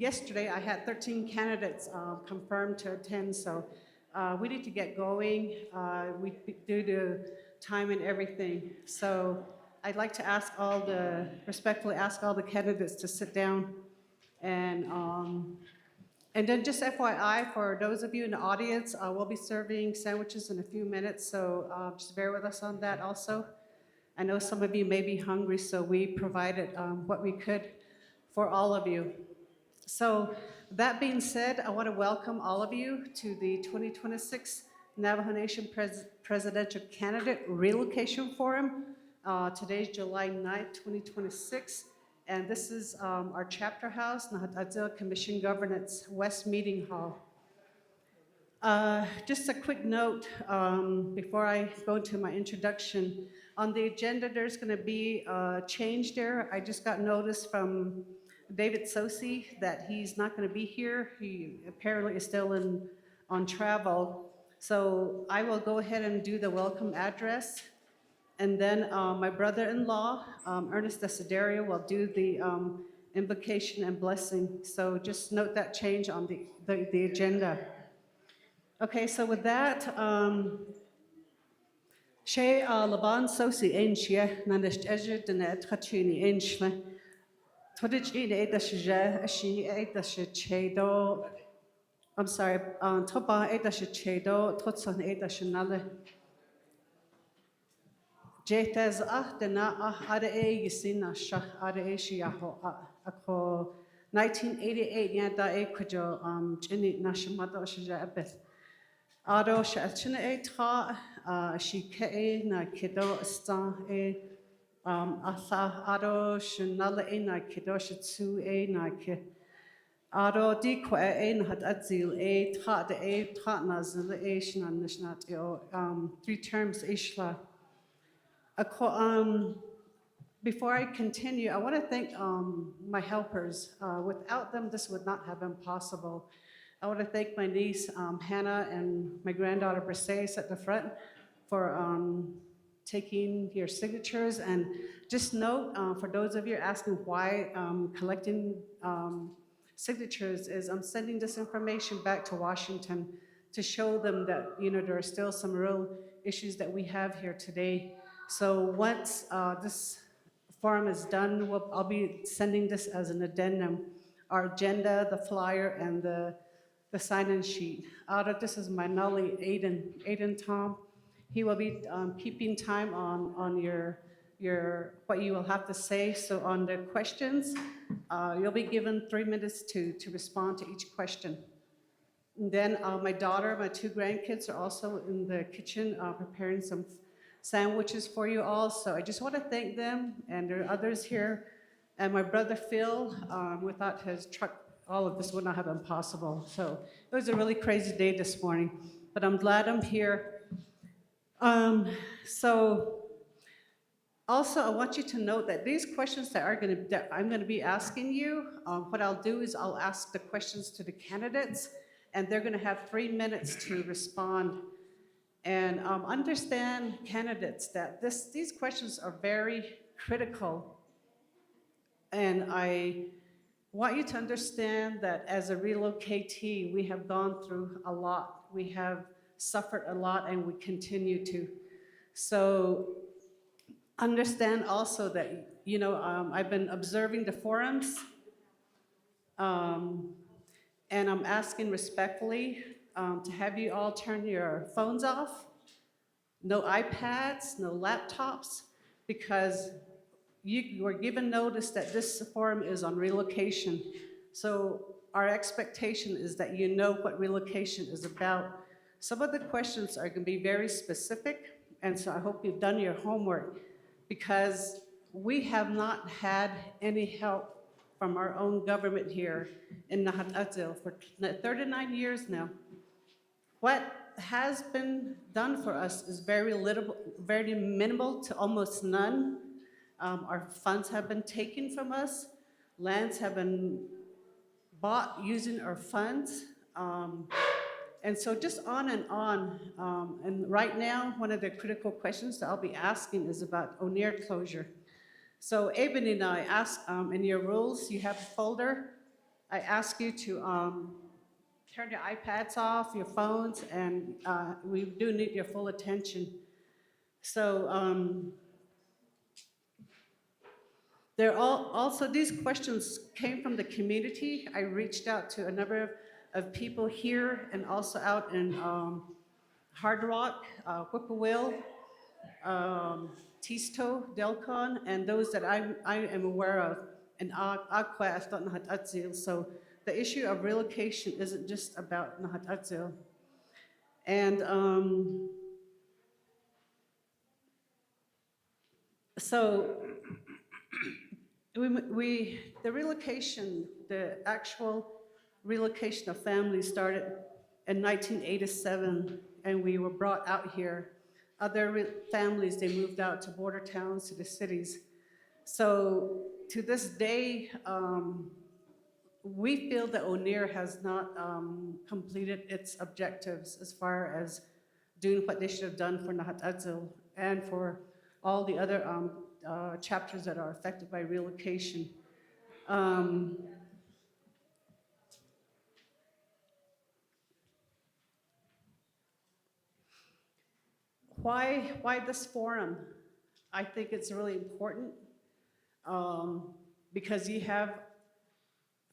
yesterday I had 13 candidates confirmed to attend, so we need to get going. We due to time and everything. So I'd like to respectfully ask all the candidates to sit down and then just FYI, for those of you in the audience, we'll be serving sandwiches in a few minutes, so just bear with us on that also. I know some of you may be hungry, so we provided what we could for all of you. So that being said, I want to welcome all of you to the 2026 Navajo Nation Presidential Candidate Relocation Forum. Today's July 9th, 2026. And this is our chapter house, Nahata Dzill Commission Governance West Meeting Hall. Just a quick note before I go into my introduction. On the agenda, there's going to be a change there. I just got notice from David Sosi that he's not going to be here. He apparently is still on travel. So I will go ahead and do the welcome address. And then my brother-in-law, Ernest Desiderio, will do the invocation and blessing. So just note that change on the agenda. Okay, so with that, She Laban Sosi Enchia, Nanish Ejer Denet Hatuni Enchle, Todich Ede Dashaja, She Ede Chedo, I'm sorry, Toba Ede Chedo, Totson Ede Shanale. Jetas dena ada yisina shah ada shiaho ako 1988 ya da kwajo chini nashimado shija abeth ado shachina tra shike na kido sta asa ado shinala na kido shitsu na ke ado di kwa na hat adzil tra de tra na zil shna nishnat 3 terms ishla. Before I continue, I want to thank my helpers. Without them, this would not have been possible. I want to thank my niece, Hannah, and my granddaughter, Briseis, at the front for taking your signatures. And just note, for those of you asking why collecting signatures is I'm sending this information back to Washington to show them that, there are still some real issues that we have here today. So once this forum is done, I'll be sending this as an addendum, our agenda, the flyer, and the sign-in sheet. This is my Nully, Aiden Tom. He will be keeping time on your what you will have to say. So on the questions, you'll be given 3 minutes to respond to each question. And then my daughter, my 2 grandkids are also in the kitchen preparing some sandwiches for you all. So I just want to thank them, and there are others here. And my brother Phil, without his truck, all of this would not have been possible. So it was a really crazy day this morning, but I'm glad I'm here. So also I want you to note that these questions that I'm going to be asking you, what I'll do is I'll ask the questions to the candidates, and they're going to have 3 minutes to respond. And understand, candidates, that these questions are very critical. And I want you to understand that as a relocatee, we have gone through a lot. We have suffered a lot, and we continue to. So understand also that, I've been observing the forums, and I'm asking respectfully to have you all turn your phones off, no iPads, no laptops, because you were given notice that this forum is on relocation. So our expectation is that you know what relocation is about. Some of the questions are going to be very specific, and so I hope you've done your homework, because we have not had any help from our own government here in Nahata Dzill for 39 years now. What has been done for us is very minimal to almost none. Our funds have been taken from us. Lands have been bought using our funds. And so just on and on. And right now, one of the critical questions that I'll be asking is about O'Neill closure. So Aben and I asked in your rules, you have a folder I ask you to turn your iPads off, your phones, and we do need your full attention. So also, these questions came from the community. I reached out to a number of people here and also out in Hard Rock, Whippoorwill, Tisto, Delcon, and those that I am aware of, and Aquas, Nahata Dzill. So the issue of relocation isn't just about Nahata Dzill. And so the relocation, the actual relocation of families started in 1987, and we were brought out here. Other families, they moved out to border towns, to the cities. So to this day, we feel that O'Neill has not completed its objectives as far as doing what they should have done for Nahata Dzill and for all the other chapters that are affected by relocation. Why this forum? I think it's really important because you have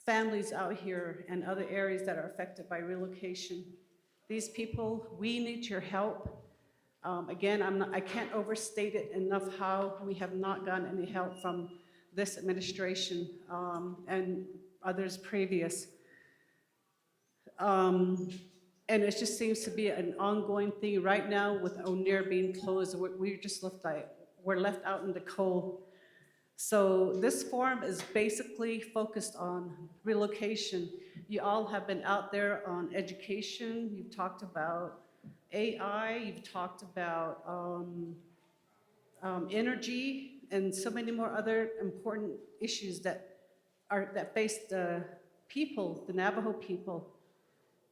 families out here and other areas that are affected by relocation. These people, we need your help. Again, I can't overstate it enough how we have not gotten any help from this administration and others previous. And it just seems to be an ongoing thing right now with O'Neill being closed. We're just we're left out in the cold. So this forum is basically focused on relocation. You all have been out there on education. You've talked about AI. You've talked about energy and so many more other important issues that face the people, the Navajo people.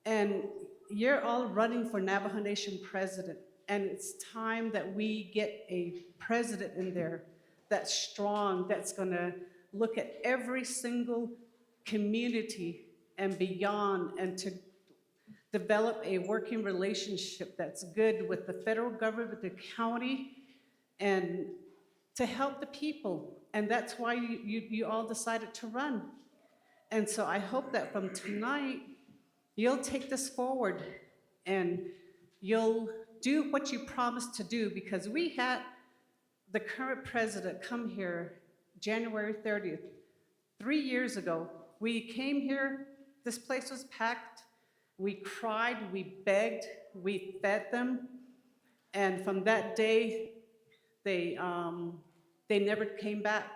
And you're all running for Navajo Nation President. And it's time that we get a president in there that's strong, that's gonna look at every single community and beyond, and to develop a working relationship that's good with the federal government, with the county, and to help the people. And that's why you all decided to run. And so I hope that from tonight, you'll take this forward and you'll do what you promised to do, because we had the current president come here January 30th, 3 years ago. We came here, this place was packed, we cried, we begged, we fed them, and from that day, they never came back.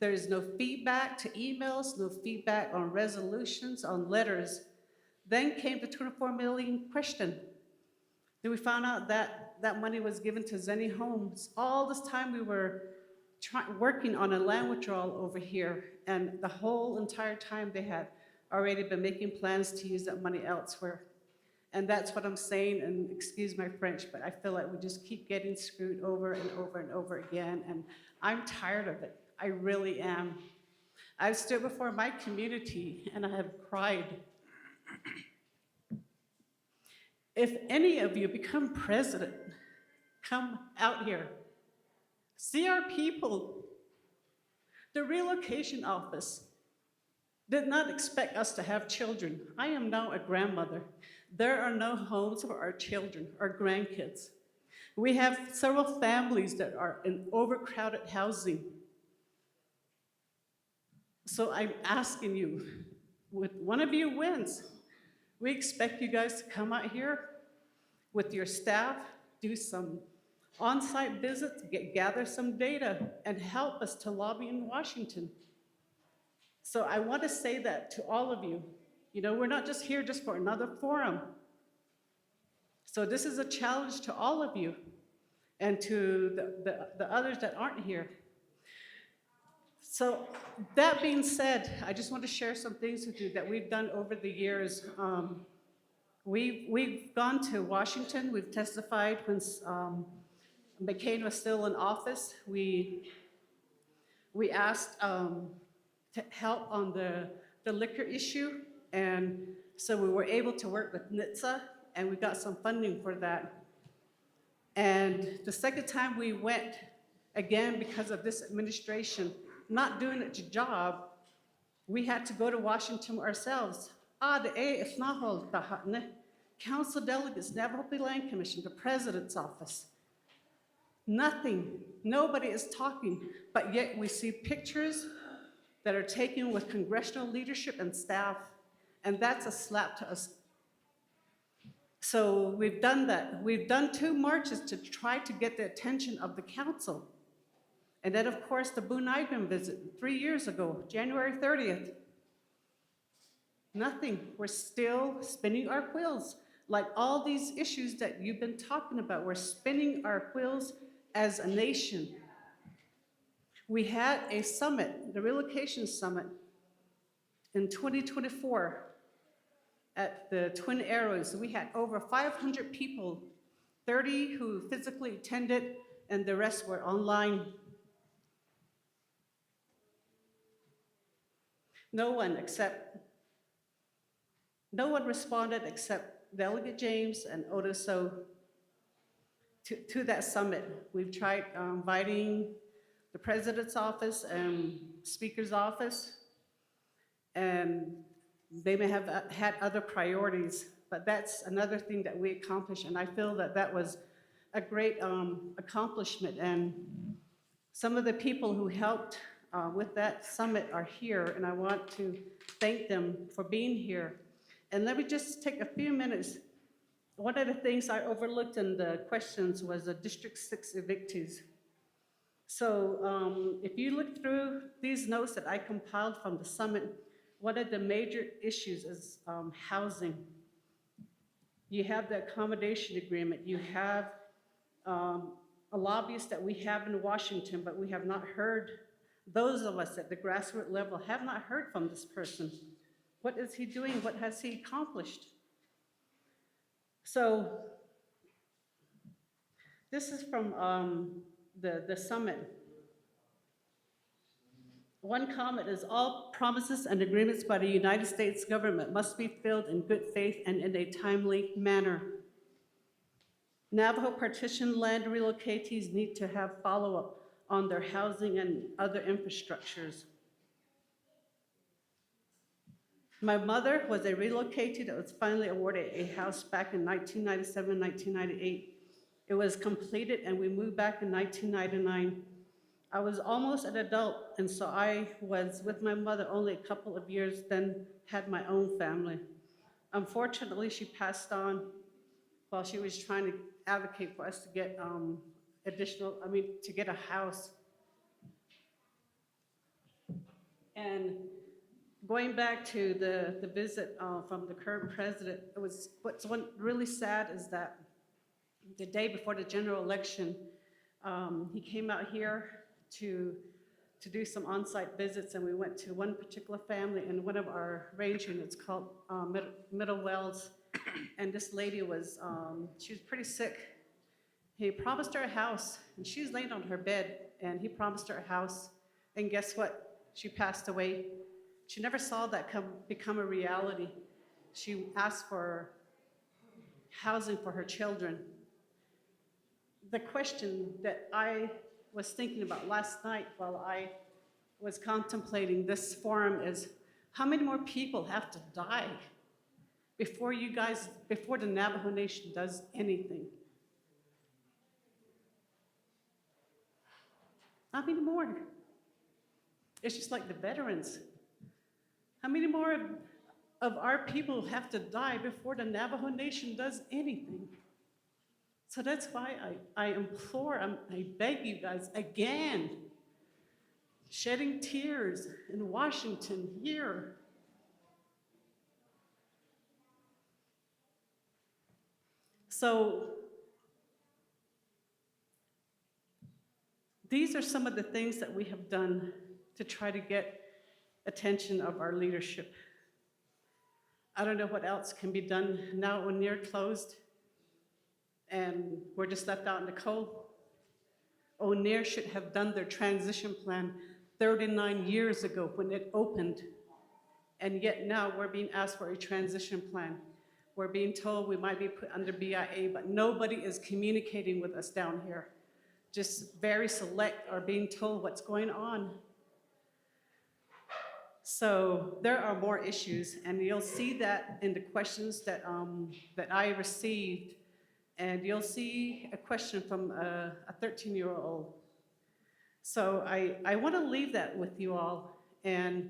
There is no feedback to emails, no feedback on resolutions, on letters. Then came the 24 million question. Then we found out that that money was given to Zenny Homes. All this time we were working on a land withdrawal over here, and the whole entire time they had already been making plans to use that money elsewhere. And that's what I'm saying, and excuse my French, but I feel like we just keep getting screwed over and over and over again, and I'm tired of it. I really am. I've stood before my community and I have cried. If any of you become president, come out here. See our people. The relocation office did not expect us to have children. I am now a grandmother. There are no homes for our children, our grandkids. We have several families that are in overcrowded housing. So I'm asking you, with one of you wins, we expect you guys to come out here with your staff, do some on-site visits, gather some data, and help us to lobby in Washington. So I want to say that to all of you. You know, we're not just here just for another forum. So this is a challenge to all of you and to the others that aren't here. So that being said, I just want to share some things with you that we've done over the years. We've gone to Washington. We've testified when McCain was still in office. We asked to help on the the liquor issue, and so we were able to work with NHTSA, and we got some funding for that. And the second time we went, again, because of this administration not doing its job, we had to go to Washington ourselves. Council delegates, Navajo Land Commission, the president's office. Nothing, nobody is talking, but yet we see pictures that are taken with congressional leadership and staff, and that's a slap to us. So we've done that. We've done 2 marches to try to get the attention of the council. And then, of course, the Boone Ivan visit 3 years ago, January 30th. Nothing. We're still spinning our wheels. Like all these issues that you've been talking about, we're spinning our wheels as a nation. We had a summit, the Relocation Summit, in 2024 at the Twin Arrows. We had over 500 people, 30 who physically attended, and the rest were online. No one responded except Delegate James and Otoso to that summit. We've tried inviting the president's office and speaker's office, and they may have had other priorities, but that's another thing that we accomplished, and I feel that that was a great accomplishment. And some of the people who helped with that summit are here, and I want to thank them for being here. And let me just take a few minutes. One of the things I overlooked in the questions was the District 6 evictees. So if you look through these notes that I compiled from the summit, one of the major issues is housing. You have the accommodation agreement. You have a lobbyist that we have in Washington, but we have not heard, those of us at the grassroots level have not heard from this person. What is he doing? What has he accomplished? So this is from the summit. One comment is, all promises and agreements by the United States government must be filled in good faith and in a timely manner. Navajo partition land relocatees need to have follow-up on their housing and other infrastructures. My mother was a relocatee that was finally awarded a house back in 1997, 1998. It was completed and we moved back in 1999. I was almost an adult, and so I was with my mother only a couple of years, then had my own family. Unfortunately, she passed on while she was trying to advocate for us to get to get a house. And going back to the visit from the current president, what's really sad is that the day before the general election, he came out here to do some on-site visits, and we went to one particular family in one of our range units called Middle Wells, and this lady she was pretty sick. He promised her a house, and she was laying on her bed, and he promised her a house, and guess what? She passed away. She never saw that become a reality. She asked for housing for her children. The question that I was thinking about last night while I was contemplating this forum is, how many more people have to die before the Navajo Nation does anything? How many more? It's just like the veterans. How many more of our people have to die before the Navajo Nation does anything? So that's why I implore, I beg you guys again, shedding tears in Washington here. So these are some of the things that we have done to try to get attention of our leadership. I don't know what else can be done now when they're closed and we're just left out in the cold. O'Neill should have done their transition plan 39 years ago when it opened. And yet now we're being asked for a transition plan. We're being told we might be put under BIA, but nobody is communicating with us down here. Just very select are being told what's going on. So there are more issues, and you'll see that in the questions that I received, and you'll see a question from a 13-year-old. So I want to leave that with you all, and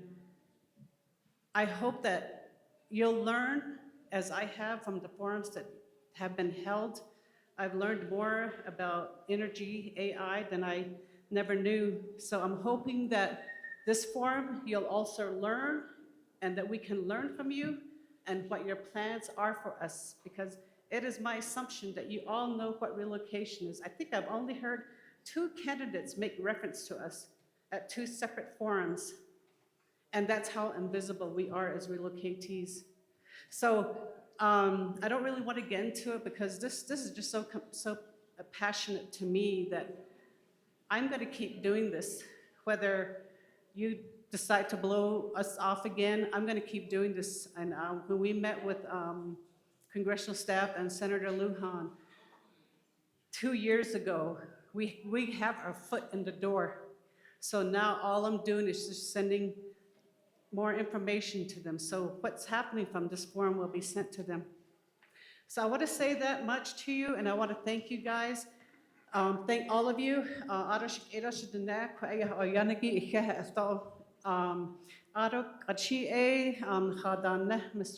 I hope that you'll learn, as I have from the forums that have been held. I've learned more about energy, AI, than I never knew. So I'm hoping that this forum, you'll also learn, and that we can learn from you and what your plans are for us, because it is my assumption that you all know what relocation is. I think I've only heard 2 candidates make reference to us at 2 separate forums, and that's how invisible we are as relocatees. So I don't really want to get into it, because this is just so passionate to me that I'm going to keep doing this. Whether you decide to blow us off again, I'm going to keep doing this. And when we met with congressional staff and Senator Lujan 2 years ago, we have our foot in the door. So now all I'm doing is just sending more information to them. So what's happening from this forum will be sent to them. So I want to say that much to you, and I want to thank you guys. Thank all of you. Mr.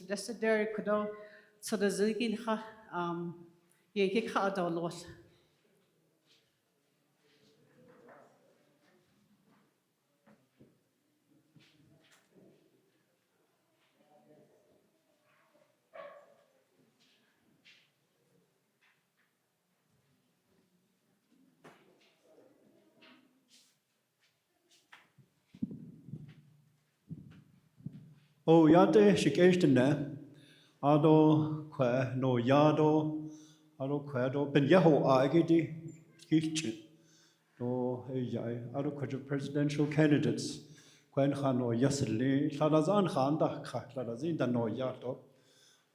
Desideri Kudo, so the Zigin ha O yate shikeshtene, ado kwe no yado, ado kwedo ben yeho agidi kichi. No yai, ado kwe presidential candidates. Kwen khano yasli, ladazan khanda kha, ladazin da no yado.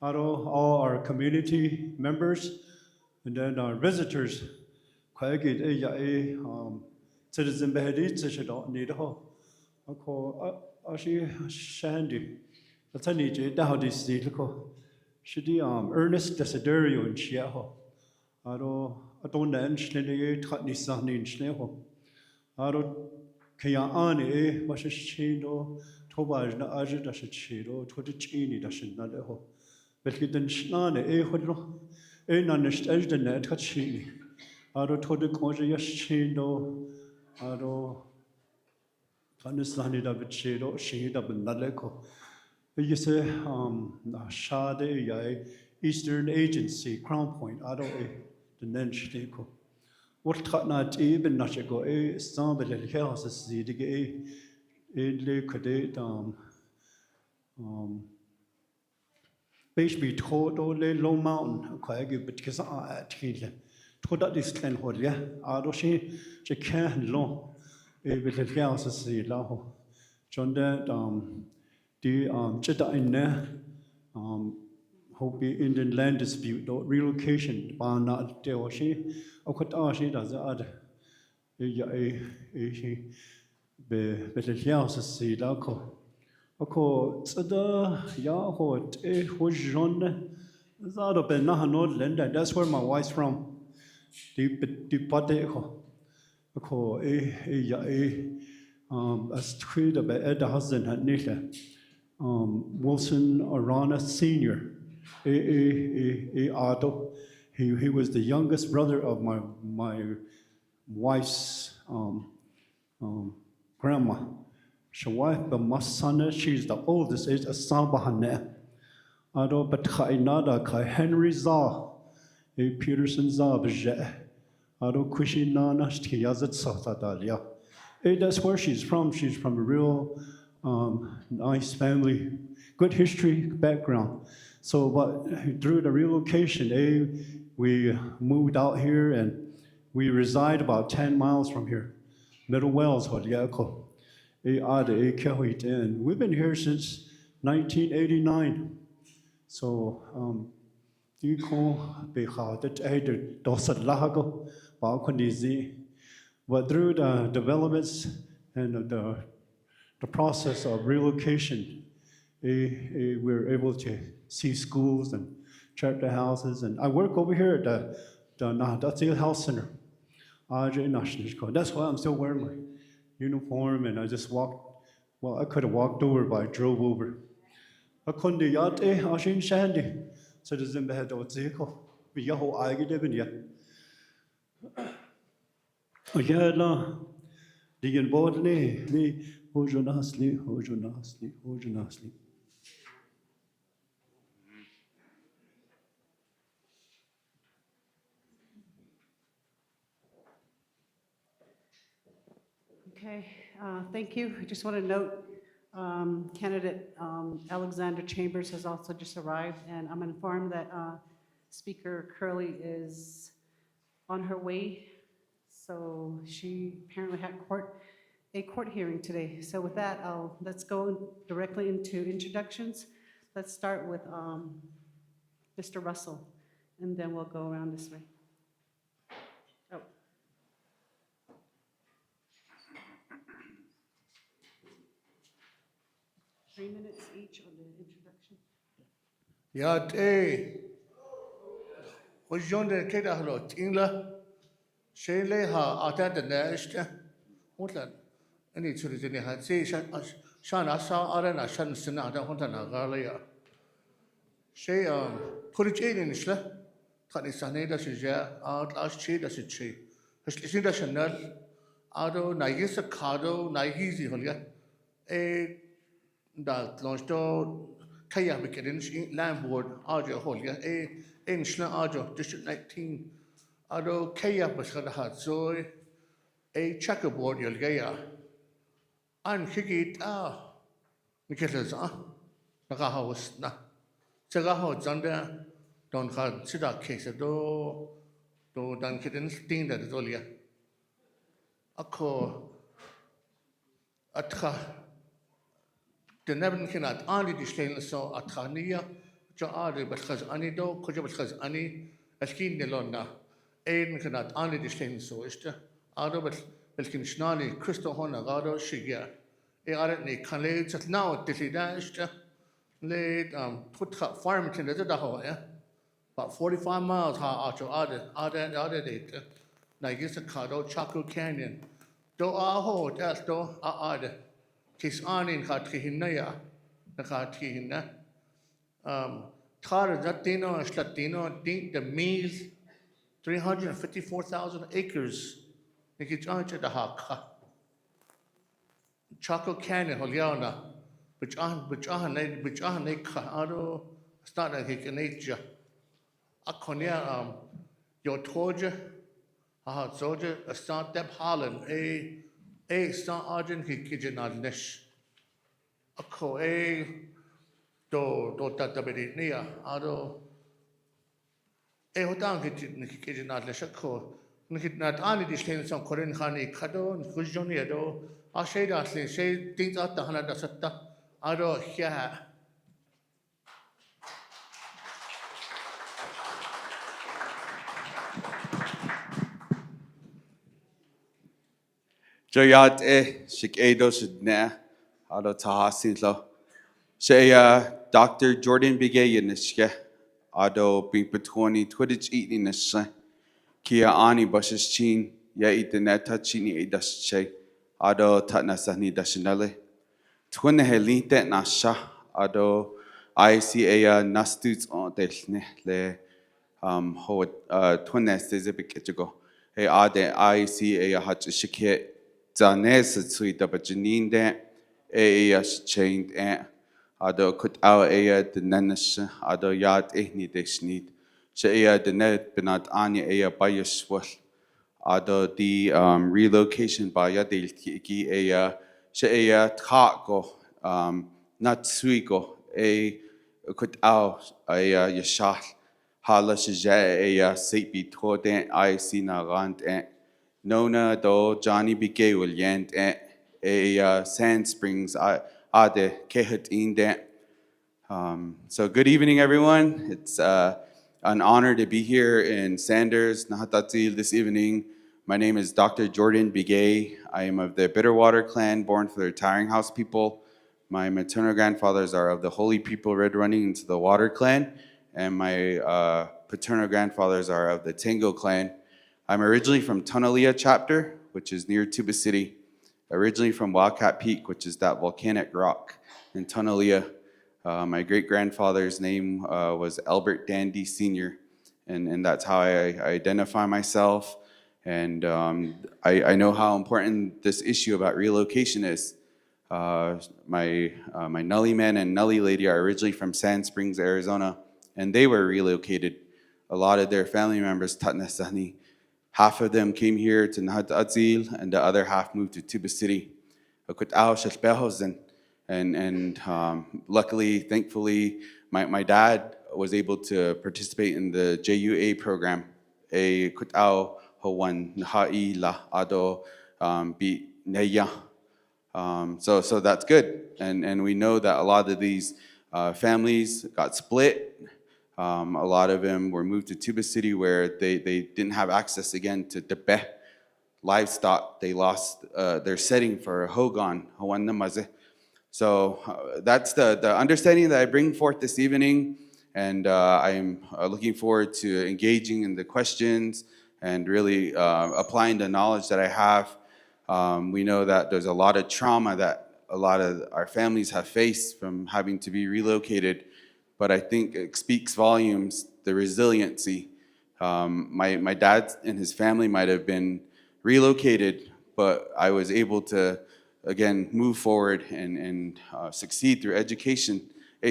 Ado all our community members, and then our visitors. Kwe gid yai citizen behedi tshido nido. Ako ashi shandy. That's a need to how this vehicle. Should Ernest Desiderio in Chiaho. I don't know, Schnee, Tatnisan in Schneho. I don't Kayani, Mashino, Tobaj, Aja Dashido, Todichini Dashinadaho. But he didn't Schnane, Hodo, Nanished the net Hachini. I don't Todik Moja Yashino, I don't. Tanisani Davido, Shihida Benaleko. You say, Shade Yai, Eastern Agency, Crown Point, Ado, the Nenchiko. What Tatnat even Nachago, Sambal House, the Gay, Edley Cadet, Bashby Toto, Low Mountain, Quaggy, but Kazan at Hilton. Toda this Clan Hodia, Ado she can't long. With the house, the Laho. John that the Cheta in there, hope Indian land dispute, relocation, Bana Deoshi, Okatashi does the other. With the house, the Laco. Oko, Sada, Yahoo, was John, Zado Benahanod land, that's where my wife's from. The Pateco. Ako as tweeted about Ed Husband had Nita Wilson Arana Senior Ado. He was the youngest brother of my wife's grandma. Shawai Bamasana, she's the oldest, is a Sabahane. Ado but Kainada Kai Henry Za Peterson Zabje. Ado Kushinana Stiazat Satadalia. That's where she's from. She's from a real nice family, good history background. So, but through the relocation, we moved out here and we reside about 10 miles from here. Middle Wells, Hodiako. And we've been here since 1989. So, you call because that either doesn't lago, but through the developments and the process of relocation, we're able to see schools and chapter houses. And I work over here at the Nahata Dzill Health Center. That's why I'm still wearing my uniform, and I just walked. Well, I could have walked over, but I drove over. I couldn't do that. I shouldn't shandy. So the Zimba had to take off. But you whole I get even yet. Yeah, no. The involved me, hold your nasty, hold your nasty, hold your nasty. Okay, thank you. I just want to note, candidate Alexander Chambers has also just arrived, and I'm informed that Speaker Curley is on her way. So she apparently had a court hearing today. So with that, let's go directly into introductions. Let's start with Mr. Russell, and then we'll go around this way. Oh. 3 minutes each on the introduction. Yate, was John the Kate a lot, Ingla, Shayla, Ata the Nashta, Whatland, any to the had say, Shana saw Arana Shan Senata, Hontana Galia. Shay, put it in Ishla, Tanisaneda, Shija, out last cheat as it she. Hashlinda Chanel, Ado, Nagisa Cardo, Nagizi Holia, a that launched Kaya Wicked Landboard, Arjo Holia, a Inchla Arjo, District 19, Ado Kaya Bashada Zoe, a checkerboard Yolgaya, and Higit, Nicholas, Nagaha was na. Sagaho Zanda, don't have Sida case, do Dan Kitten Sting that is Olia. A co Atha. The Nevin cannot only display so Atania, Jari, but has Anido, Kojabas has Ani, a skin Nelona, Aiden cannot only display so is the Ado, but Elkin Schnali, Christo Honagado, Shigia. A aren't Calais at now, Dissidashta, laid put Farmington as a daho, about 45 miles, how Archer other date. Nagisa Cado, Chaco Canyon. Do aho, that's do other. Kis anin katihinaya, the katihina. Tar Latino and Latino, the meals 354,000 acres. Nikit the haka. Chaco Canyon, Holiana, which lake, Ado, start like a nature. Akonia, your Torja, Soldier, a start Deb Holland, a start Argent Kitchen Nish. A co do tatabedi near, Ado, a hotan kitchen Nish, a co. Not only distain some Korean honey, Kado, and Kujoniedo, I say that say things out the Hanada, Ado, here. Joyat Shikado Sidna, Ado Tahasinlo. Say Dr. Jordan Bigayaniske, Ado Pimpatoni, Twidditch eating this Kia Ani Bushes Chin, Ya eat the neta chini a dust shay, Ado Tatnasani Dashinale. Twin Helite Nasha, Ado ICA Nastuts on Deshne, Le Ho Twinest is a big ago. Hey, Ade ICA Hutch Shike. Zanes sweet up a janine de a chained ado cut out the nanas ado yard ehni de sneed. Say the net benat anya by your swash ado the relocation by ya del ki a say taco not suigo a cut out a yashah hala shaja a seat toward I see na rant Nona do Johnny Bigay will yent Sand Springs ade kehet in de So good evening, everyone. It's an honor to be here in Sanders, Nahata Dzill this evening. My name is Dr. Jordan Bigay. I am of the Bitterwater clan, born for the Retiring House people. My maternal grandfathers are of the Holy People Red Running into the Water clan, and my paternal grandfathers are of the Tango clan. I'm originally from Tonalea Chapter, which is near Tuba City. Originally from Wildcat Peak, which is that volcanic rock in Tonalea. My great-grandfather's name was Albert Dandy Sr., and that's how I identify myself. And I know how important this issue about relocation is. My Nully man and Nully lady are originally from Sand Springs, Arizona, and they were relocated. A lot of their family members, Tatnasani, half of them came here to Nahata Dzill, and the other half moved to Tuba City. And luckily, thankfully, my dad was able to participate in the JUA program. A kutao hawan nahai la ado bi neya. So that's good. And we know that a lot of these families got split. A lot of them were moved to Tuba City where they didn't have access again to the livestock. They lost their setting for Hogan, Hawan Namaze. So that's the understanding that I bring forth this evening, and I am looking forward to engaging in the questions and really applying the knowledge that I have. We know that there's a lot of trauma that a lot of our families have faced from having to be relocated, but I think it speaks volumes, the resiliency. My dad and his family might have been relocated, but I was able to again, move forward and succeed through education. I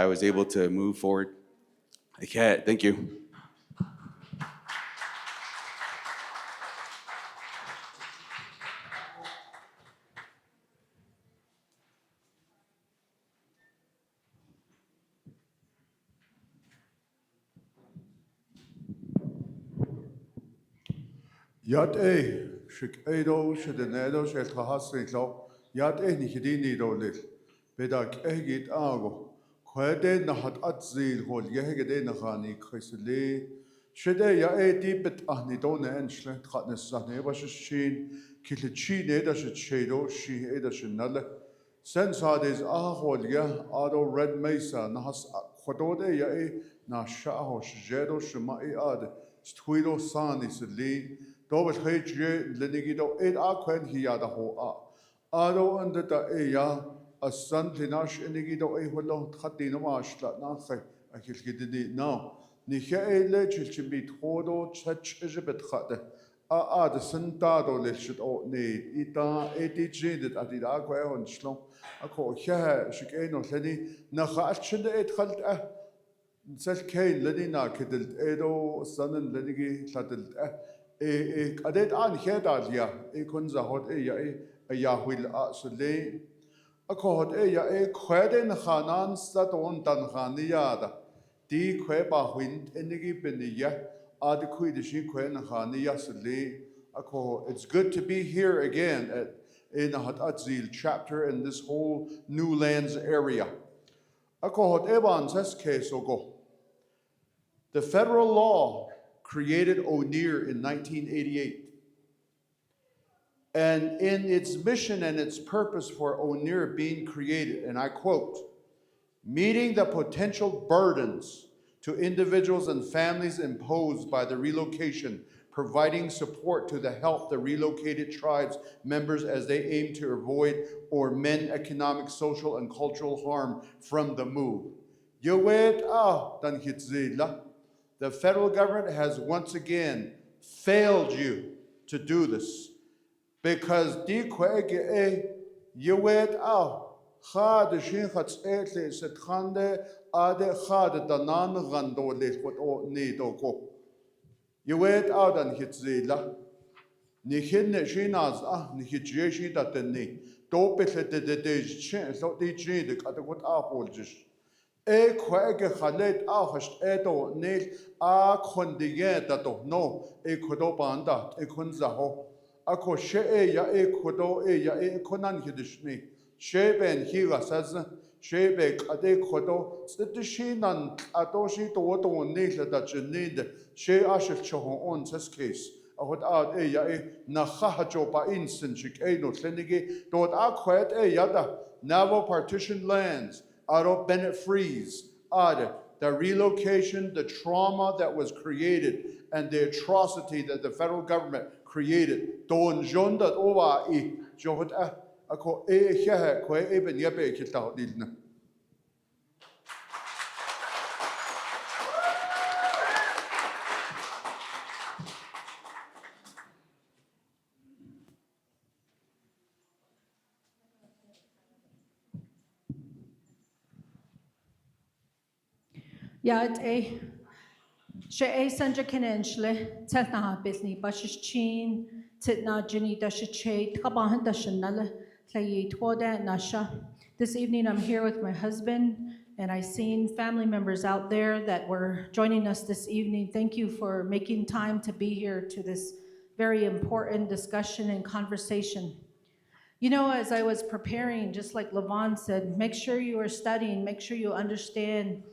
was able to move forward. Okay, thank you. Yat shik shedenedo shel tahasrilo, yat nihidini rolil, bedak git ago, Kwede nahat atzil hol yehgede nahani khisli, shede ya dipet ahnidone en schlecht khatnesane was shin, kilichi neda shedo shi eda shinale. Sense had is ahol ya ado red mesa nahas khodode ya na shaho shedo shmai ad, stwido sanis li. Dovet heetje lenigido akwen hiada ho ado under the a son linash enigido holo thatino mashla nanse akilgidini now nihe chilchimbit hodo chach jebet khade the sentado leshit o ne ita etijindet atida akwe on shlom ako hya shikeno leni nakhachinde khalt Sel kein lenina kedelt edo sanen lenigi ladelt kadet an hedalia kunza hot ya yahwil asle akot ya kweden khanan staton dan khaniada di kweba wind enigi beniya ad kuidishi kwen khaniya sle ako it's good to be here again in Nahata Dzill Chapter in this whole New Lands area. Ako evan ses kesogo. The federal law created ONER in 1988. And in its mission and its purpose for ONER being created, and I quote, meeting the potential burdens to individuals and families imposed by the relocation, providing support to help the relocated tribes members as they aim to avoid or mend economic, social, and cultural harm from the move. The federal government has once again failed you to do this because di kwege yewet khad shin khats etle set khande ade khad danan gando le what o ne do ko yewet dan hitzela ni hin shinaz ni hitjeshi datni do betle de shin so di jin de kategot holjish kwege khalet hast edo nil kondige dato no kodo banda kunzaho ako she ya kodo ya konan hidishni she ben higasaz she be kade kodo stitishinan atoshi to nila da chenid she ashil chohon on ses case ahot ad ya naha jopa instant shikeno tlenigi dot akwet yada Navajo partition lands aro Bennett Freeze ad the relocation, the trauma that was created, and the atrocity that the federal government created. Don jonda owa I johot ako hehe ko ben yebe kitao dilna. Yad she sanja kenenshle telna bisni bashish chin titna jini dashache tabahan dashanala tlayi twoda nasha. This evening I'm here with my husband and I seen family members out there that were joining us this evening. Thank you for making time to be here to this very important discussion and conversation. You know, as I was preparing, just like Levon said, make sure you are studying, make sure you understand.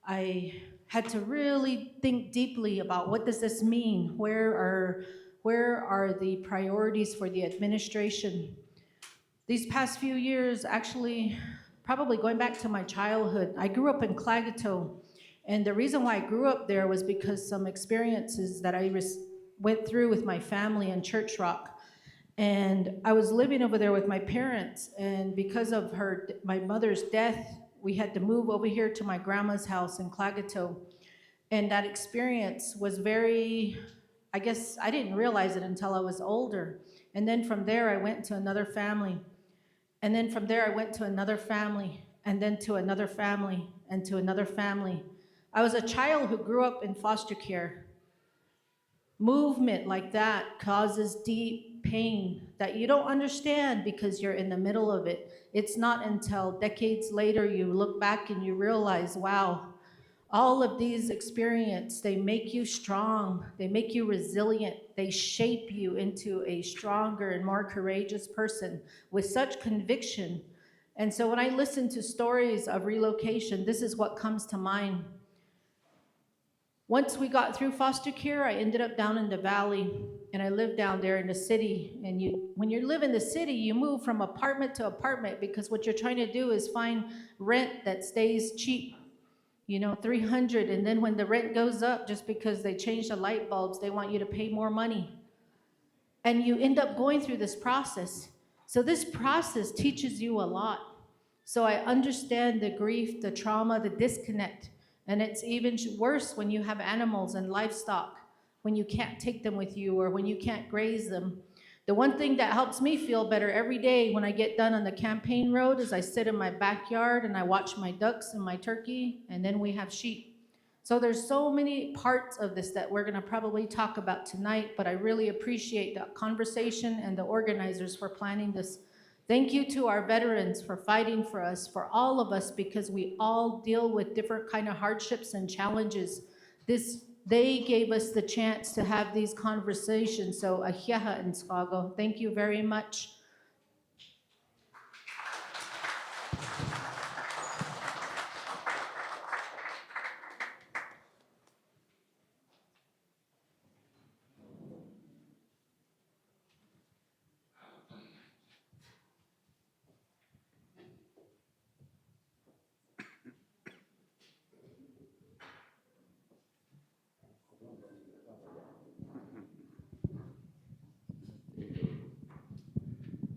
I had to really think deeply about what does this mean? Where are the priorities for the administration? These past few years, actually, probably going back to my childhood, I grew up in Klagetoh, and the reason why I grew up there was because some experiences that I went through with my family in Church Rock. And I was living over there with my parents, and because of my mother's death, we had to move over here to my grandma's house in Klagetoh. And that experience was very, I guess I didn't realize it until I was older. And then from there, I went to another family. And then from there, I went to another family, and then to another family, and to another family. I was a child who grew up in foster care. Movement like that causes deep pain that you don't understand because you're in the middle of it. It's not until decades later you look back and you realize, wow, all of these experiences, they make you strong, they make you resilient, they shape you into a stronger and more courageous person with such conviction. And so when I listen to stories of relocation, this is what comes to mind. Once we got through foster care, I ended up down in the valley, and I lived down there in the city. And when you live in the city, you move from apartment to apartment because what you're trying to do is find rent that stays cheap, you know, $300. And then when the rent goes up, just because they change the light bulbs, they want you to pay more money. And you end up going through this process. So this process teaches you a lot. So I understand the grief, the trauma, the disconnect. And it's even worse when you have animals and livestock, when you can't take them with you or when you can't graze them. The one thing that helps me feel better every day when I get done on the campaign road is I sit in my backyard and I watch my ducks and my turkey, and then we have sheep. So there's so many parts of this that we're gonna probably talk about tonight, but I really appreciate the conversation and the organizers for planning this. Thank you to our veterans for fighting for us, for all of us, because we all deal with different kind of hardships and challenges. They gave us the chance to have these conversations. So ahiaha and Swago, thank you very much.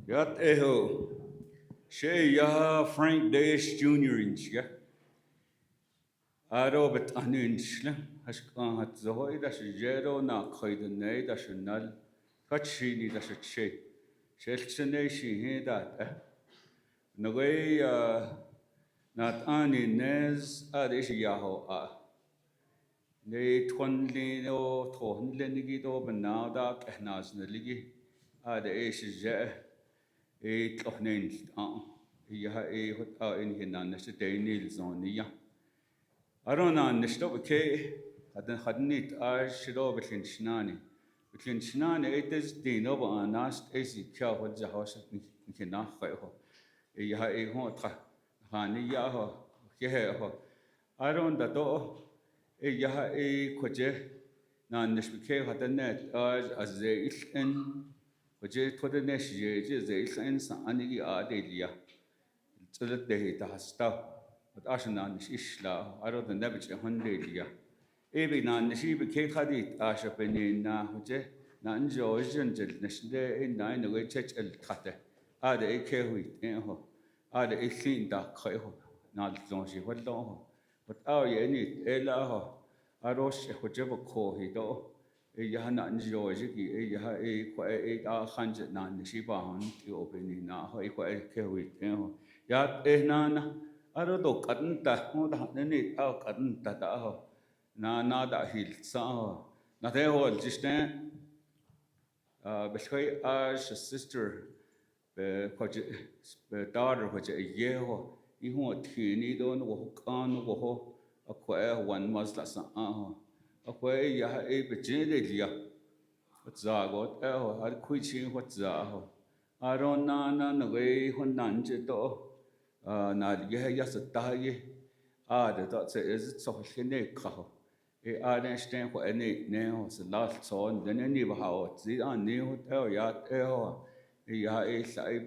Yat eho, she ya Frank Davis Jr. inchga. Aro bet anu inchla, hashkan hat zohoi da shjero na khaydane da shnal, kachini da shche. Shelchene shi he dat. Nogay nat ani nez adish yaho a. Ne twanli no tohnle nigi do benada khnaz nligi. Ad ish ja. Tlohnain ya hot in hinan neste Daniel zonia. Arona neste ke adan hadnit shido betlin shnani. Utlin Shinan, it is Dino, and asked AC Cow, the house of Kina, Yaha a hot, Hani Yaho, Yeho. I don't the door, a Yaha a Quaje, Nan Nishbike had a net as they in Quaje to the next year, they in Sani Adelia. So that they has stuff, but Ashanan is Ishla, I don't the Nebich a hundred year. Even on the sheep cake had it, Asha Penina, which Nan George and Nashde in 9 away church el Kate. Are the Ake Eho, are the Eklin dark Kaiho, not long she went long. But our any Ella, Arosh, whichever call he do, a Yana and George, a Yaha a quite 800 nan the sheep on to open in now, a quite Eho. Yat Nana, I don't know, cutting that, more than it out cutting that. Na da hil sa na te hol jiste beshoy as sister be daughter which a yeho I ho tini don wo kan wo akwa one was la sa akwa ya e be jede dia what za got har kuichi what za aron na we hon nan je to na ye ya sa ta ye de dot se is so hine ka I understand what any now is the last song, then any how the new tell ya tell ya is I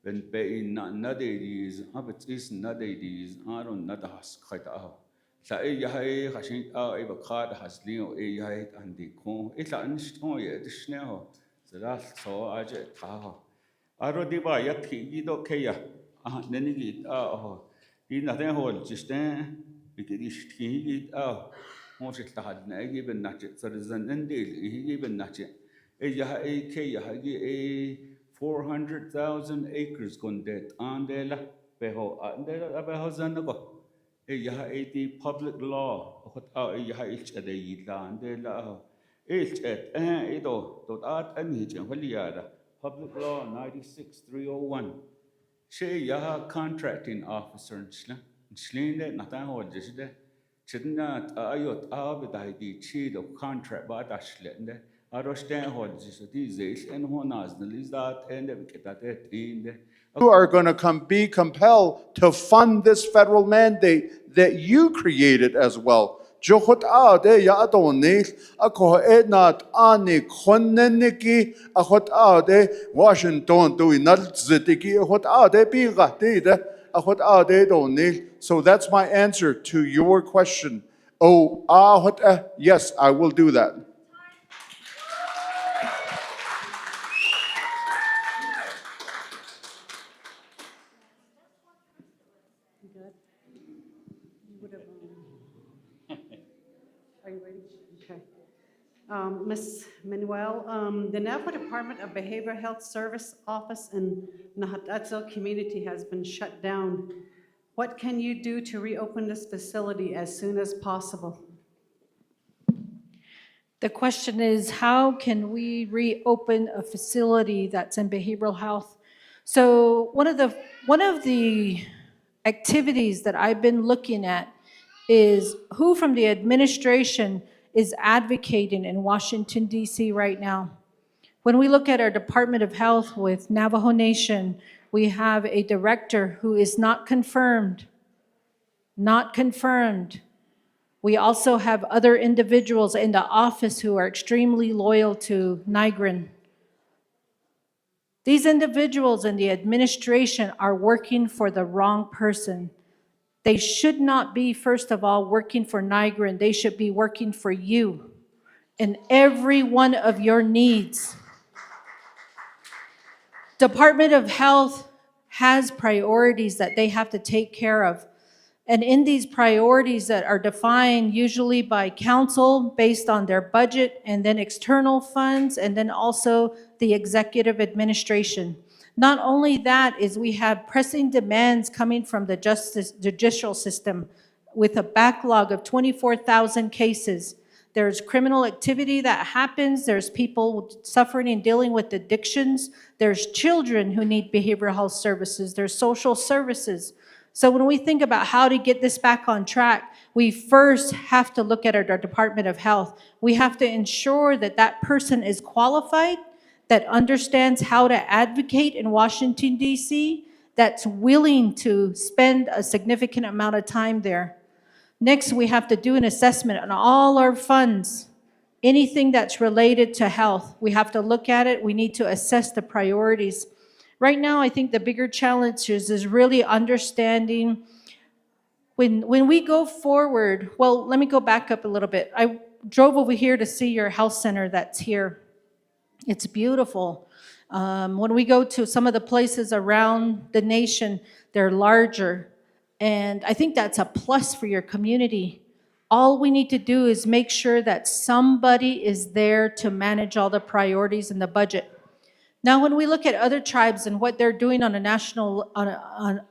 been paying not days, but is not days, I don't know the has quite out. Say ya hasn't out a card has Leo a and the con. It's an story, the snail, the last saw I just how. I don't divide yet, you don't care. Then you get out. You nothing hold, just stand, because you get out. Most of the had not given natchet, so there's an end he given natchet. A 400,000 acres gone dead, and they la beho, and they la beho zanago. A public law, what out a each at the land, they la each at edo, dot art and each and Williada, public law 96-301. She yaha contracting officer and Schleen, not an old just there. Chidna ayot abidai cheat of contract but ashlende. Arostan hodges these and honas the lizard and the You are going to be compelled to fund this federal mandate that you created as well. Johot ade ya adonil ako ednat ani khonneniki akot ade Washington doing nalzitiki akot ade bigatide akot ade donil. So that's my answer to your question. Oh, yes, I will do that. Good. You would have, are you ready? Okay. Ms. Manuel, the Navajo Department of Behavioral Health Service Office in Nahata Dzill community has been shut down. What can you do to reopen this facility as soon as possible? The question is, how can we reopen a facility that's in behavioral health? So one of the activities that I've been looking at is who from the administration is advocating in Washington, D.C. right now. When we look at our Department of Health with Navajo Nation, we have a director who is not confirmed. Not confirmed. We also have other individuals in the office who are extremely loyal to Nigrin. These individuals in the administration are working for the wrong person. They should not be, first of all, working for Nigrin. They should be working for you and every one of your needs. Department of Health has priorities that they have to take care of. And in these priorities that are defined usually by council based on their budget and then external funds and then also the executive administration. Not only that is we have pressing demands coming from the judicial system with a backlog of 24,000 cases. There's criminal activity that happens. There's people suffering and dealing with addictions. There's children who need behavioral health services. There's social services. So when we think about how to get this back on track, we first have to look at our Department of Health. We have to ensure that that person is qualified, that understands how to advocate in Washington, D.C., that's willing to spend a significant amount of time there. Next, we have to do an assessment on all our funds. Anything that's related to health, we have to look at it. We need to assess the priorities. Right now, I think the bigger challenge is really understanding when we go forward. Well, let me go back up a little bit. I drove over here to see your health center that's here. It's beautiful. When we go to some of the places around the nation, they're larger. And I think that's a plus for your community. All we need to do is make sure that somebody is there to manage all the priorities in the budget. Now, when we look at other tribes and what they're doing on a national,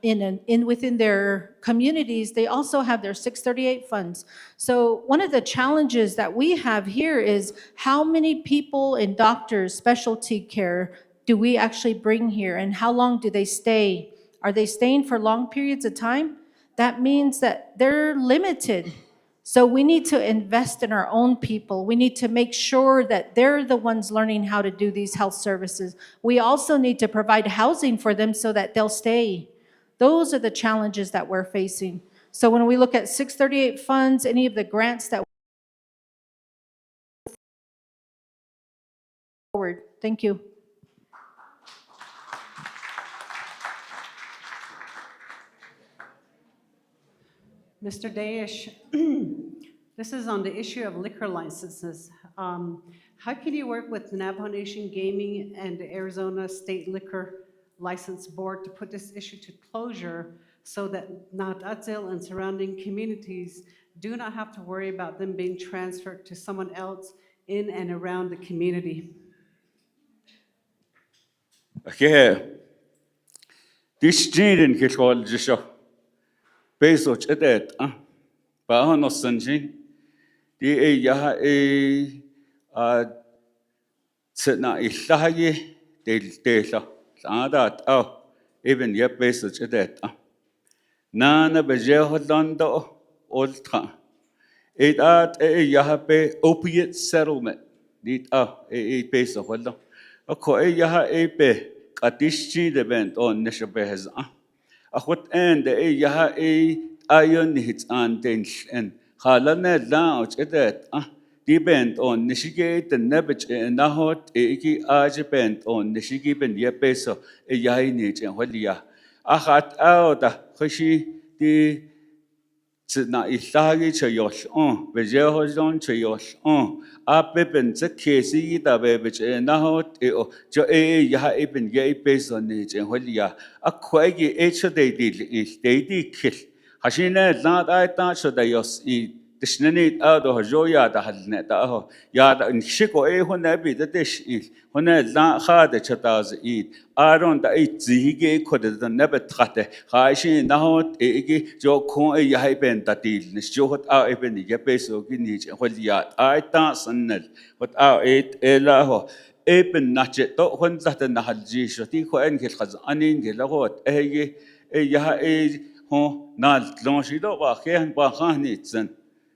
within their communities, they also have their 638 funds. So one of the challenges that we have here is how many people in doctors, specialty care, do we actually bring here, and how long do they stay? Are they staying for long periods of time? That means that they're limited. So we need to invest in our own people. We need to make sure that they're the ones learning how to do these health services. We also need to provide housing for them so that they'll stay. Those are the challenges that we're facing. So when we look at 638 funds, any of the grants that forward. Thank you. Mr. Dayesh, this is on the issue of liquor licenses. How can you work with the Navajo Nation Gaming and the Arizona State Liquor License Board to put this issue to closure so that Nahata Dzill and surrounding communities do not have to worry about them being transferred to someone else in and around the community? Okay. This gene is called Jisho. Based on that, Bahan of Sanjin, the Yaha Sena Isahi, Del Data, that even yet based on that. Nana Bejehodando, old time. It at a Yahape opiate settlement, need a base of Walla. A Koe Yaha Ape, Katishi event on Neshabehaz. A what end the Yaha iron hits and things and Halana lounge at that. Depend on Nishigate and Nebich and Nahot, Eki Ajapent on Nishigip and Yepeso, a Yainich and Walia. I had out a Hoshi the na Isagi Chayos on, Bejehojon Chayos on, a pepin, the Casey, the baby, and Nahot, Jo Yaha even gay based on it and Walia. A quaggy H they did is they did kiss. Hashina not I thought so they was eat. The snake out of Joya the Hadnet, Yada and Chico when I be the dish is, when I not hard the chatters eat. I don't eat Zige could the never trate. Hashi now Egi, Joe Con a Yahiben that deal, Nisho what out even the Yapes or Guinea, what yard I dance and net, what out ate Elaho. Eben Natchet, when that and the Hadji, Shotiko and his has unin, Gelahot, Egi, a Yaha age, not Longido, Bahan Bahanits and.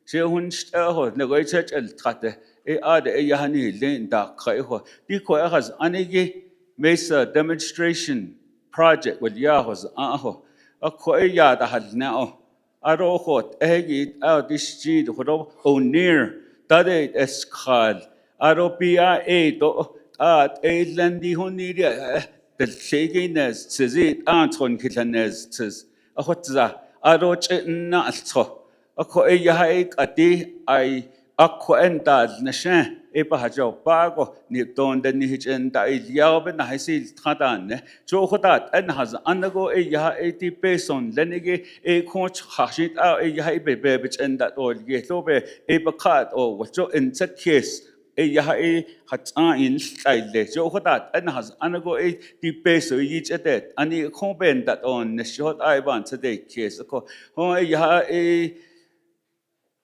She won't stay negotiate and trate. Add a Yahani lane dark Kaiho. Diko has Anigi makes a demonstration project with Yahos Aho. A Koya that had now. Arohot, Egit out this street, who near Tade Escal. Aropia do at a landy honidia. The shakiness says it, Anton Kitanes says. A what's that? Aroch not so. Ako ay yahay ati ay ako entad na siya ipahajaw bago ni donde ni hijenda ilyaw ben na hisil tatan ne jo khotat an haz anago ay yahay ti peson lenige e coach hashit ay yahay be enda ol ge lobe e bakat o wacho in that case ay yahay hatain style jo khotat an haz anago ay ti peso yichetet ani khoben that on ne shot ay ban today case ko ho ay yahay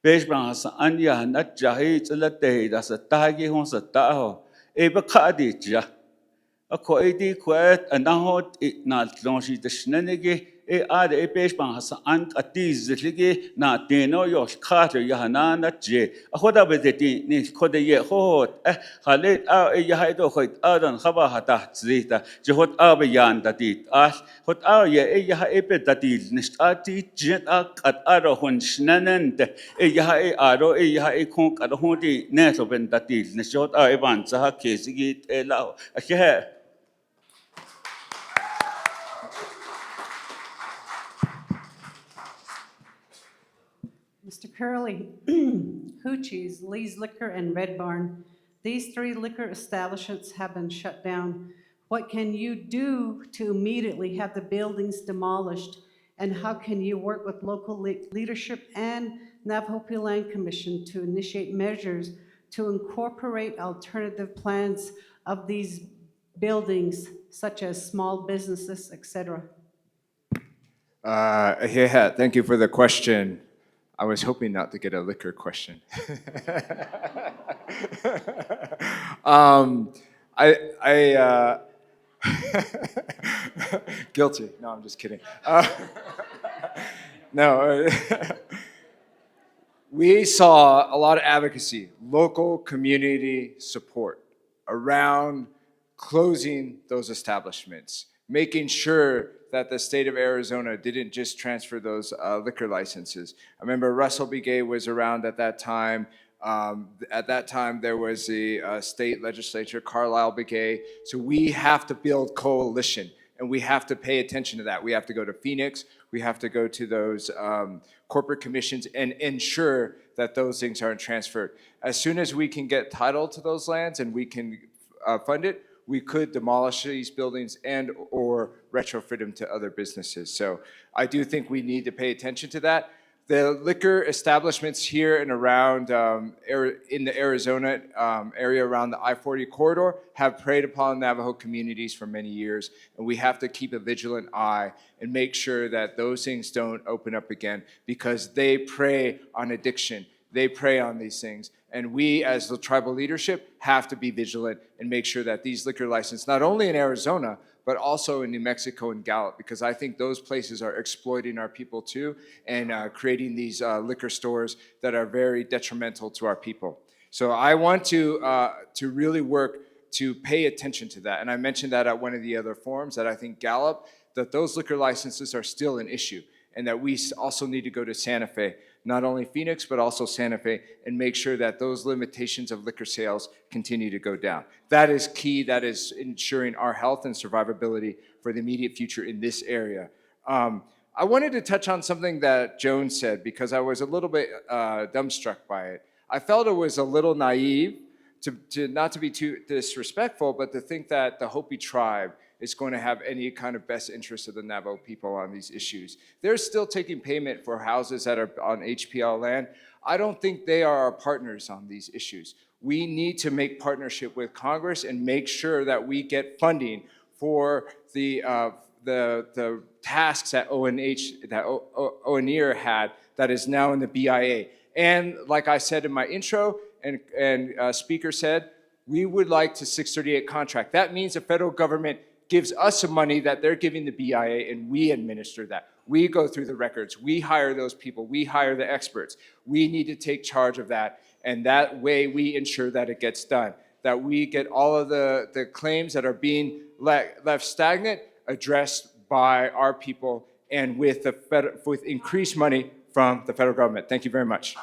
Beshbans Anya not Jahit la day that's a tagi hons a taho. Eba Kadija. A coedi quet and now it not longy the shenanigate بيش بان هسا أنت أتيز لكي نا تينو يوش كاتر يهانا نتجي أخودا بدتي نيش كودا يخوت خاليت يهايدو خويت آدن خباها تحت زيتا جهوت بيان تتيت خود يها بدتي نشتاتي جت أكاد هون شننت يها كون كدهودي ناتو بنتي نشوت بان سها كيسي لا أشياء Mr. Curley, Hoochie's, Lee's Liquor, and Red Barn. These 3 liquor establishments have been shut down. What can you do to immediately have the buildings demolished? And how can you work with local leadership and Navajo Land Commission to initiate measures to incorporate alternative plans of these buildings, such as small businesses, et cetera? Yeah, thank you for the question. I was hoping not to get a liquor question. I guilty. No, I'm just kidding. No, we saw a lot of advocacy, local community support around closing those establishments, making sure that the state of Arizona didn't just transfer those liquor licenses. I remember Russell Begay was around at that time. At that time, there was the state legislature, Carlisle Begay. So we have to build coalition, and we have to pay attention to that. We have to go to Phoenix. We have to go to those corporate commissions and ensure that those things aren't transferred. As soon as we can get title to those lands and we can fund it, we could demolish these buildings and or retrofit them to other businesses. So I do think we need to pay attention to that. The liquor establishments here and around in the Arizona area around the I-40 corridor have preyed upon Navajo communities for many years, and we have to keep a vigilant eye and make sure that those things don't open up again, because they prey on addiction. They prey on these things. And we, as the tribal leadership, have to be vigilant and make sure that these liquor licenses, not only in Arizona, but also in New Mexico and Gallup, because I think those places are exploiting our people too and creating these liquor stores that are very detrimental to our people. So I want to really work to pay attention to that. And I mentioned that at one of the other forums, that I think Gallup, that those liquor licenses are still an issue, and that we also need to go to Santa Fe, not only Phoenix, but also Santa Fe, and make sure that those limitations of liquor sales continue to go down. That is key. That is ensuring our health and survivability for the immediate future in this area. I wanted to touch on something that Joan said, because I was a little bit dumbstruck by it. I felt it was a little naive, to not to be too disrespectful, but to think that the Hopi tribe is going to have any kind of best interest of the Navajo people on these issues. They're still taking payment for houses that are on HPL land. I don't think they are our partners on these issues. We need to make partnership with Congress and make sure that we get funding for the tasks that ONER had that is now in the BIA. And like I said in my intro, and speaker said, we would like to 638 contract. That means the federal government gives us some money that they're giving the BIA, and we administer that. We go through the records. We hire those people. We hire the experts. We need to take charge of that, and that way we ensure that it gets done, that we get all of the claims that are being left stagnant addressed by our people, and with increased money from the federal government. Thank you very much.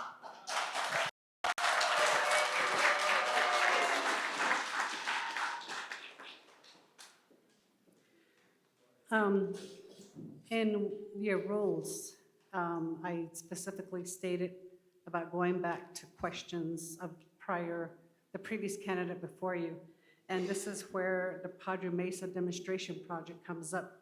In your rules, I specifically stated about going back to questions of the previous candidate before you. And this is where the Padre Mesa demonstration project comes up.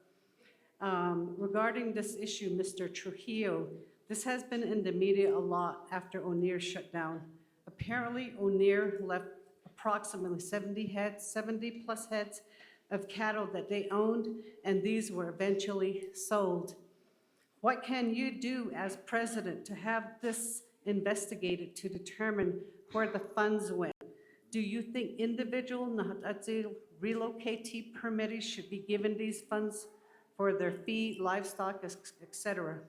Regarding this issue, Mr. Trujillo, this has been in the media a lot after ONER shut down. Apparently, ONER left approximately 70 plus heads of cattle that they owned, and these were eventually sold. What can you do as president to have this investigated to determine where the funds went? Do you think individual Nahata Dzill relocatee permittees should be given these funds for their feed, livestock, etc.?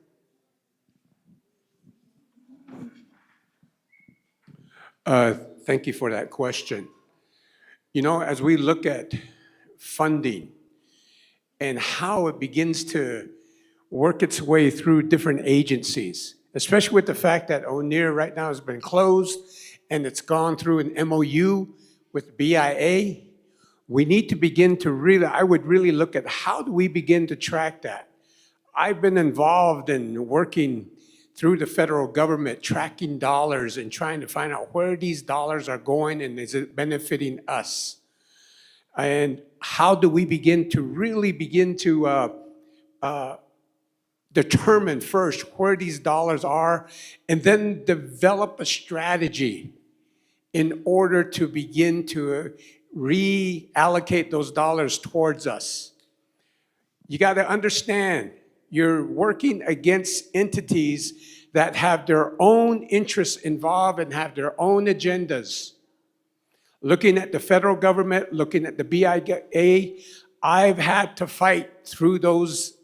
Thank you for that question. You know, as we look at funding and how it begins to work its way through different agencies, especially with the fact that ONER right now has been closed and it's gone through an MOU with BIA, we need to begin to I would really look at how do we begin to track that. I've been involved in working through the federal government, tracking dollars and trying to find out where these dollars are going and is it benefiting us? And how do we begin to really determine first where these dollars are and then develop a strategy in order to begin to reallocate those dollars towards us. You got to understand, you're working against entities that have their own interests involved and have their own agendas. Looking at the federal government, looking at the BIA, I've had to fight through those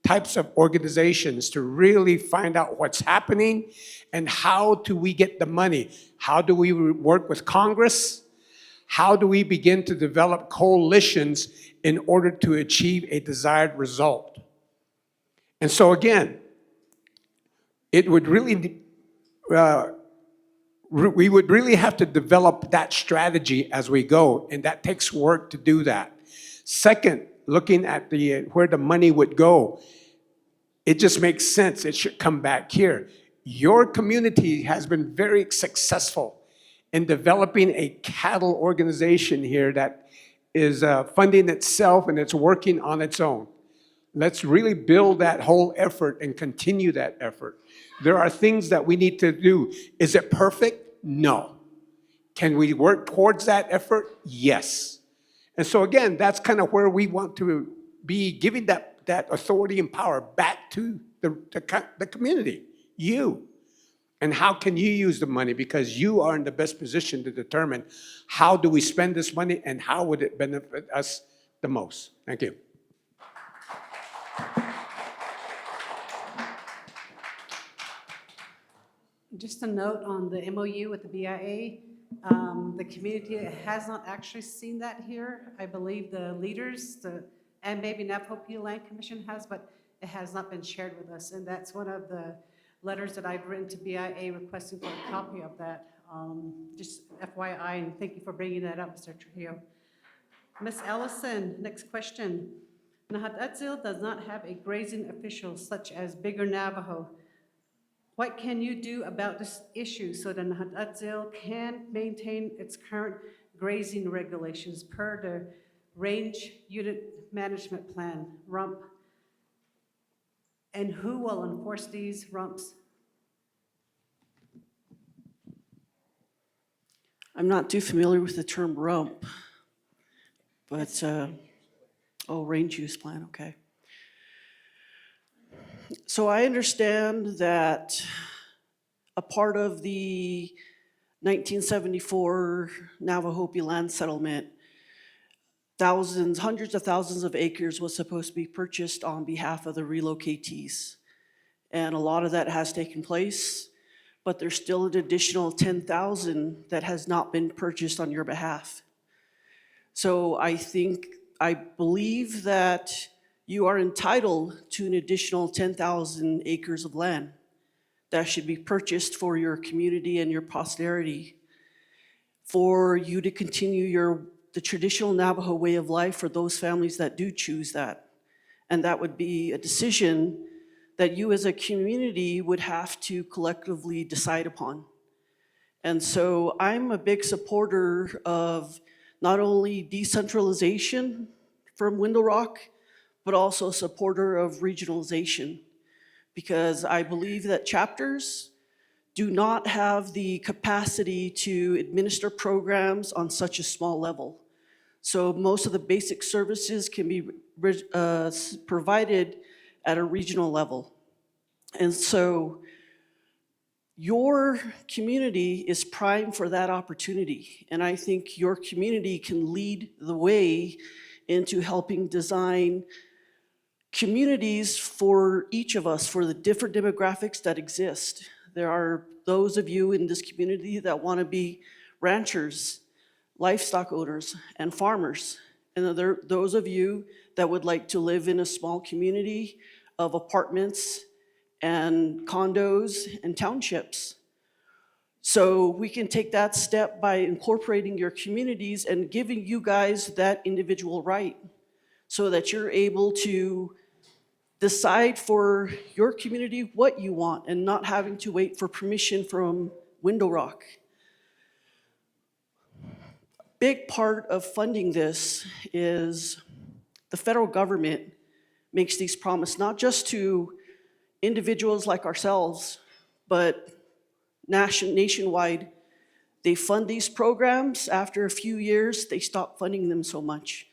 types of organizations to really find out what's happening and how do we get the money? How do we work with Congress? How do we begin to develop coalitions in order to achieve a desired result? And so again, it would really, we would really have to develop that strategy as we go, and that takes work to do that. Second, looking at where the money would go, it just makes sense. It should come back here. Your community has been very successful in developing a cattle organization here that is funding itself and it's working on its own. Let's really build that whole effort and continue that effort. There are things that we need to do. Is it perfect? No. Can we work towards that effort? Yes. And so again, that's kind of where we want to be, giving that authority and power back to the community, you. And how can you use the money? Because you are in the best position to determine how do we spend this money and how would it benefit us the most. Thank you. Just a note on the MOU with the BIA, the community has not actually seen that here. I believe the leaders, and maybe Navajo Land Commission has, but it has not been shared with us. And that's one of the letters that I've written to BIA requesting for a copy of that. Just FYI, and thank you for bringing that up, Mr. Trujillo. Ms. Ellison, next question. Nahata Dzill does not have a grazing official such as Bigger Navajo. What can you do about this issue so that Nahata Dzill can maintain its current grazing regulations per the Range Unit Management Plan, RUMP? And who will enforce these RUMPs? I'm not too familiar with the term rump, but, range use plan, okay. So I understand that a part of the 1974 Navajo land settlement, hundreds of thousands of acres was supposed to be purchased on behalf of the relocatees. And a lot of that has taken place, but there's still an additional 10,000 that has not been purchased on your behalf. So I believe that you are entitled to an additional 10,000 acres of land that should be purchased for your community and your posterity, for you to continue the traditional Navajo way of life for those families that do choose that. And that would be a decision that you as a community would have to collectively decide upon. And so I'm a big supporter of not only decentralization from Window Rock, but also a supporter of regionalization, because I believe that chapters do not have the capacity to administer programs on such a small level. So most of the basic services can be provided at a regional level. And so your community is primed for that opportunity. And I think your community can lead the way into helping design communities for each of us, for the different demographics that exist. There are those of you in this community that want to be ranchers, livestock owners, and farmers. And there are those of you that would like to live in a small community of apartments and condos and townships. So we can take that step by incorporating your communities and giving you guys that individual right so that you're able to decide for your community what you want and not having to wait for permission from Window Rock. Big part of funding this is the federal government makes these promises not just to individuals like ourselves, but nationwide. They fund these programs. After a few years, they stop funding them so much.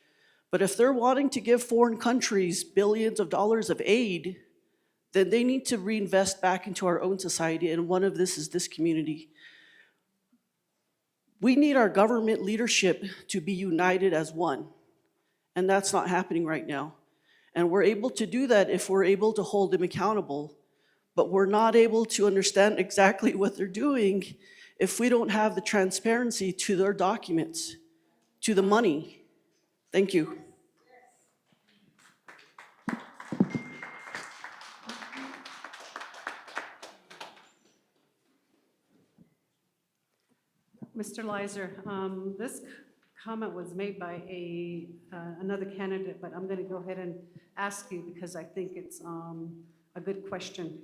But if they're wanting to give foreign countries billions of dollars of aid, then they need to reinvest back into our own society, and one of this is this community. We need our government leadership to be united as one, and that's not happening right now. And we're able to do that if we're able to hold them accountable, but we're not able to understand exactly what they're doing if we don't have the transparency to their documents, to the money. Thank you. Mr. Lizer, this comment was made by another candidate, but I'm going to go ahead and ask you because I think it's a good question.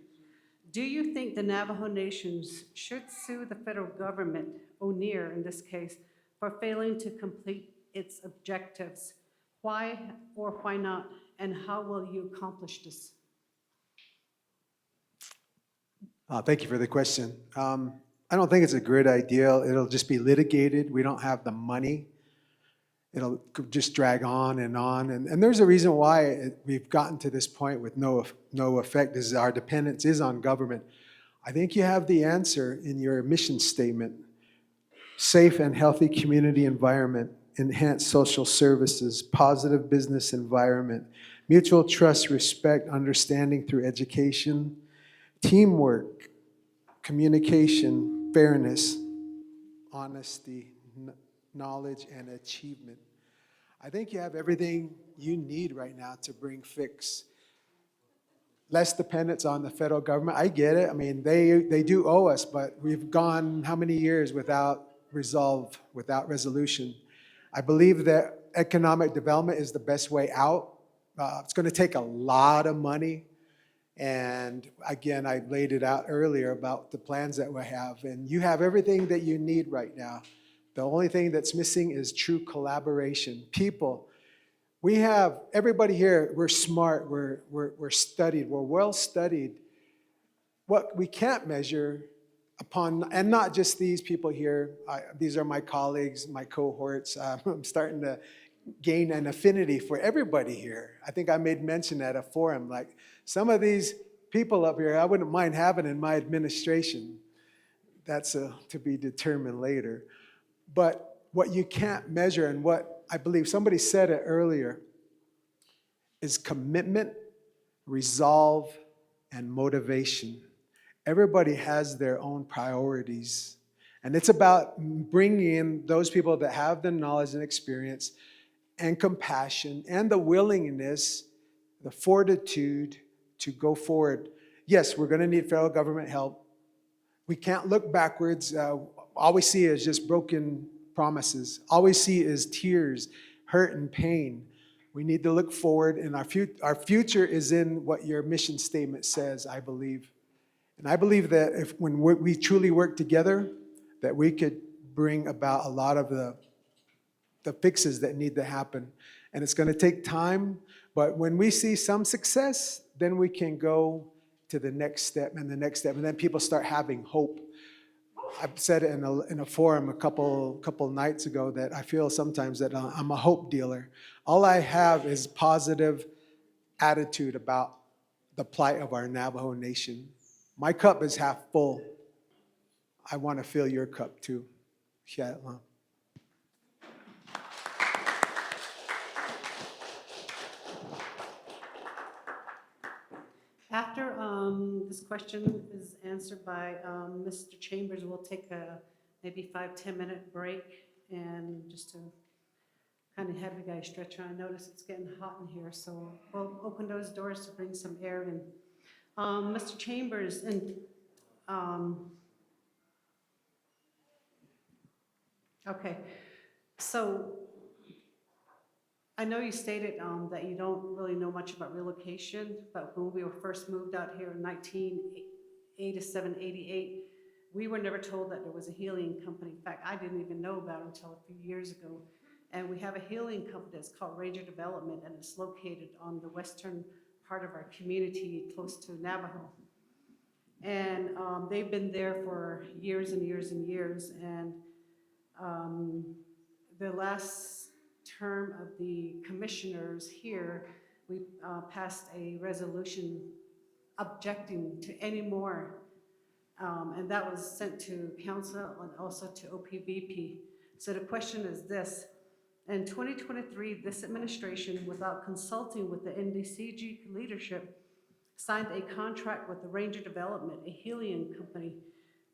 Do you think the Navajo Nations should sue the federal government, ONER in this case, for failing to complete its objectives? Why or why not? And how will you accomplish this? Thank you for the question. I don't think it's a great idea. It'll just be litigated. We don't have the money. It'll just drag on. And there's a reason why we've gotten to this point with no effect is our dependence is on government. I think you have the answer in your mission statement. Safe and healthy community environment, enhanced social services, positive business environment, mutual trust, respect, understanding through education, teamwork, communication, fairness, honesty, knowledge, and achievement. I think you have everything you need right now to bring fix. Less dependence on the federal government. I get it. I mean, they do owe us, but we've gone how many years without resolve, without resolution. I believe that economic development is the best way out. It's going to take a lot of money. And again, I laid it out earlier about the plans that we have. And you have everything that you need right now. The only thing that's missing is true collaboration. People, we have, everybody here, we're smart, we're studied, we're well studied. What we can't measure upon, and not just these people here, these are my colleagues, my cohorts. I'm starting to gain an affinity for everybody here. I think I made mention at a forum, like some of these people up here, I wouldn't mind having in my administration. That's to be determined later. But what you can't measure and what I believe somebody said it earlier is commitment, resolve, and motivation. Everybody has their own priorities. And it's about bringing in those people that have the knowledge and experience and compassion and the willingness, the fortitude to go forward. Yes, we're going to need federal government help. We can't look backwards. All we see is just broken promises. All we see is tears, hurt, and pain. We need to look forward, and our future is in what your mission statement says, I believe. And I believe that when we truly work together, that we could bring about a lot of the fixes that need to happen. And it's going to take time, but when we see some success, then we can go to the next step and the next step, and then people start having hope. I've said it in a forum a couple nights ago that I feel sometimes that I'm a hope dealer. All I have is positive attitude about the plight of our Navajo Nation. My cup is half full. I want to fill your cup too. After this question is answered by Mr. Chambers, we'll take a maybe 5-10 minute break and just to kind of have you guys stretch around. Notice it's getting hot in here, so we'll open those doors to bring some air in. Mr. Chambers, and okay, so I know you stated that you don't really know much about relocation, but when we were first moved out here in 1987, 88, we were never told that there was a healing company. In fact, I didn't even know about it until a few years ago. And we have a healing company that's called Ranger Development, and it's located on the western part of our community, close to Navajo. And they've been there for years and years and years. And the last term of the commissioners here, we passed a resolution objecting to any more. And that was sent to council and also to OPVP. So the question is this: in 2023, this administration, without consulting with the NDCG leadership, signed a contract with the Ranger Development, a helium company.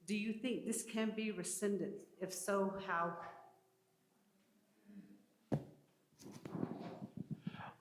Do you think this can be rescinded? If so, how?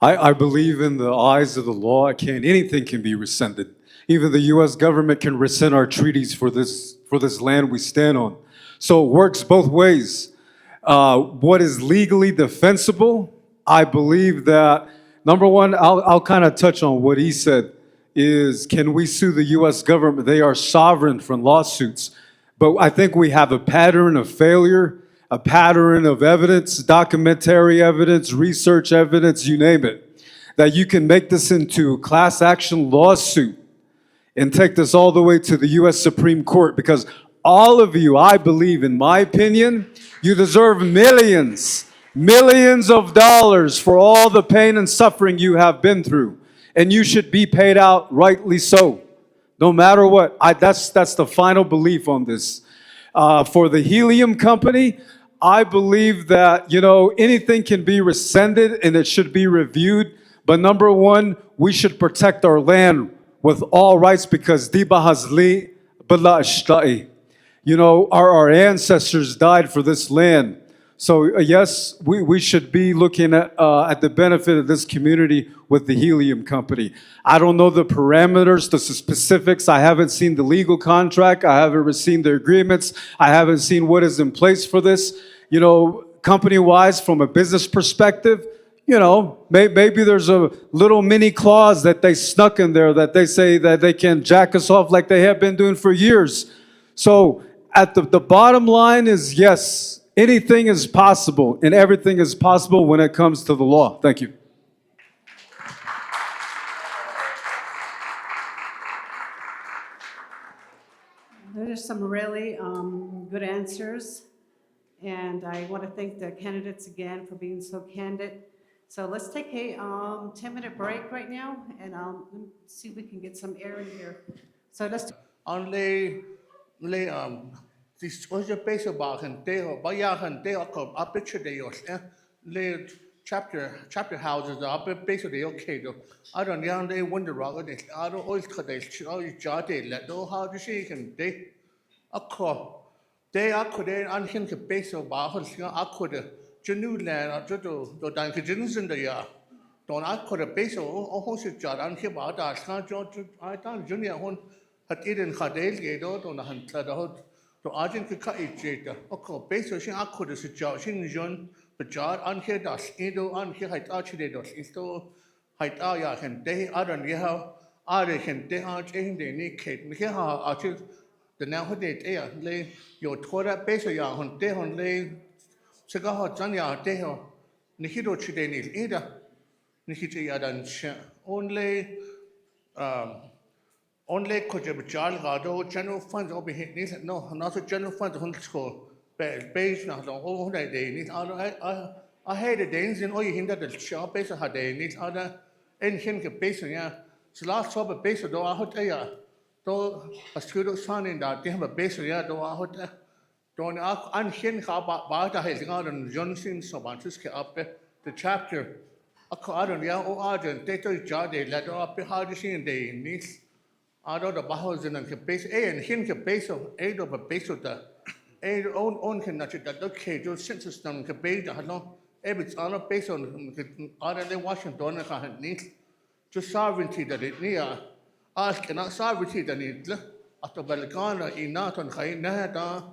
I believe in the eyes of the law, anything can be rescinded. Even the U.S. government can rescind our treaties for this land we stand on. So it works both ways. What is legally defensible, I believe that, number one, I'll kind of touch on what he said, is can we sue the U.S. government? They are sovereign from lawsuits. But I think we have a pattern of failure, a pattern of evidence, documentary evidence, research evidence, you name it, that you can make this into a class action lawsuit and take this all the way to the U.S. Supreme Court, because all of you, I believe, in my opinion, you deserve millions of dollars for all the pain and suffering you have been through. And you should be paid out rightly so, no matter what. That's the final belief on this. For the helium company, I believe that, anything can be rescinded and it should be reviewed. But number one, we should protect our land with all rights, because Diba Hazli Bala Ashtai. Our ancestors died for this land. So yes, we should be looking at the benefit of this community with the helium company. I don't know the parameters, the specifics. I haven't seen the legal contract. I haven't seen the agreements. I haven't seen what is in place for this. Company-wise, from a business perspective, maybe there's a little mini clause that they snuck in there that they say that they can jack us off like they have been doing for years. So at the bottom line is, yes, anything is possible and everything is possible when it comes to the law. Thank you. There's some really good answers. And I want to thank the candidates again for being so candid. So let's take a 10-minute break right now, and see if we can get some air in here. So let's. This was a base of Bahan Deo, Bayahan Deo, up picture the chapter houses, up a base of the okay. I don't know, they wonder rock, I don't always cut they jotted, let know how to shake and they a call. They are could and him to base of Bahan, I could. New land or to Danke Jensen the year. Don't I could a base of Hosted Jar and him out as can't I thought Junior one had eaten Hadale gate out on the hunter the hood to Argent to cut each later. Okay, base of I could a suggestion, John, but Jar and here does, Edo and here had actually does, is to hide Aya and they are on the how I can they are taking the need Kate. Here how actually the now they lay your Torah base of Yahon, they on lay. Sagaho Janya Deho, Nikido Chidenil Ida, Nikiti Yadan, only Kojabjal Gado, general funds over here, no, not a general fund on school, base not on all day, need other. I had a Danes in all you hindered the shop base of her day, need other, and him base, yeah. So last job a base of Doa Hotea, though a student son in that they have a base of ya Doa Hotea. Don't unhin about has got on Johnson so much up the chapter. A card on the Argent, they told Jade, let up how to see in the niece. Ado the bahos in the base, and him the base of aid of a base of the aid own can not that okay, those census them can be the hello, it's on a base on the Washington and can need to sovereignty that it near. Ask cannot sovereignty that it at the Belgana in not on Hainata.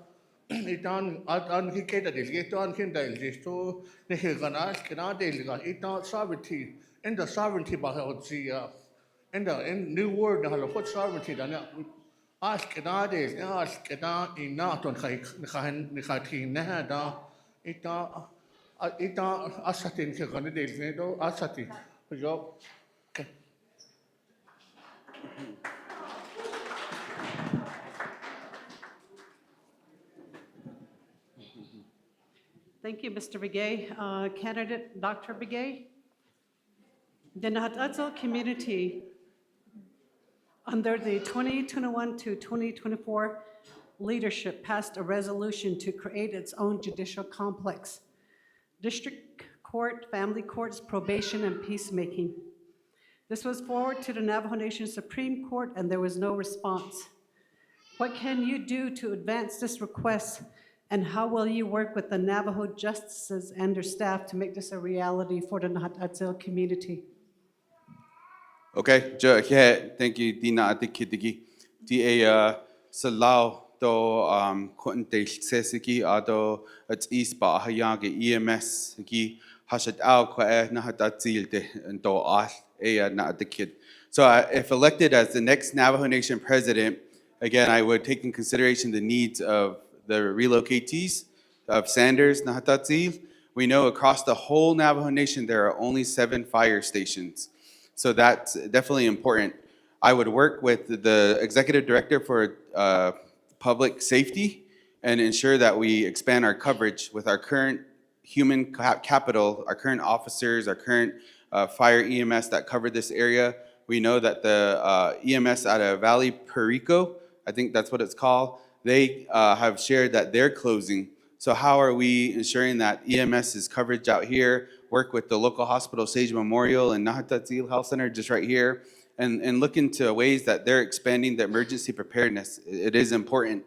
Itan an hiketa del geton kindel gesto ne hilgana kena del itan sovereignty in the sovereignty bahot in the new word na what sovereignty dan ask kena del ask kena inat on khati na da ita asatin ke gane del ne do asati jo Thank you, Mr. Begay. Candidate Dr. Begay. The Nahata Dzill community, under the 2021 to 2024 leadership, passed a resolution to create its own judicial complex, district court, family courts, probation, and peacemaking. This was forwarded to the Navajo Nation Supreme Court, and there was no response. What can you do to advance this request, and how will you work with the Navajo justices and their staff to make this a reality for the Nahata Dzill community? Okay, thank you, Dina Atikitigi. Di Salau to Quentin Sesiki, Ado at East Bahayagi EMS, Gi Hashat Al Qua Nahata Dzill and Do Al not the kid. So if elected as the next Navajo Nation president, again, I would take in consideration the needs of the relocatees of Sanders, Nahata Dzill. We know across the whole Navajo Nation, there are only 7 fire stations. So that's definitely important. I would work with the executive director for public safety and ensure that we expand our coverage with our current human capital, our current officers, our current fire EMS that cover this area. We know that the EMS out of Valley Perico, I think that's what it's called, they have shared that they're closing. So how are we ensuring that EMS is coverage out here, work with the local hospital, Sage Memorial and Nahata Dzill Health Center just right here, and look into ways that they're expanding the emergency preparedness. It is important.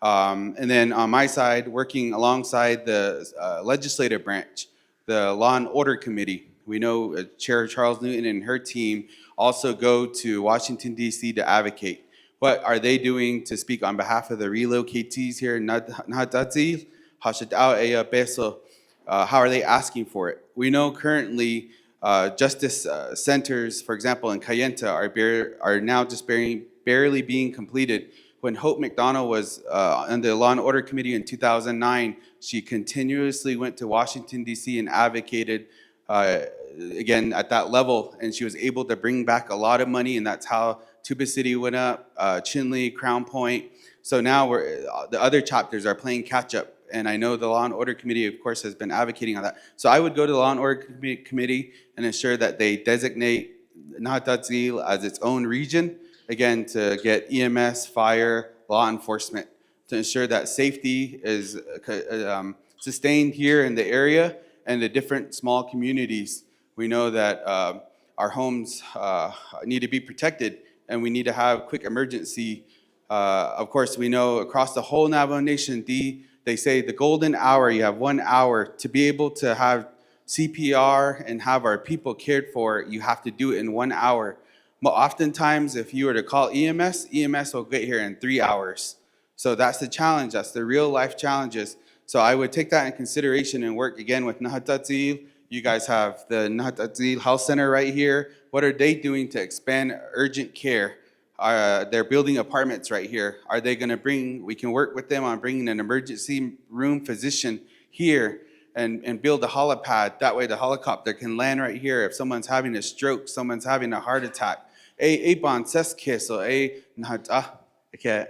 And then on my side, working alongside the legislative branch, the Law and Order Committee. We know Chair Charles Newton and her team also go to Washington, D.C. to advocate. What are they doing to speak on behalf of the relocatees here in Nahata Dzill? How are they asking for it? We know currently justice centers, for example, in Kayenta are now just barely being completed. When Hope McDonald was on the Law and Order Committee in 2009, she continuously went to Washington, D.C. and advocated again at that level, and she was able to bring back a lot of money, and that's how Tuba City went up, Chinle, Crown Point. So now the other chapters are playing catch up, and I know the Law and Order Committee, of course, has been advocating on that. So I would go to the Law and Order Committee and ensure that they designate Nahata Dzill as its own region, again, to get EMS, fire, law enforcement, to ensure that safety is sustained here in the area and the different small communities. We know that our homes need to be protected, and we need to have quick emergency. Of course, we know across the whole Navajo Nation, they say the golden hour, you have 1 hour to be able to have CPR and have our people cared for. You have to do it in 1 hour. But oftentimes, if you were to call EMS, EMS will get here in 3 hours. So that's the challenge. That's the real life challenges. So I would take that in consideration and work again with Nahata Dzill. You guys have the Nahata Dzill Health Center right here. What are they doing to expand urgent care? They're building apartments right here. Are they going to we can work with them on bringing an emergency room physician here and build a helipad. That way the helicopter can land right here if someone's having a stroke, someone's having a heart attack. Okay.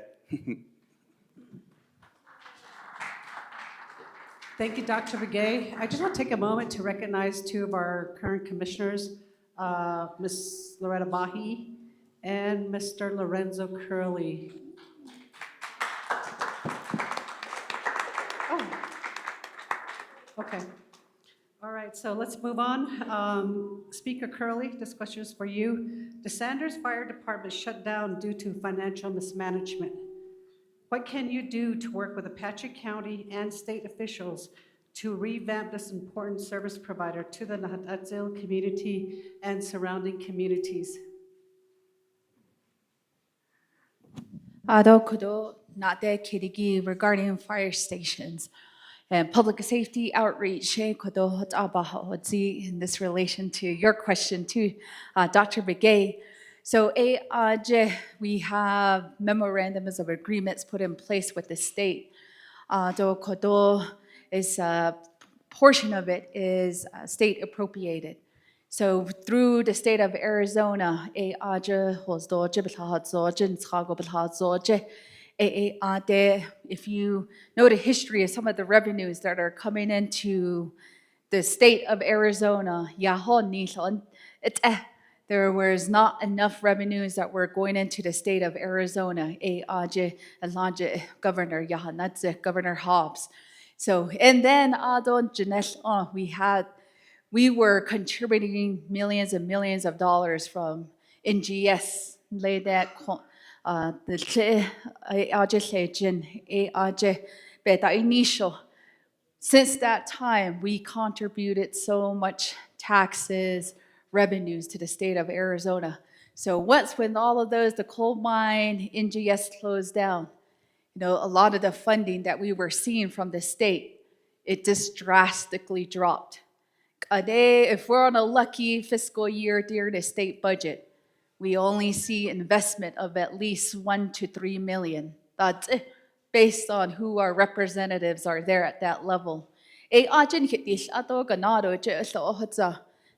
Thank you, Dr. Begay. I just want to take a moment to recognize 2 of our current commissioners, Ms. Loretta Bahi and Mr. Lorenzo Curley. Oh, okay. All right, so let's move on. Speaker Curley, this question is for you. The Sanders Fire Department shut down due to financial mismanagement. What can you do to work with Apache County and state officials to revamp this important service provider to the Nahata Dzill community and surrounding communities? Ado kudo nate kirigi regarding fire stations and public safety outreach. Kudo hot abaha hodzi in this relation to your question too, Dr. Begay. So we have memorandums of agreements put in place with the state. Do kodo is a portion of it is state appropriated. So through the state of Arizona, if you know the history of some of the revenues that are coming into the state of Arizona, there was not enough revenues that were going into the state of Arizona. Governor Hobbs. So, and then we were contributing millions and millions of dollars from NGS. Since that time, we contributed so much taxes, revenues to the state of Arizona. So once when all of those, the coal mine, NGS closed down, a lot of the funding that we were seeing from the state, it just drastically dropped. If we're on a lucky fiscal year during the state budget, we only see investment of at least 1 to 3 million. That's based on who our representatives are there at that level.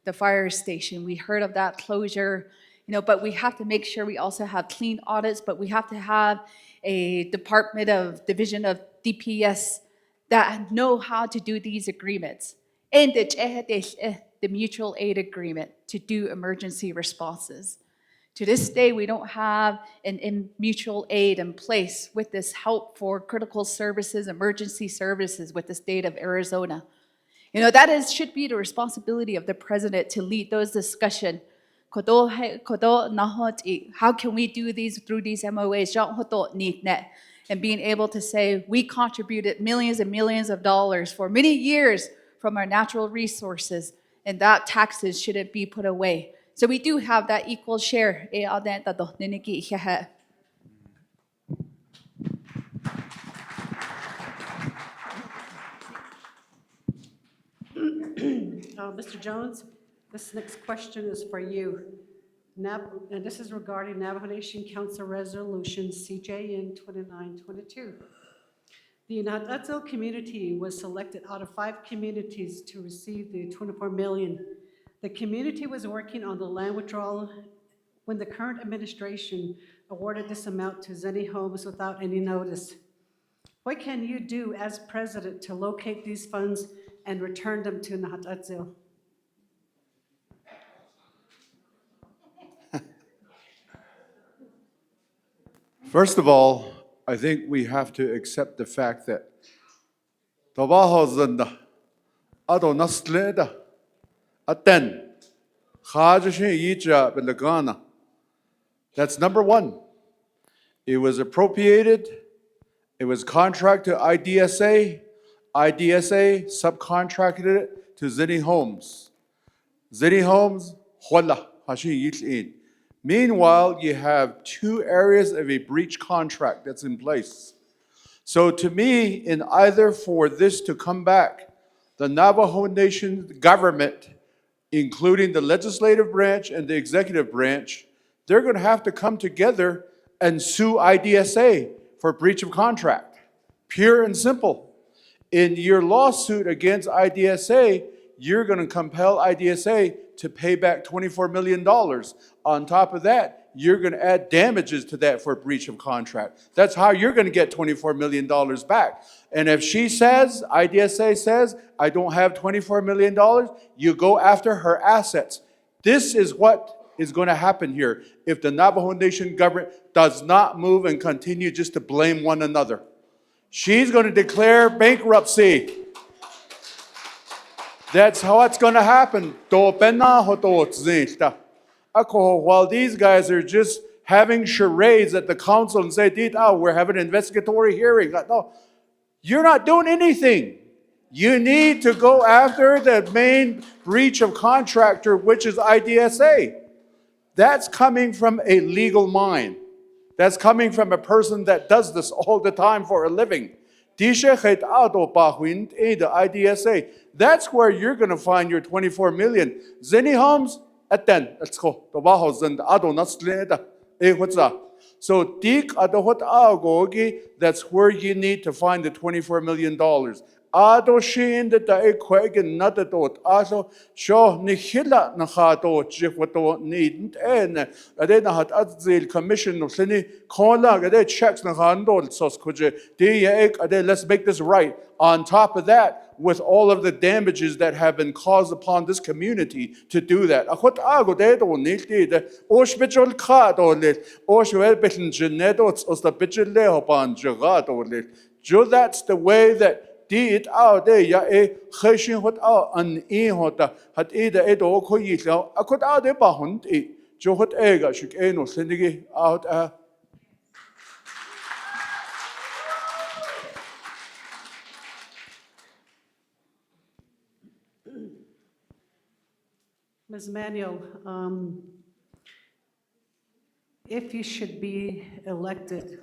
The fire station, we heard of that closure, but we have to make sure we also have clean audits, but we have to have a division of DPS that know how to do these agreements. And the mutual aid agreement to do emergency responses. To this day, we don't have a mutual aid in place with this help for critical services, emergency services with the state of Arizona. That should be the responsibility of the president to lead those discussions. How can we do these through these MOAs? And being able to say, we contributed millions and millions of dollars for many years from our natural resources, and that taxes shouldn't be put away. So we do have that equal share. Mr. Jones, this next question is for you. And this is regarding Navajo Nation Council Resolution CJN 2922. The Nahata Dzill community was selected out of 5 communities to receive the $24 million. The community was working on the land withdrawal when the current administration awarded this amount to Zenny Homes without any notice. What can you do as president to locate these funds and return them to Nahata Dzill? First of all, I think we have to accept the fact that Navajo Zanda, Ado Nasleda, Aten, Belagana. That's number one. It was appropriated, it was contracted to IDSA, IDSA subcontracted it to Zenny Homes. Zenny Homes, Huala, Hashin Yitlin. Meanwhile, you have 2 areas of a breach contract that's in place. So to me, in either for this to come back, the Navajo Nation government, including the legislative branch and the executive branch, they're going to have to come together and sue IDSA for breach of contract. Pure and simple. In your lawsuit against IDSA, you're going to compel IDSA to pay back $24 million. On top of that, you're going to add damages to that for breach of contract. That's how you're going to get $24 million back. And if she says, IDSA says, I don't have $24 million, you go after her assets. This is what is going to happen here if the Navajo Nation government does not move and continue just to blame one another. She's going to declare bankruptcy. That's how it's going to happen. While these guys are just having charades at the council and say, we're having an investigatory hearing. No, you're not doing anything. You need to go after the main breach of contractor, which is IDSA. That's coming from a legal mind. That's coming from a person that does this all the time for a living. The IDSA. That's where you're going to find your 24 million. Zeni homes, let's go. So that's where you need to find the $24 million. Ado shin that I quagan not at all. Also, show Nihila Nahato, Jifwato needn't end. I didn't have Dziil commission of Sini, Kola, they checks Nahando, Sos Kuja, let's make this right. On top of that, with all of the damages that have been caused upon this community to do that. Akot ago de do nilti de oshbechol khat or lit oshwel betin genedots os the bichel leopan jagat or lit. Jo, that's the way that did out there ya a khashin hot out an e hota hat either a do ko yisla akot out de bahund e jo hot ega shik eno sendigi out Ms. Manuel, if you should be elected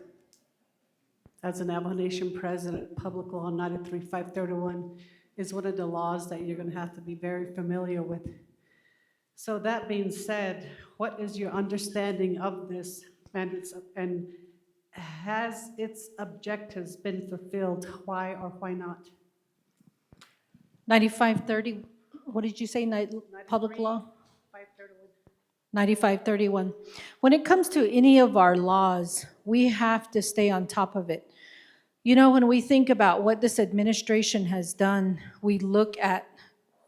as a Navajo Nation President, Public Law 93-531 is one of the laws that you're going to have to be very familiar with. So that being said, what is your understanding of this and has its objectives been fulfilled? Why or why not? 9530, what did you say, public law? 9531. When it comes to any of our laws, we have to stay on top of it. You know, when we think about what this administration has done, we look at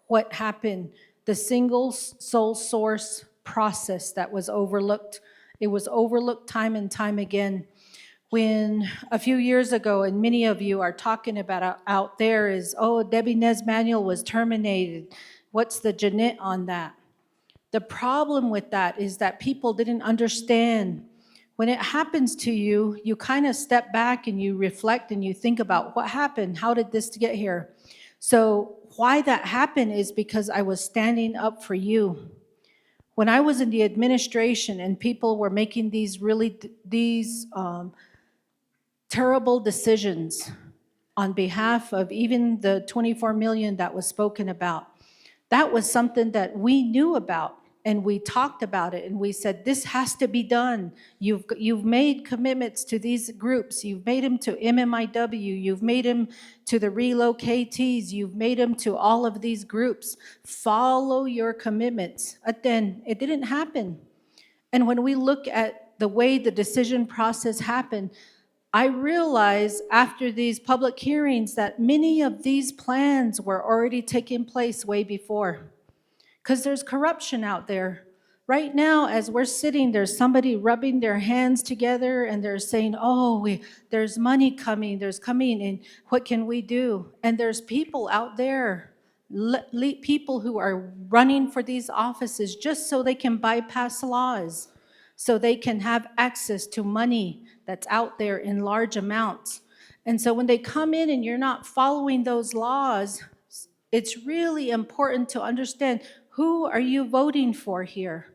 what happened, the single sole source process that was overlooked. It was overlooked time and time again. When a few years ago, and many of you are talking about out there is, oh, Debbie Nez Manuel was terminated. What's the Jeanette on that? The problem with that is that people didn't understand. When it happens to you, you kind of step back and you reflect and you think about what happened, how did this get here? So why that happened is because I was standing up for you. When I was in the administration and people were making these terrible decisions on behalf of even the 24 million that was spoken about, that was something that we knew about. And we talked about it and we said, this has to be done. You've made commitments to these groups. You've made them to MMIW. You've made them to the Relocatees. You've made them to all of these groups. Follow your commitments. But then it didn't happen. And when we look at the way the decision process happened, I realized after these public hearings that many of these plans were already taking place way before. Because there's corruption out there. Right now, as we're sitting, there's somebody rubbing their hands together and they're saying, oh, there's money coming, and what can we do? And there's people out there, people who are running for these offices just so they can bypass laws, so they can have access to money that's out there in large amounts. And so when they come in and you're not following those laws, it's really important to understand, who are you voting for here?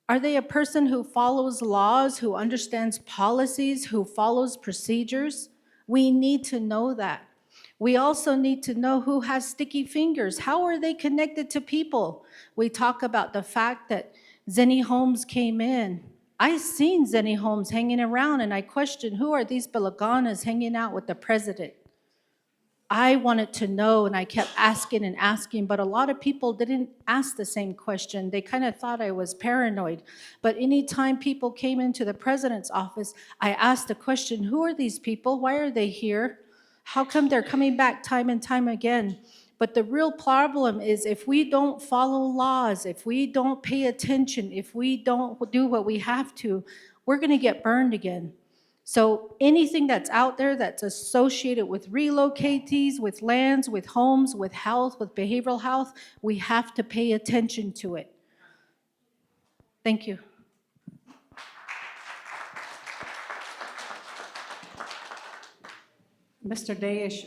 Are they a person who follows laws, who understands policies, who follows procedures? We need to know that. We also need to know who has sticky fingers. How are they connected to people? We talk about the fact that Zenny Holmes came in. I seen Zenny Holmes hanging around and I questioned, who are these Belaganas hanging out with the president? I wanted to know and I kept asking and asking, but a lot of people didn't ask the same question. They kind of thought I was paranoid. But anytime people came into the president's office, I asked the question, who are these people? Why are they here? How come they're coming back time and time again? But the real problem is if we don't follow laws, if we don't pay attention, if we don't do what we have to, we're going to get burned again. So anything that's out there that's associated with relocatees, with lands, with homes, with health, with behavioral health, we have to pay attention to it. Thank you. Mr. Dayesh,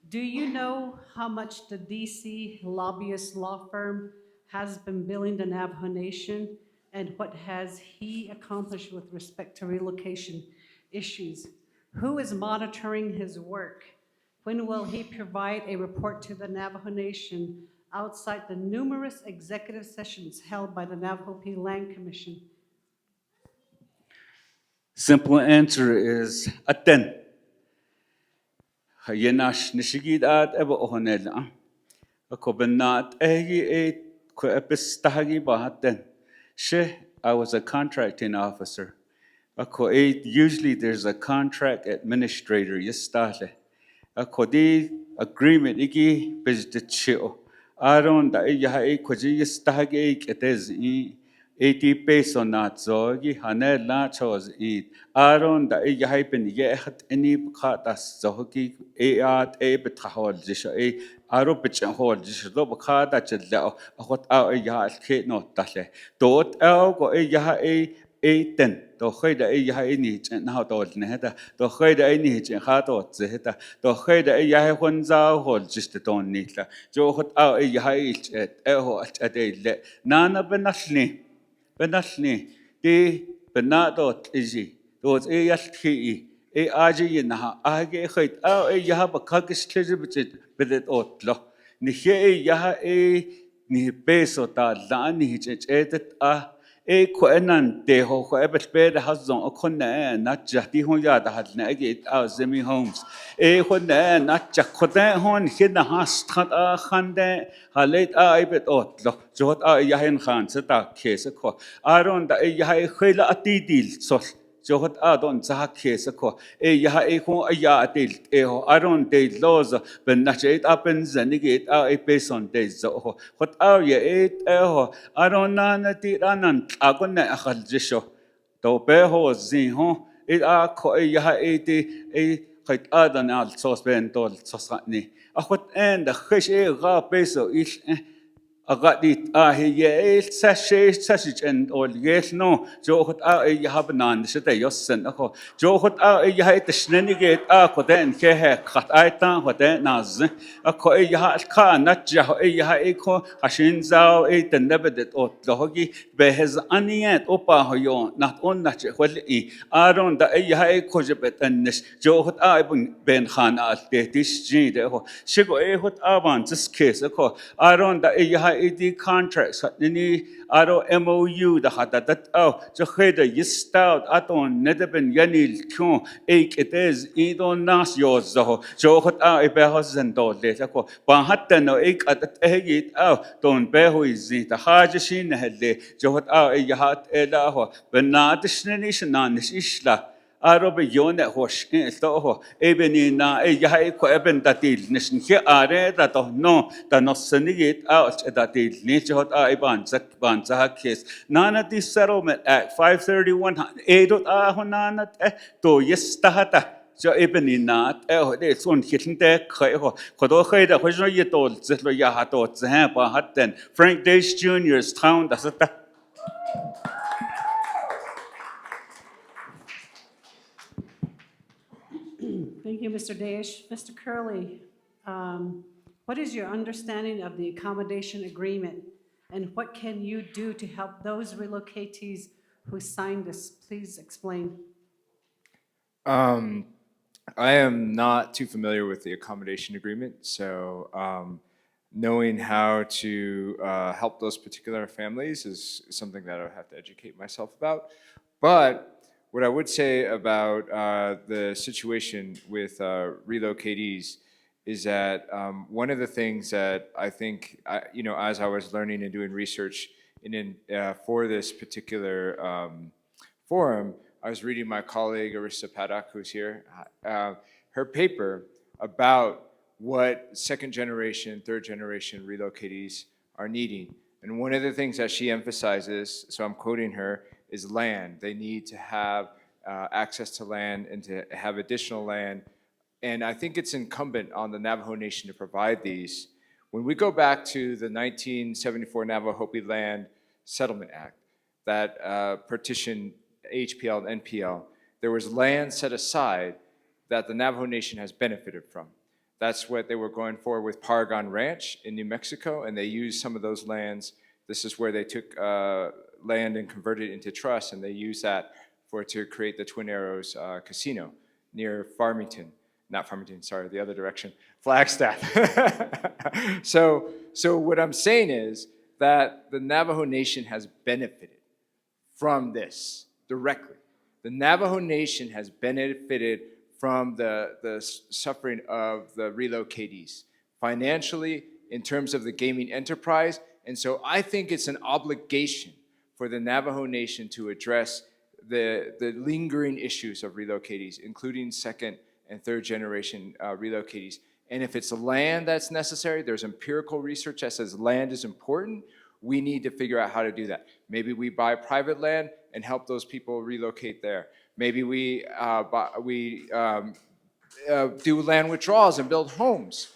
do you know how much the DC lobbyist law firm has been billing the Navajo Nation? And what has he accomplished with respect to relocation issues? Who is monitoring his work? When will he provide a report to the Navajo Nation outside the numerous executive sessions held by the Navajo P Land Commission? Simple answer is aten. Hayenash nishigid at eba ohonela. Ako benat egi ko epistahagi bahaten. She, I was a contracting officer. Ako usually there's a contract administrator yestale. Ako di agreement iki bezdichio. Aron da yaha kwaji yestahagi etez 80 peso not so gi hanel la chose eat aron da yaha pen yehat any bakatas so ki at betrahol jisha aro bitchen hol jisha do bakata chilla akot a yaha ke no talle dot go yaha ten to khayda yaha ni chen ha to ne da to khayda ni chen ha to zeta to khayda yaha khonza hol jist ton nitla jo khot a yaha ich ho at le nana benashni benashni di benadot izi those yalki aji yinaha age khayt a yaha bakakis tleje bidet otlo ni he yaha ni peso ta la ni chetet a kwenan te ho khwebel be de hazon okonna na jati hon ya da hadna age a zemi homes khonna na chakhoda hon hina has khat a khande halet a ibet otlo jot a yahin khan seta kese kho aron da yahi khela atidil sol jot a don za kese kho yaha kho ya atil ho aron de loza ben na chet apen zanigit a peson de zo ho khot a ye ho aron na na ti ranan agon na akhal jisho to be ho zin ho a kho yaha ti khait adan al sos ben tol sosani akhot en da khish ga peso il agadit he sashich and all yes no johot yahabnan shete yossen ako johot yahit shnenigate koden ke khat aita hoden naz ako yah ka natjah ko ashin zao tenebet ot logi behez aniet opa hoyo not on nach kholi aron da ko jebet anis johot bun ben khan al tetis ji de ho shigo hot aban this case ako aron da id contracts ni aro MOU da hata dat jo kheda yistout aton nedeben yanil kyo etes idon nas yozo jo hot be hosen do le ko ba hatta no at egit don be ho izi da hajishin helle jo hot yahat ela ho benadishni shnan isla arobe yone hosh to ho ebeni na yahay ko eben datil nishin ke are da to no da no senigit out datil ni chot iban ban za kes nana di settlement act 531 edot honana to yestahata jo ebeni na de son hitente khay ho kodo khay da ho ye tol zelo ya ha to zha ba hatten Frank Dash Jr.'s town da sa Thank you, Mr. Dayesh. Mr. Curley, what is your understanding of the accommodation agreement? And what can you do to help those relocatees who signed this? Please explain. I am not too familiar with the accommodation agreement, so knowing how to help those particular families is something that I would have to educate myself about. But what I would say about the situation with relocatees is that one of the things that I think, as I was learning and doing research for this particular forum, I was reading my colleague Arissa Paddock, who's here, her paper about what second generation, third generation relocatees are needing. And one of the things that she emphasizes, so I'm quoting her, is land. They need to have access to land and to have additional land. And I think it's incumbent on the Navajo Nation to provide these. When we go back to the 1974 Navajo Hopi Land Settlement Act that partitioned HPL and NPL, there was land set aside that the Navajo Nation has benefited from. That's what they were going for with Paragon Ranch in New Mexico, and they used some of those lands. This is where they took land and converted it into trust, and they used that to create the Twin Arrows Casino near Farmington. Not Farmington, sorry, the other direction, Flagstaff. So what I'm saying is that the Navajo Nation has benefited from this directly. The Navajo Nation has benefited from the suffering of the relocatees, financially, in terms of the gaming enterprise. And so I think it's an obligation for the Navajo Nation to address the lingering issues of relocatees, including second and third generation relocatees. And if it's land that's necessary, there's empirical research that says land is important. We need to figure out how to do that. Maybe we buy private land and help those people relocate there. Maybe we do land withdrawals and build homes,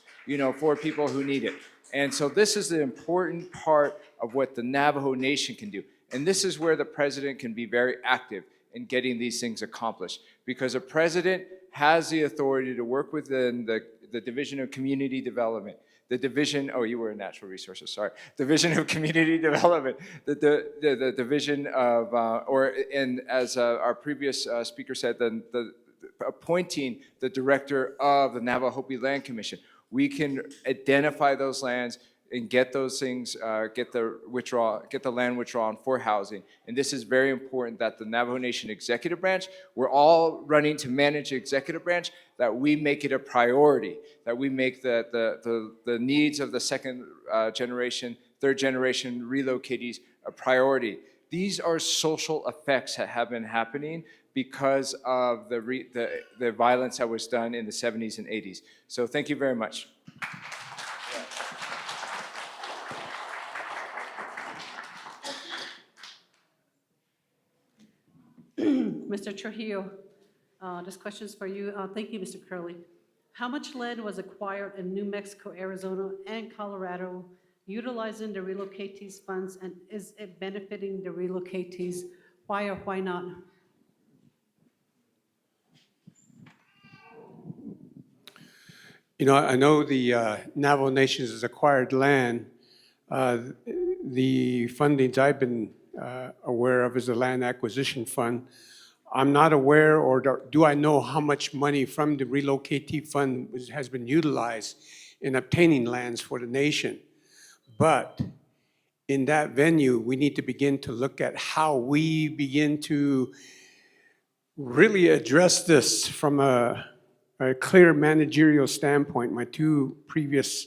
for people who need it. And so this is the important part of what the Navajo Nation can do. And this is where the president can be very active in getting these things accomplished, because a president has the authority to work within the Division of Community Development, the Division, oh, you were in Natural Resources, sorry, Division of Community Development, the Division of, and as our previous speaker said, the appointing the director of the Navajo Hopi Land Commission. We can identify those lands and get those things, get the land withdrawn for housing. And this is very important that the Navajo Nation executive branch, we're all running to manage the executive branch, that we make it a priority, that we make the needs of the second generation, third generation relocatees a priority. These are social effects that have been happening because of the violence that was done in the 70s and 80s. So thank you very much. Mr. Trujillo, this question's for you. Thank you, Mr. Curley. How much land was acquired in New Mexico, Arizona, and Colorado utilizing the relocatees funds, and is it benefiting the relocatees? Why or why not? I know the Navajo Nation has acquired land. The fundings I've been aware of is the Land Acquisition Fund. I'm not aware, or do I know how much money from the Relocatee Fund has been utilized in obtaining lands for the nation. But in that venue, we need to begin to look at how we begin to really address this from a clear managerial standpoint. My two previous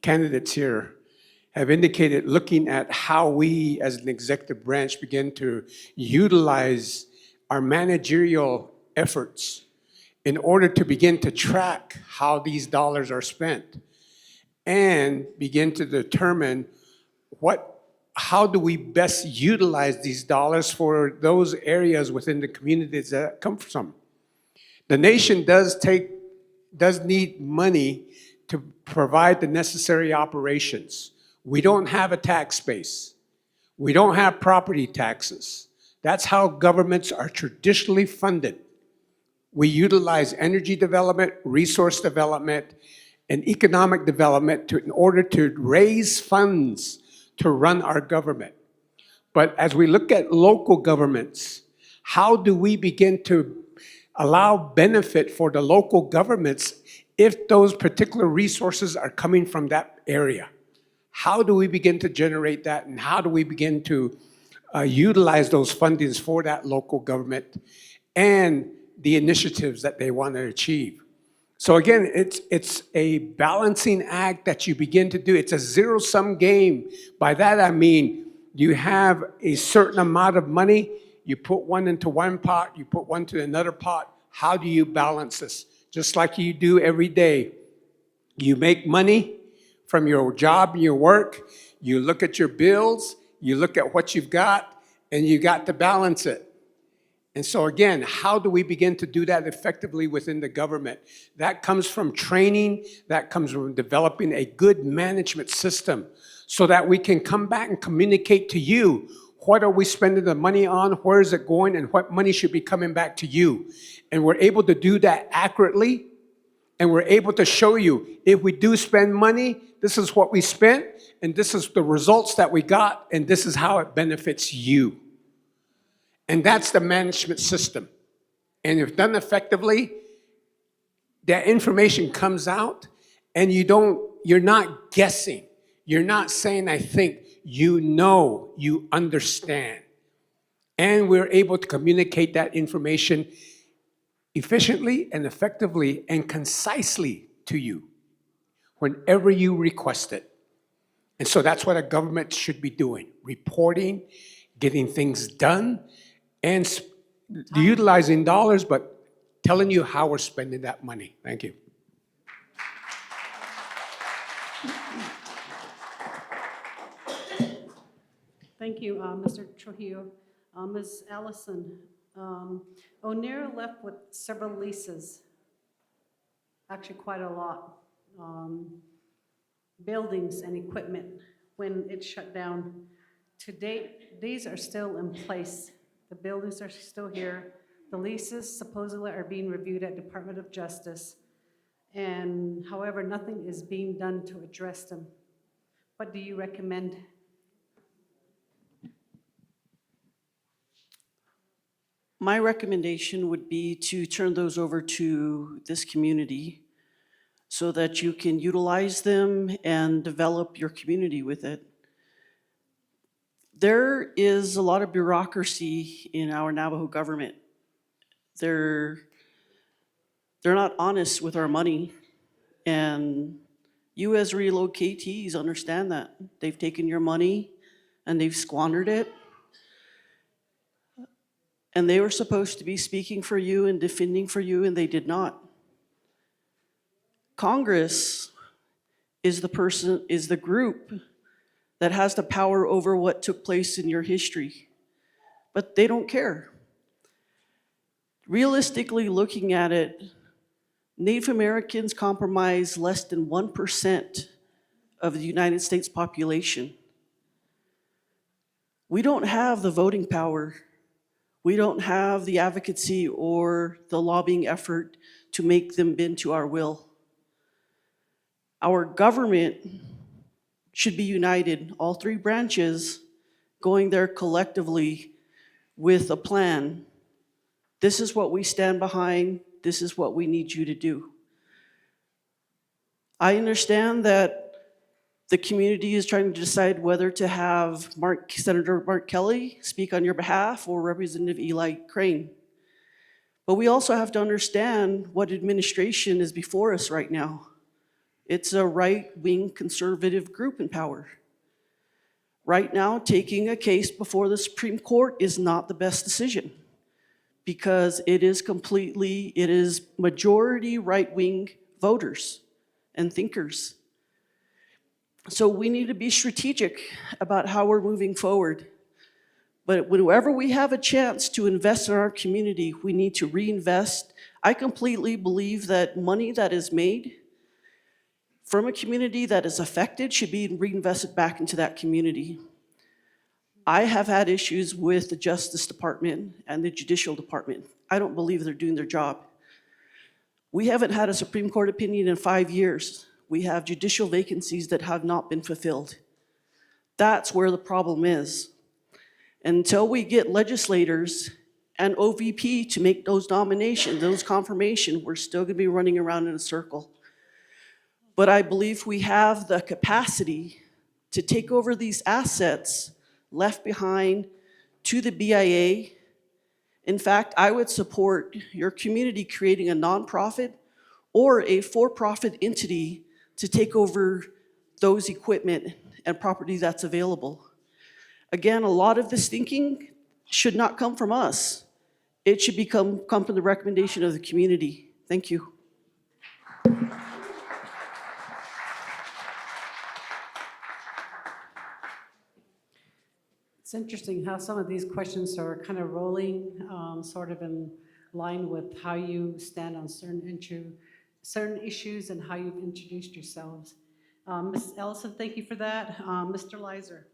candidates here have indicated looking at how we as an executive branch begin to utilize our managerial efforts in order to begin to track how these dollars are spent and begin to determine how do we best utilize these dollars for those areas within the communities that come from. The nation does need money to provide the necessary operations. We don't have a tax base. We don't have property taxes. That's how governments are traditionally funded. We utilize energy development, resource development, and economic development in order to raise funds to run our government. But as we look at local governments, how do we begin to allow benefit for the local governments if those particular resources are coming from that area? How do we begin to generate that, and how do we begin to utilize those fundings for that local government and the initiatives that they want to achieve? So again, it's a balancing act that you begin to do. It's a zero-sum game. By that I mean you have a certain amount of money, you put one into one pot, you put one to another pot. How do you balance this? Just like you do every day. You make money from your job and your work, you look at your bills, you look at what you've got, and you got to balance it. And so again, how do we begin to do that effectively within the government? That comes from training, that comes from developing a good management system so that we can come back and communicate to you, what are we spending the money on, where is it going, and what money should be coming back to you. And we're able to do that accurately, and we're able to show you, if we do spend money, this is what we spent, and this is the results that we got, and this is how it benefits you. And that's the management system. And if done effectively, that information comes out and you're not guessing. You're not saying, I think, you know, you understand. And we're able to communicate that information efficiently and effectively and concisely to you whenever you request it. And so that's what a government should be doing, reporting, getting things done, and utilizing dollars, but telling you how we're spending that money. Thank you. Thank you, Mr. Trujillo. Ms. Allison, O'Neill left with several leases, actually quite a lot, buildings and equipment when it shut down. To date, these are still in place. The buildings are still here. The leases supposedly are being reviewed at Department of Justice. And however, nothing is being done to address them. What do you recommend? My recommendation would be to turn those over to this community so that you can utilize them and develop your community with it. There is a lot of bureaucracy in our Navajo government. They're not honest with our money, and you as relocatees understand that. They've taken your money and they've squandered it. And they were supposed to be speaking for you and defending for you, and they did not. Congress is the group that has the power over what took place in your history, but they don't care. Realistically looking at it, Native Americans comprise less than 1% of the United States population. We don't have the voting power. We don't have the advocacy or the lobbying effort to make them bend to our will. Our government should be united, all three branches going there collectively with a plan. This is what we stand behind. This is what we need you to do. I understand that the community is trying to decide whether to have Senator Mark Kelly speak on your behalf or Representative Eli Crane. But we also have to understand what administration is before us right now. It's a right-wing conservative group in power. Right now, taking a case before the Supreme Court is not the best decision because it is majority right-wing voters and thinkers. So we need to be strategic about how we're moving forward. But whenever we have a chance to invest in our community, we need to reinvest. I completely believe that money that is made from a community that is affected should be reinvested back into that community. I have had issues with the Justice Department and the Judicial Department. I don't believe they're doing their job. We haven't had a Supreme Court opinion in 5 years. We have judicial vacancies that have not been fulfilled. That's where the problem is. Until we get legislators and OVP to make those nominations, those confirmations, we're still gonna be running around in a circle. But I believe we have the capacity to take over these assets left behind to the BIA. In fact, I would support your community creating a nonprofit or a for-profit entity to take over those equipment and property that's available. Again, a lot of this thinking should not come from us. It should come from the recommendation of the community. Thank you. It's interesting how some of these questions are kind of rolling, sort of in line with how you stand on certain issues and how you've introduced yourselves. Ms. Ellison, thank you for that. Mr. Lizer,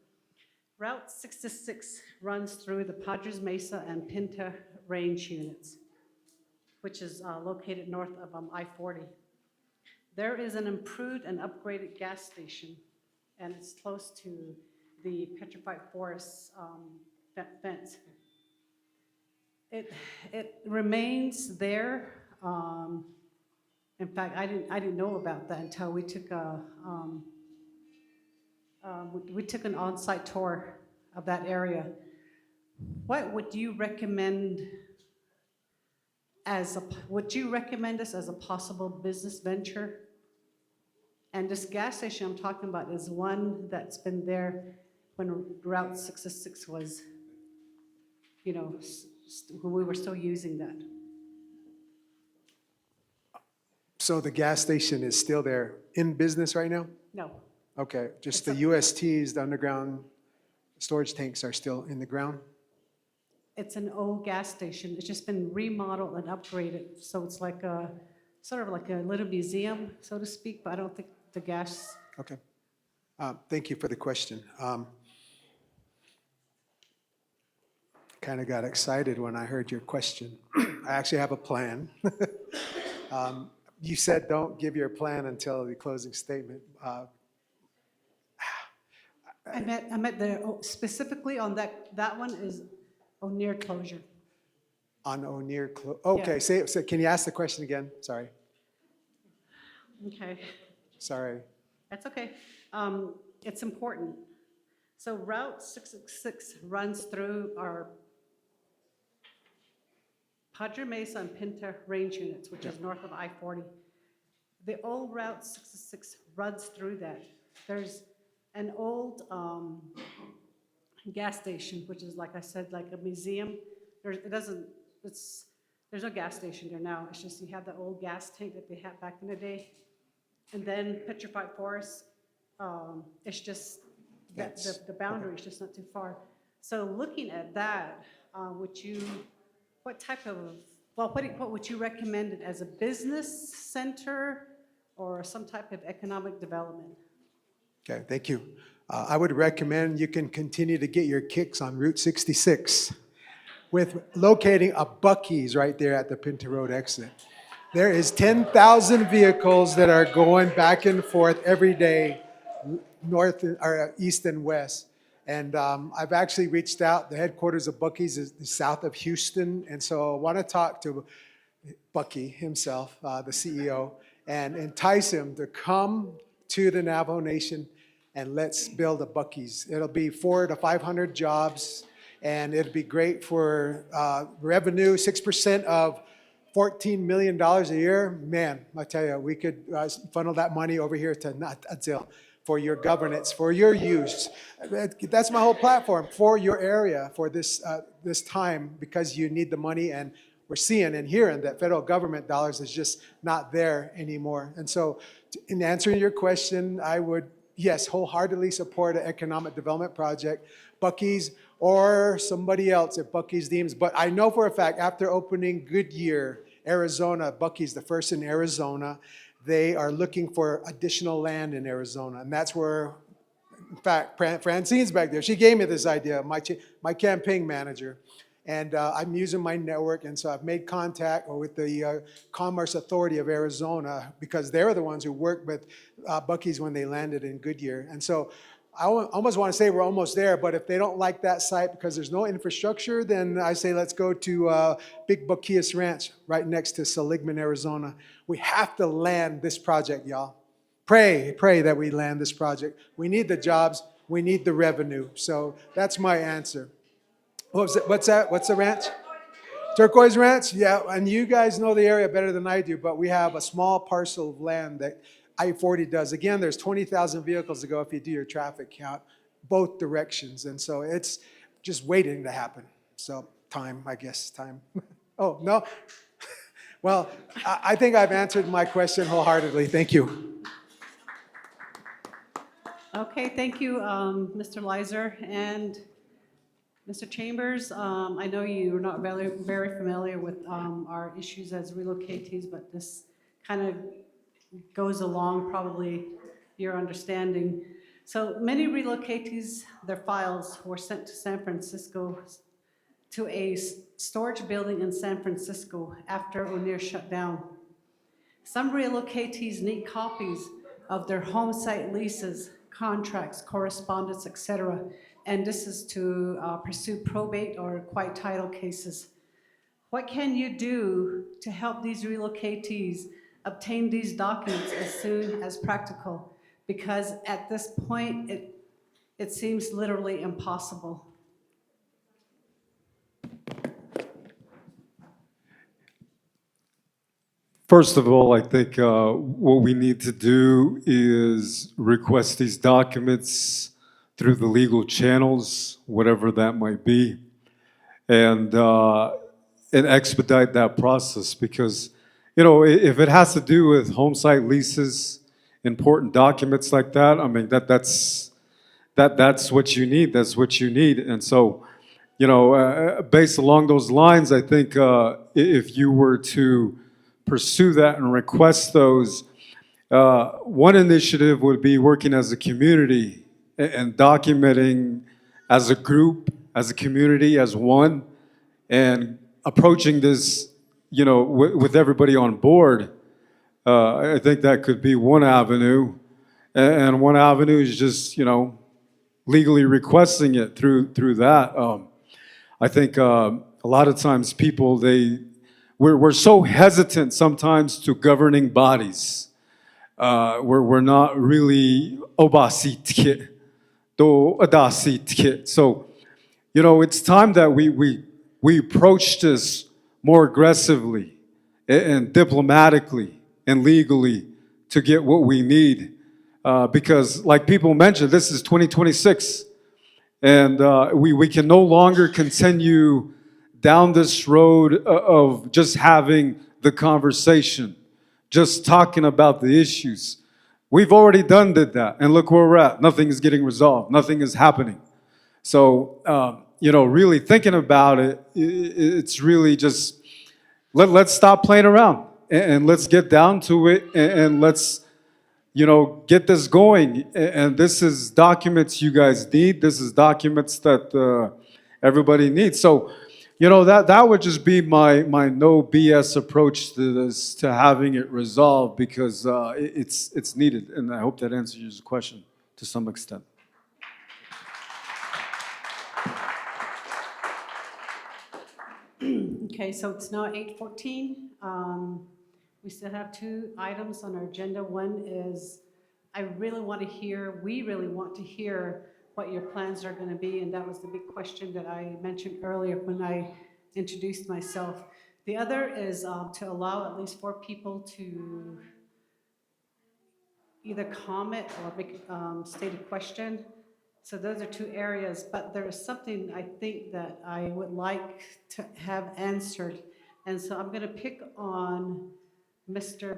Route 66 runs through the Padres Mesa and Pinta range units, which is located north of I-40. There is an improved and upgraded gas station, and it's close to the petrified forest fence. It remains there. In fact, I didn't know about that until we took an on-site tour of that area. What would you recommend would you recommend this as a possible business venture? And this gas station I'm talking about is one that's been there when Route 66 was, when we were still using that. So the gas station is still there in business right now? No, Okay, just It's the USTs, the underground storage tanks are still in the ground? it's an old gas station. It's just been remodeled and upgraded. So it's like sort of like a little museum, so to speak, but I don't think the gas. Okay. Thank you for the question. Kind of got excited when I heard your question. I actually have a plan. You said don't give your plan until the closing statement. I meant specifically on that one is near closure. On O'Neill, okay, so can you ask the question again? Sorry, Okay, sorry. that's okay. It's important. So Route 666 runs through our Padre Mesa and Pinta range units, which is north of I-40. The old Route 666 runs through that. There's an old gas station, which is, like I said, like a museum. There's no gas station there now. It's just you have the old gas tank that they had back in the day. And then Petrified Forest, it's just, the boundary is just not too far. So looking at that, what would you recommend it as a business center or some type of economic development? Okay, thank you. I would recommend you can continue to get your kicks on Route 66 with locating a Buc-ee's right there at the Pinta Road exit. There is 10,000 vehicles that are going back and forth every day, north or east and west. And I've actually reached out. The headquarters of Buc-ee's is south of Houston, and so I want to talk to Buc-ee himself, the CEO, and entice him to come to the Navajo Nation and let's build a Buc-ee's. It'll be 400 to 500 jobs, and it'll be great for revenue, 6% of $14 million a year. Man, I tell you, we could funnel that money over here to Nahata Dzill for your governance, for your use. That's my whole platform, for your area, for this time, because you need the money, and we're seeing and hearing that federal government dollars is just not there anymore. And so in answering your question, I would, yes, wholeheartedly support an economic development project, Buc-ee's or somebody else if Buc-ee's deems. But I know for a fact after opening Goodyear, Arizona, Buc-ee's the first in Arizona, they are looking for additional land in Arizona. And that's where, in fact, Francine's back there. She gave me this idea, my campaign manager. And I'm using my network, and so I've made contact with the Commerce Authority of Arizona because they're the ones who worked with Buc-ee's when they landed in Goodyear. And so I almost want to say we're almost there, but if they don't like that site because there's no infrastructure, then I say let's go to Big Buc-ee's Ranch right next to Seligman, Arizona. We have to land this project, y'all. Pray that we land this project. We need the jobs. We need the revenue. So that's my answer. What's that? What's the ranch? Turquoise Ranch? Yeah, and you guys know the area better than I do, but we have a small parcel of land that I-40 does. Again, there's 20,000 vehicles to go if you do your traffic count, both directions. And so it's just waiting to happen. So time, I guess, time. Oh, no? Well, I think I've answered my question wholeheartedly. Thank you. Okay, thank you, Mr. Lizer. And Mr. Chambers, I know you're not very familiar with our issues as relocatees, but this kind of goes along probably your understanding. So many relocatees, their files were sent to San Francisco, to a storage building in San Francisco after O'Neill shut down. Some relocatees need copies of their home site leases, contracts, correspondence, etc. And this is to pursue probate or quiet title cases. What can you do to help these relocatees obtain these documents as soon as practical? Because at this point, it seems literally impossible. First of all, I think what we need to do is request these documents through the legal channels, whatever that might be, and expedite that process. Because, you know, if it has to do with home site leases, important documents like that, I mean, that's what you need. That's what you need. And so, you know, based along those lines, I think if you were to pursue that and request those, one initiative would be working as a community and documenting as a group, as a community, as one, and approaching this, you know, with everybody on board. I think that could be one avenue. And one avenue is just, you know, legally requesting it through that. I think a lot of times people, we're so hesitant sometimes to governing bodies. We're not really obasitkit, do adasitkit. So, you know, it's time that we approach this more aggressively and diplomatically and legally to get what we need. Because like people mentioned, this is 2026. And we can no longer continue down this road of just having the conversation, just talking about the issues. We've already did that, and look where we're at. Nothing is getting resolved. Nothing is happening. So, you know, really thinking about it, it's really just, let's stop playing around and let's get down to it and let's, you know, get this going. And this is documents you guys need. This is documents that everybody needs. So, you know, that would just be my no BS approach to this, to having it resolved, because it's needed. And I hope that answers your question to some extent. Okay, so it's now 8:14. We still have 2 items on our agenda. One is, we really want to hear what your plans are going to be, and that was the big question that I mentioned earlier when I introduced myself. The other is to allow at least 4 people to either comment or state a question. So those are 2 areas, but there is something I think that I would like to have answered. And so I'm going to pick on Mr.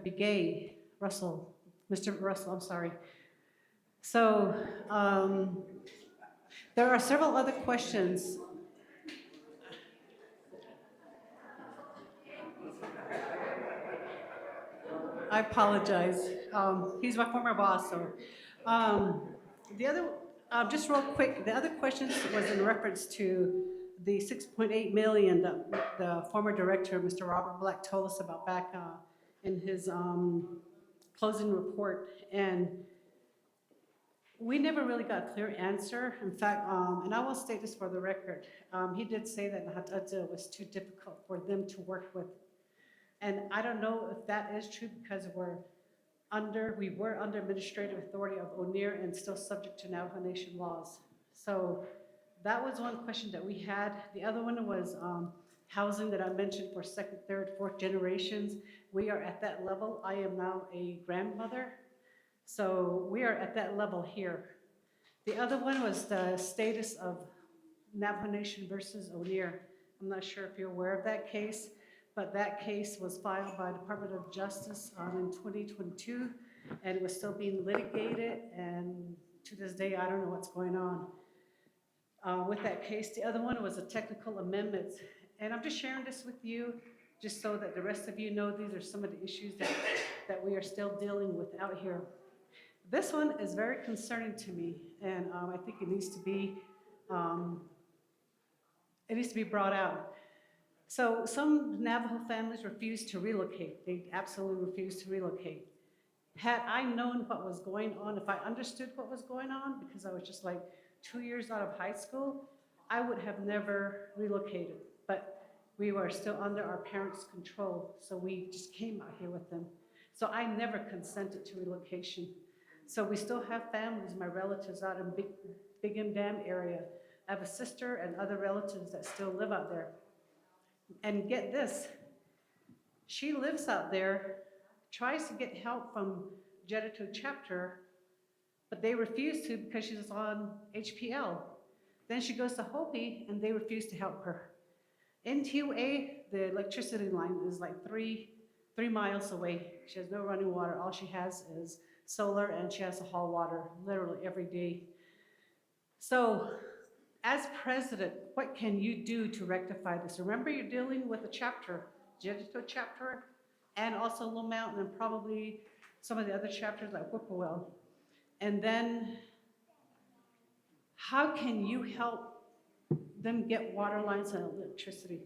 Russell, I'm sorry. So there are several other questions. I apologize. He's my former boss, so. The other, just real quick, the other questions was in reference to the 6.8 million that the former director, Mr. Robert Black, told us about back in his closing report. And we never really got a clear answer. In fact, and I will state this for the record, he did say that Nahata Dzill was too difficult for them to work with. And I don't know if that is true, because we were under administrative authority of O'Neill and still subject to Navajo Nation laws. So that was one question that we had. The other one was housing that I mentioned for 2nd, 3rd, 4th generations. We are at that level. I am now a grandmother. So we are at that level here. The other one was the status of Navajo Nation versus O'Neill. I'm not sure if you're aware of that case, but that case was filed by Department of Justice in 2022, and it was still being litigated, and to this day, I don't know what's going on. with that case. The other one was a technical amendment. And I'm just sharing this with you, just so that the rest of you know these are some of the issues that we are still dealing with out here. This one is very concerning to me, and I think it needs to be brought out. So some Navajo families refuse to relocate. They absolutely refuse to relocate. Had I known what was going on, if I understood what was going on, because I was just like 2 years out of high school, I would have never relocated. But we were still under our parents' control, so we just came out here with them. So I never consented to relocation. So we still have families, my relatives out in Big M Dam area. I have a sister and other relatives that still live out there. And get this, she lives out there, tries to get help from Nahata Chapter, but they refuse to because she's on HPL. Then she goes to Hopi and they refuse to help her. NTUA, the electricity line is like three miles away. She has no running water. All she has is solar, and she has to haul water literally every day. So as president, what can you do to rectify this? Remember, you're dealing with a chapter, Nahata Chapter, and also Little Mountain, and probably some of the other chapters like Whippoorwill. And then how can you help them get water lines and electricity?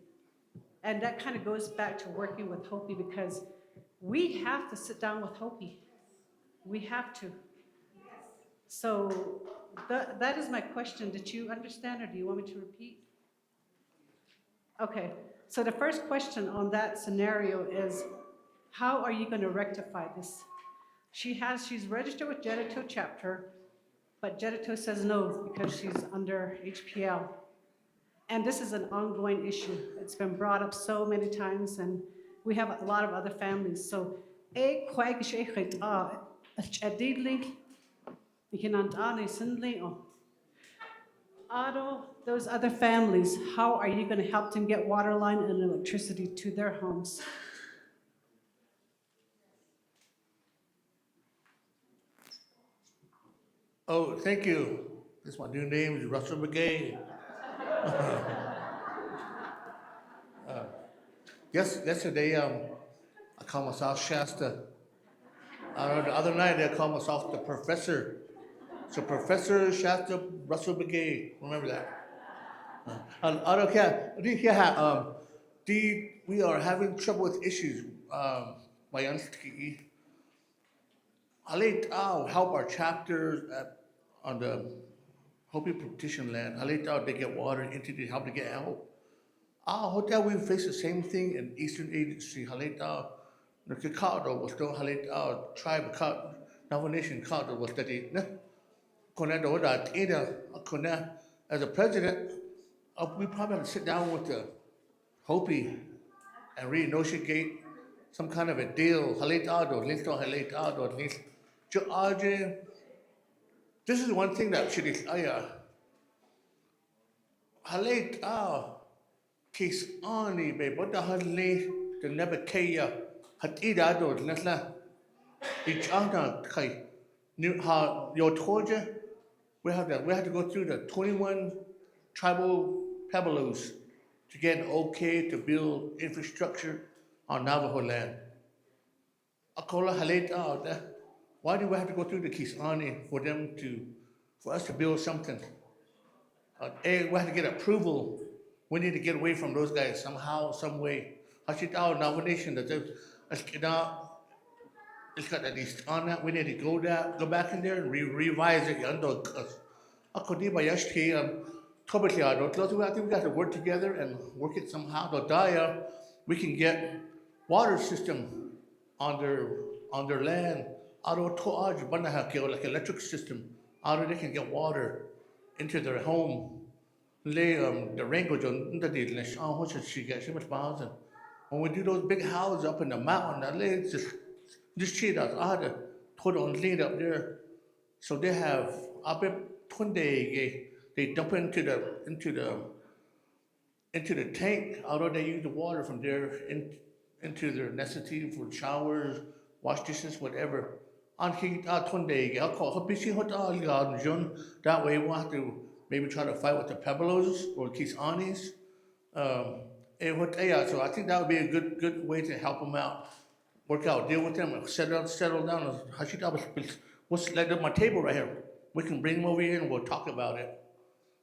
And that kind of goes back to working with Hopi, because we have to sit down with Hopi. We have to. So that is my question. Did you understand, or do you want me to repeat? Okay, so the first question on that scenario is, how are you going to rectify this? She's registered with Nahata Chapter, but Nahata says no because she's under HPL. And this is an ongoing issue. It's been brought up so many times, and we have a lot of other families. So, those other families, how are you going to help them get water line and electricity to their homes? Oh, thank you. This is my new name is Russell McGay. Yesterday, I called myself Shasta. The other night, I called myself the Professor. So Professor Shasta Russell McGay. Remember that. I don't care. We are having trouble with issues. My auntie, I'll help our chapters on the Hopi petition land. They get water into the help to get help. Hotel, we face the same thing in Eastern Agency. The Kikado was still tribe Navajo Nation Kikado was studied. As a president, we probably have to sit down with the Hopi and renegotiate some kind of a deal. This is one thing that should case ani be boda halle the nebakaya hatida do nasla each other kai new how your toja we have to go through the 21 tribal pueblos to get an okay to build infrastructure on Navajo land. Akola haleta why do we have to go through the Kisani for us to build something? We have to get approval. We need to get away from those guys somehow, some way. Hashitao Navajo Nation that it's got at least on that. We need to go back in there and revise it. I think we got to work together and work it somehow. We can get water system on their land. Like electric system. They can get water into their home. The language when we do those big houses up in the mountain, just cheat us. Put on lead up there. So they have up at 20 they dump into the tank, although they use the water from there into their necessity for showers, wash dishes, whatever. That way we won't have to maybe try to fight with the Pueblos or Kisanis. So I think that would be a good way to help them out, work out, deal with them, settle down. What's like at my table right here? We can bring them over here and we'll talk about it.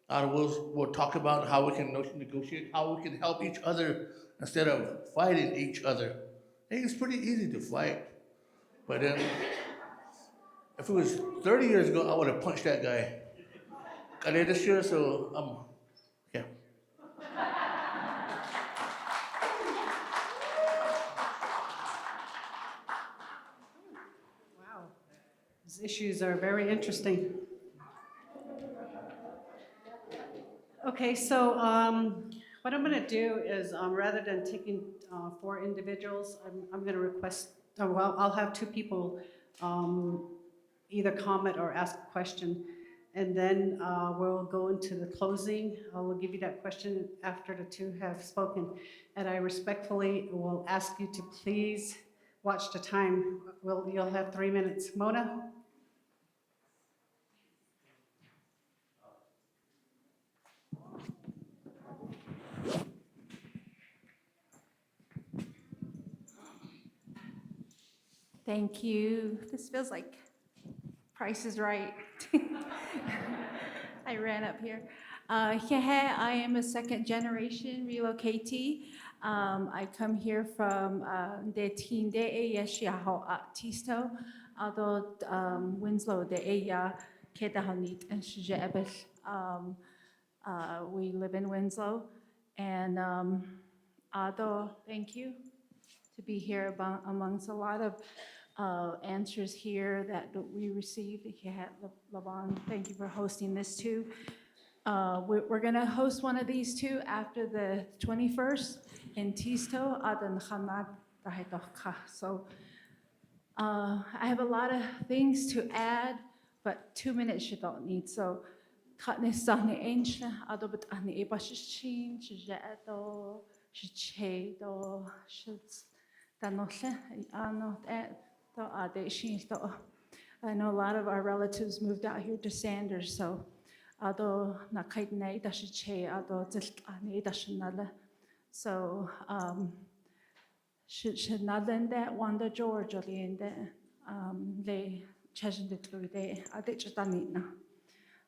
We'll talk about how we can negotiate, how we can help each other instead of fighting each other. Hey, it's pretty easy to fight, but then if it was 30 years ago, I would have punched that guy. I did this year, so yeah. Wow, these issues are very interesting. Okay, so what I'm going to do is rather than taking 4 individuals, I'm going to request, well, I'll have 2 people either comment or ask a question, and then we'll go into the closing. I will give you that question after the 2 have spoken, and I respectfully will ask you to please watch the time. You'll have 3 minutes. Mona? Thank you. This feels like Price is Right. I ran up here. I am a second-generation relocatee. I come here from the Tinde Yeshiaho Tisto, although Winslow the Eya Kedahanit and Shijebel. We live in Winslow, and although thank you to be here amongst a lot of answers here that we received. Lavan, thank you for hosting this too. We're gonna host one of these 2 after the 21st in Tisto, Adan Khanat Tahitoka. So I have a lot of things to add, but 2 minutes you don't need. So Katnisani Ancient, Adobit Ani Ebashin, Shijato, Shichedo, Shits. I know a lot of our relatives moved out here to Sanders, so although so should not lend that Wanda George or they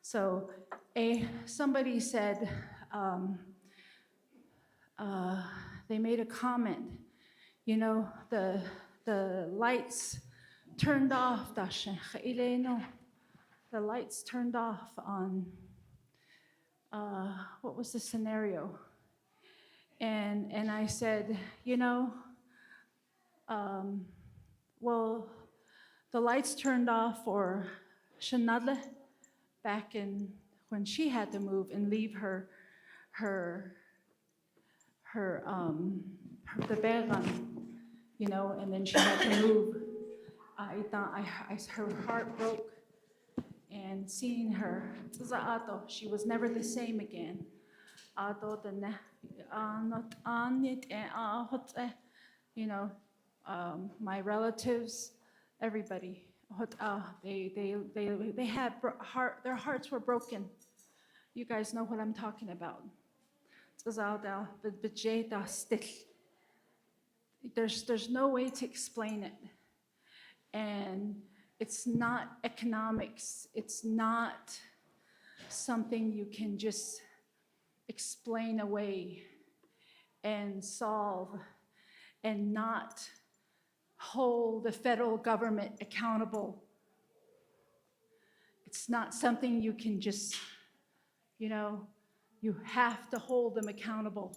so somebody said they made a comment. You know, the lights turned off, the lights turned off on, what was the scenario? And I said, you know, well, the lights turned off for Shanadle back in when she had to move and leave her the Began, you know, and then she had to move. Her heart broke, and seeing her, she was never the same again. You know, my relatives, everybody, they had their hearts were broken. You guys know what I'm talking about. There's no way to explain it. And it's not economics. It's not something you can just explain away and solve and not hold the federal government accountable. It's not something you can just, you know, you have to hold them accountable.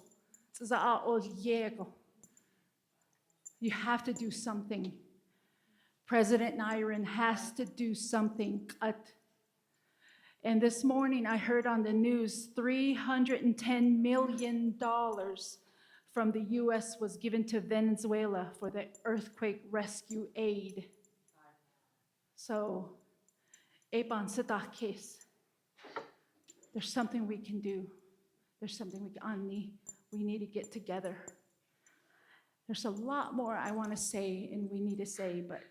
You have to do something. President Nyron has to do something. And this morning I heard on the news $310 million from the US was given to Venezuela for the earthquake rescue aid. So, there's something we can do. There's something we need to get together. There's a lot more I want to say and we need to say, but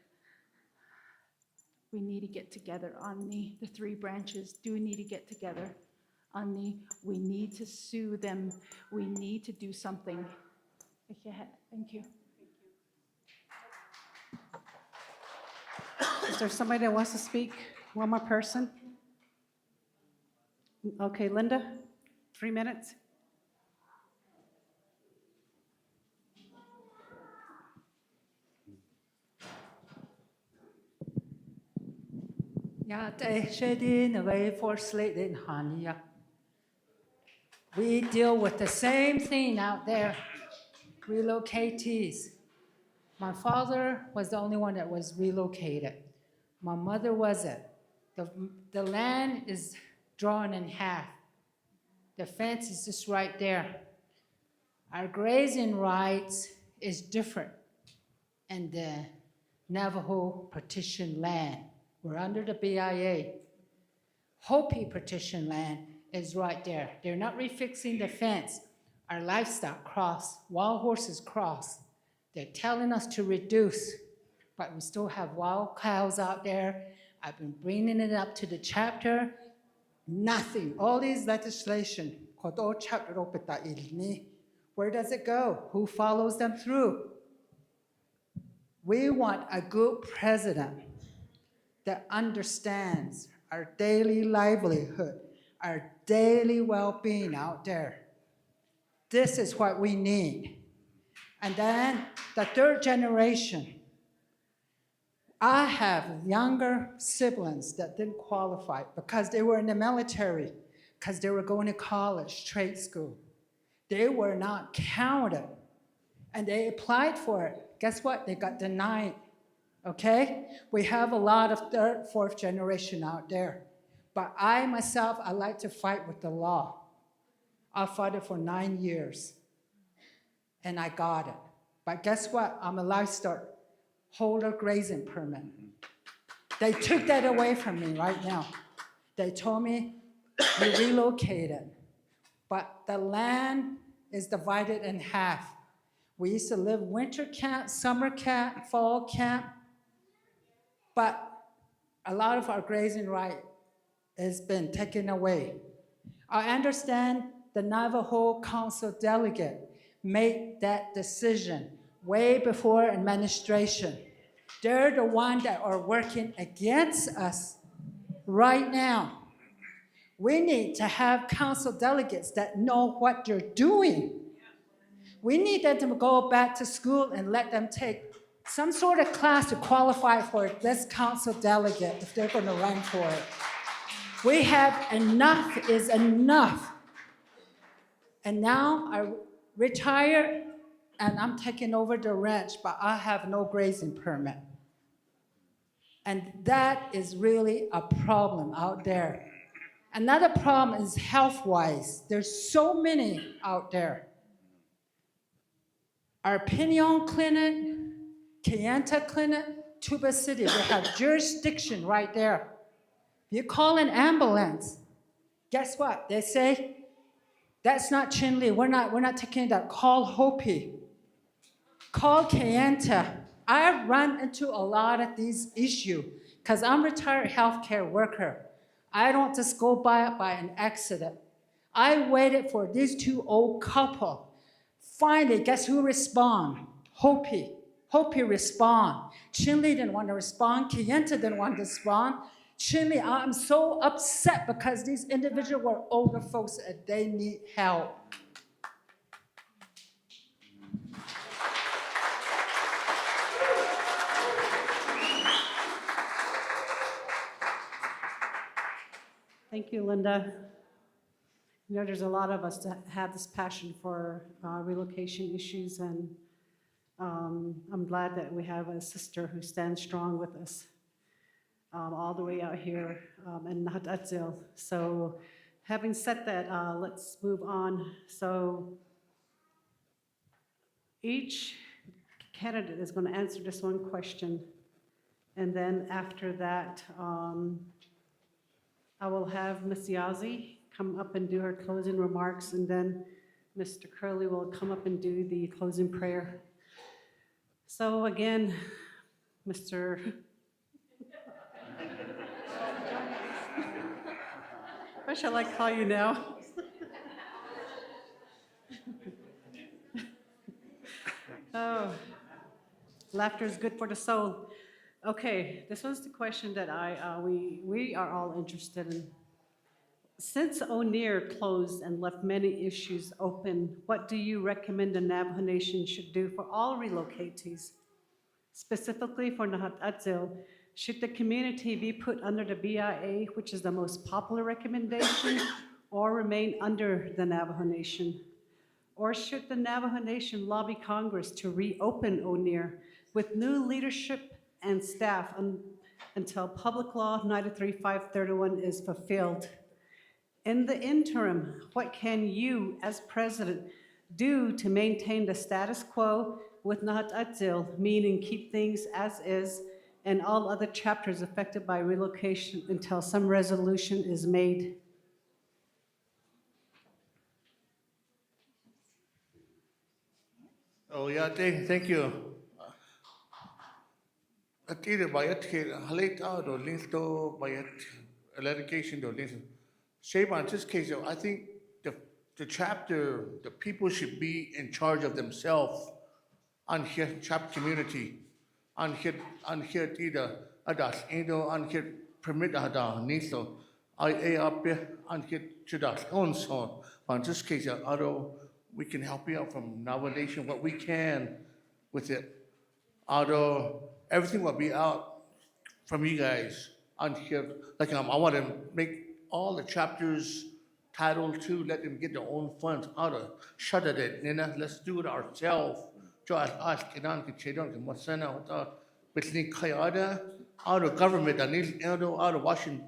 we need to get together. The 3 branches do need to get together. We need to sue them. We need to do something. Thank you. Is there somebody that wants to speak? One more person? Okay, Linda, 3 minutes. We deal with the same thing out there, relocatees. My father was the only one that was relocated. My mother wasn't. The land is drawn in half. The fence is just right there. Our grazing rights is different in the Navajo partition land. We're under the BIA. Hopi partition land is right there. They're not refixing the fence. Our livestock cross, wild horses cross. They're telling us to reduce, but we still have wild cows out there. I've been bringing it up to the chapter. Nothing. All these legislation, where does it go? Who follows them through? We want a good president that understands our daily livelihood, our daily well-being out there. This is what we need. And then the third generation. I have younger siblings that didn't qualify because they were in the military, because they were going to college, trade school. They were not counted. And they applied for it. Guess what? They got denied. Okay? We have a lot of third, fourth generation out there. But I myself, I like to fight with the law. I fought it for 9 years. And I got it. But guess what? I'm a livestock holder grazing permit. They took that away from me right now. They told me, you relocated. But the land is divided in half. We used to live winter camp, summer camp, fall camp. But a lot of our grazing right has been taken away. I understand the Navajo Council delegate made that decision way before administration. They're the ones that are working against us right now. We need to have council delegates that know what they're doing. We need them to go back to school and let them take some sort of class to qualify for this council delegate if they're going to run for it. We have enough is enough. And now I retired and I'm taking over the ranch, but I have no grazing permit. And that is really a problem out there. Another problem is health-wise. There's so many out there. Our Pinion Clinic, Kayenta Clinic, Tuba City, they have jurisdiction right there. You call an ambulance, guess what? They say, that's not Chinle, we're not taking that, call Hopi. Call Kayenta. I run into a lot of these issues because I'm a retired healthcare worker. I don't just go by an accident. I waited for these two old couple. Finally, guess who respond? Hopi. Hopi respond. Chinle didn't want to respond. Kayenta didn't want to respond. Chinle, I'm so upset because these individuals were older folks and they need help. Thank you, Linda. You know, there's a lot of us that have this passion for relocation issues, and I'm glad that we have a sister who stands strong with us all the way out here in Nahata Dzill. So having said that, let's move on. So each candidate is going to answer this one question, and then after that, I will have Ms. Yazzie come up and do her closing remarks, and then Mr. Curley will come up and do the closing prayer. So again, Mr. What shall I call you now? Oh, laughter is good for the soul. Okay, this was the question that we are all interested in. Since O'Neill closed and left many issues open, what do you recommend the Navajo Nation should do for all relocatees? Specifically for Nahata Dzill, should the community be put under the BIA, which is the most popular recommendation, or remain under the Navajo Nation? Or should the Navajo Nation lobby Congress to reopen O'Neill with new leadership and staff until Public Law 93-531 is fulfilled? In the interim, what can you, as president, do to maintain the status quo with Nahata Dzill, meaning keep things as is, and all other chapters affected by relocation until some resolution is made? Oh, yeah, thank you. Atira bayat ke halit out or listo bayat relocation do listo. Sheba, in this case, I think the chapter, the people should be in charge of themselves on here chapter community. On here tida adas indo on here permit ada nisto. I up on here chudas on so. But in this case, we can help you out from Navajo Nation what we can with it. Although everything will be out from you guys on here. Like I want to make all the chapters Title II, let them get their own funds out of shut it, let's do it ourselves. Just ask it on what's out of government, out of Washington,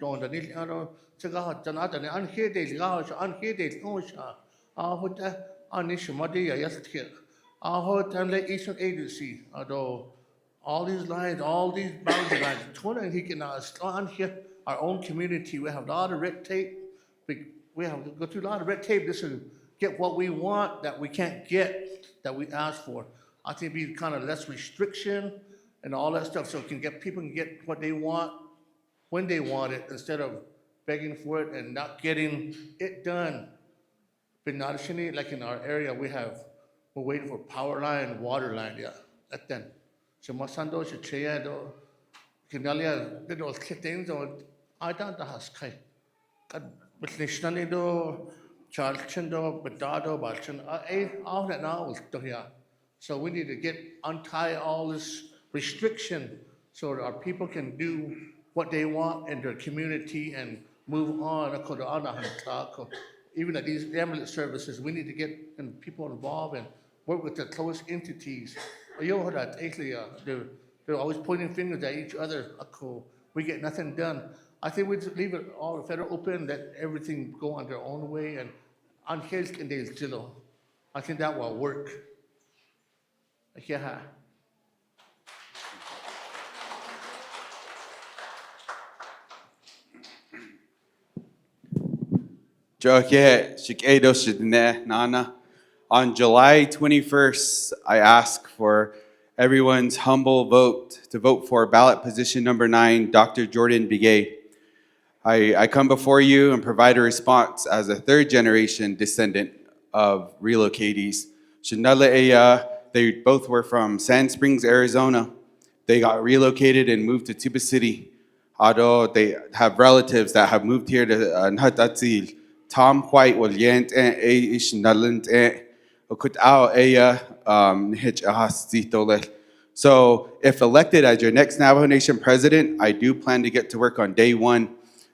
out of Janata, unhear days, unhear days, Anishmadia, yes, here. Our Tamle Eastern Agency, although all these lines, all these boundary lines, Tona he can on here, our own community, we have a lot of red tape. We have to go through a lot of red tape just to get what we want that we can't get, that we ask for. I think be kind of less restriction and all that stuff so people can get what they want when they want it instead of begging for it and not getting it done. But not like in our area, we're waiting for power line, water line, yeah. That's then. So Masando should say, Kinalia, there was things on I don't know how but nationally do Charlton do Bedado Balchan all that now is here. So we need to untie all this restriction so that our people can do what they want in their community and move on. Even at these ambulance services, we need to get people involved and work with the close entities. They're always pointing fingers at each other. We get nothing done. I think we just leave it all federal open, let everything go on their own way, and on his and days Dzill. I think that will work. Yeah. On July 21st, I ask for everyone's humble vote to vote for ballot position number 9, Dr. Jordan Begay. I come before you and provide a response as a third-generation descendant of relocatees. They both were from Sand Springs, Arizona. They got relocated and moved to Tuba City. Although they have relatives that have moved here to Nahata Dzill. Tom White will yent ish nalant okut ao hitch ahas. So if elected as your next Navajo Nation president, I do plan to get to work on day one.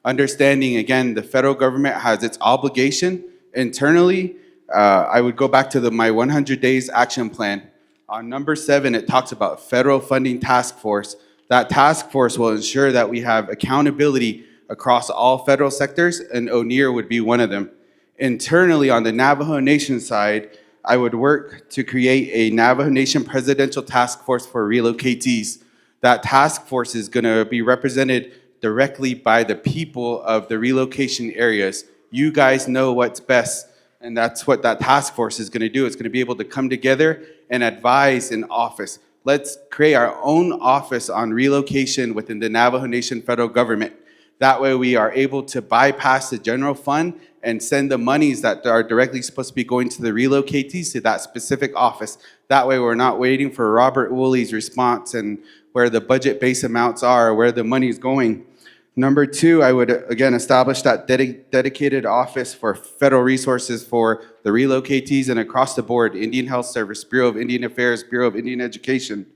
Understanding, again, the federal government has its obligation internally. I would go back to my 100 days action plan. On number 7, it talks about federal funding task force. That task force will ensure that we have accountability across all federal sectors, and O'Neill would be one of them. Internally, on the Navajo Nation side, I would work to create a Navajo Nation Presidential Task Force for Relocatees. That task force is going to be represented directly by the people of the relocation areas. You guys know what's best, and that's what that task force is going to do. It's going to be able to come together and advise in office. Let's create our own office on relocation within the Navajo Nation federal government. That way we are able to bypass the general fund and send the monies that are directly supposed to be going to the relocatees to that specific office. That way we're not waiting for Robert Woolley's response and where the budget base amounts are, where the money is going. Number two, I would again establish that dedicated office for federal resources for the relocatees and across the board, Indian Health Service, Bureau of Indian Affairs, Bureau of Indian Education.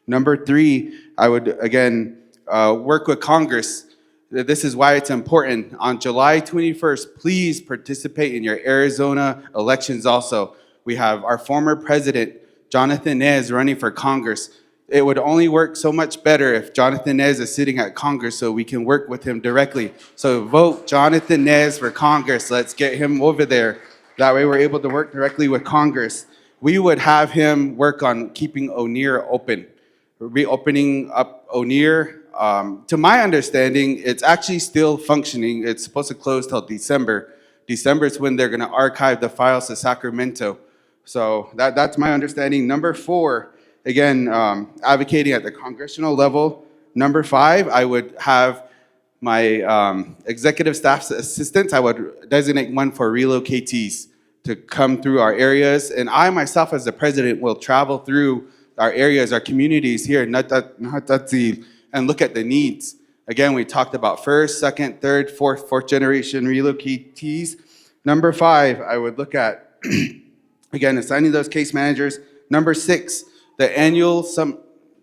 Number three, I would again work with Congress. This is why it's important. On July 21st, please participate in your Arizona elections also. We have our former president, Jonathan Nez, running for Congress. It would only work so much better if Jonathan Nez is sitting at Congress so we can work with him directly. So vote Jonathan Nez for Congress. Let's get him over there. That way we're able to work directly with Congress. We would have him work on keeping O'Neill open, reopening up O'Neill. To my understanding, it's actually still functioning. It's supposed to close till December. December is when they're gonna archive the files to Sacramento. So that's my understanding. Number four, again, advocating at the congressional level. Number five, I would have my executive staff's assistants. I would designate one for relocatees to come through our areas. And I myself as the president will travel through our areas, our communities here in Nahata Dzill, and look at the needs. Again, we talked about first, second, third, fourth generation relocatees. Number five, I would look at, again, assigning those case managers. Number six, the annual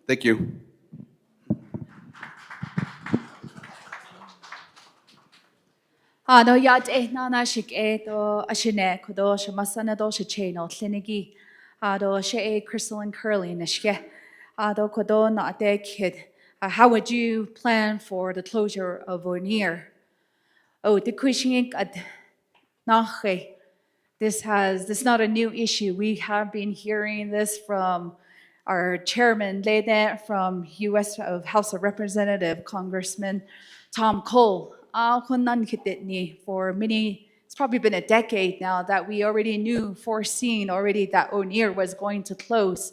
thank you. No yat nana shik do ashine kodo shamasana do shachain o tlinigi. Do she Crystal and Curly nishke. Do kodo na de kid. How would you plan for the closure of O'Neill? Oh, the kushing at nache. This is not a new issue. We have been hearing this from our chairman, from U.S. House of Representative, Congressman Tom Cole. For many, it's probably been a decade now that we already foreseen already that O'Neill was going to close.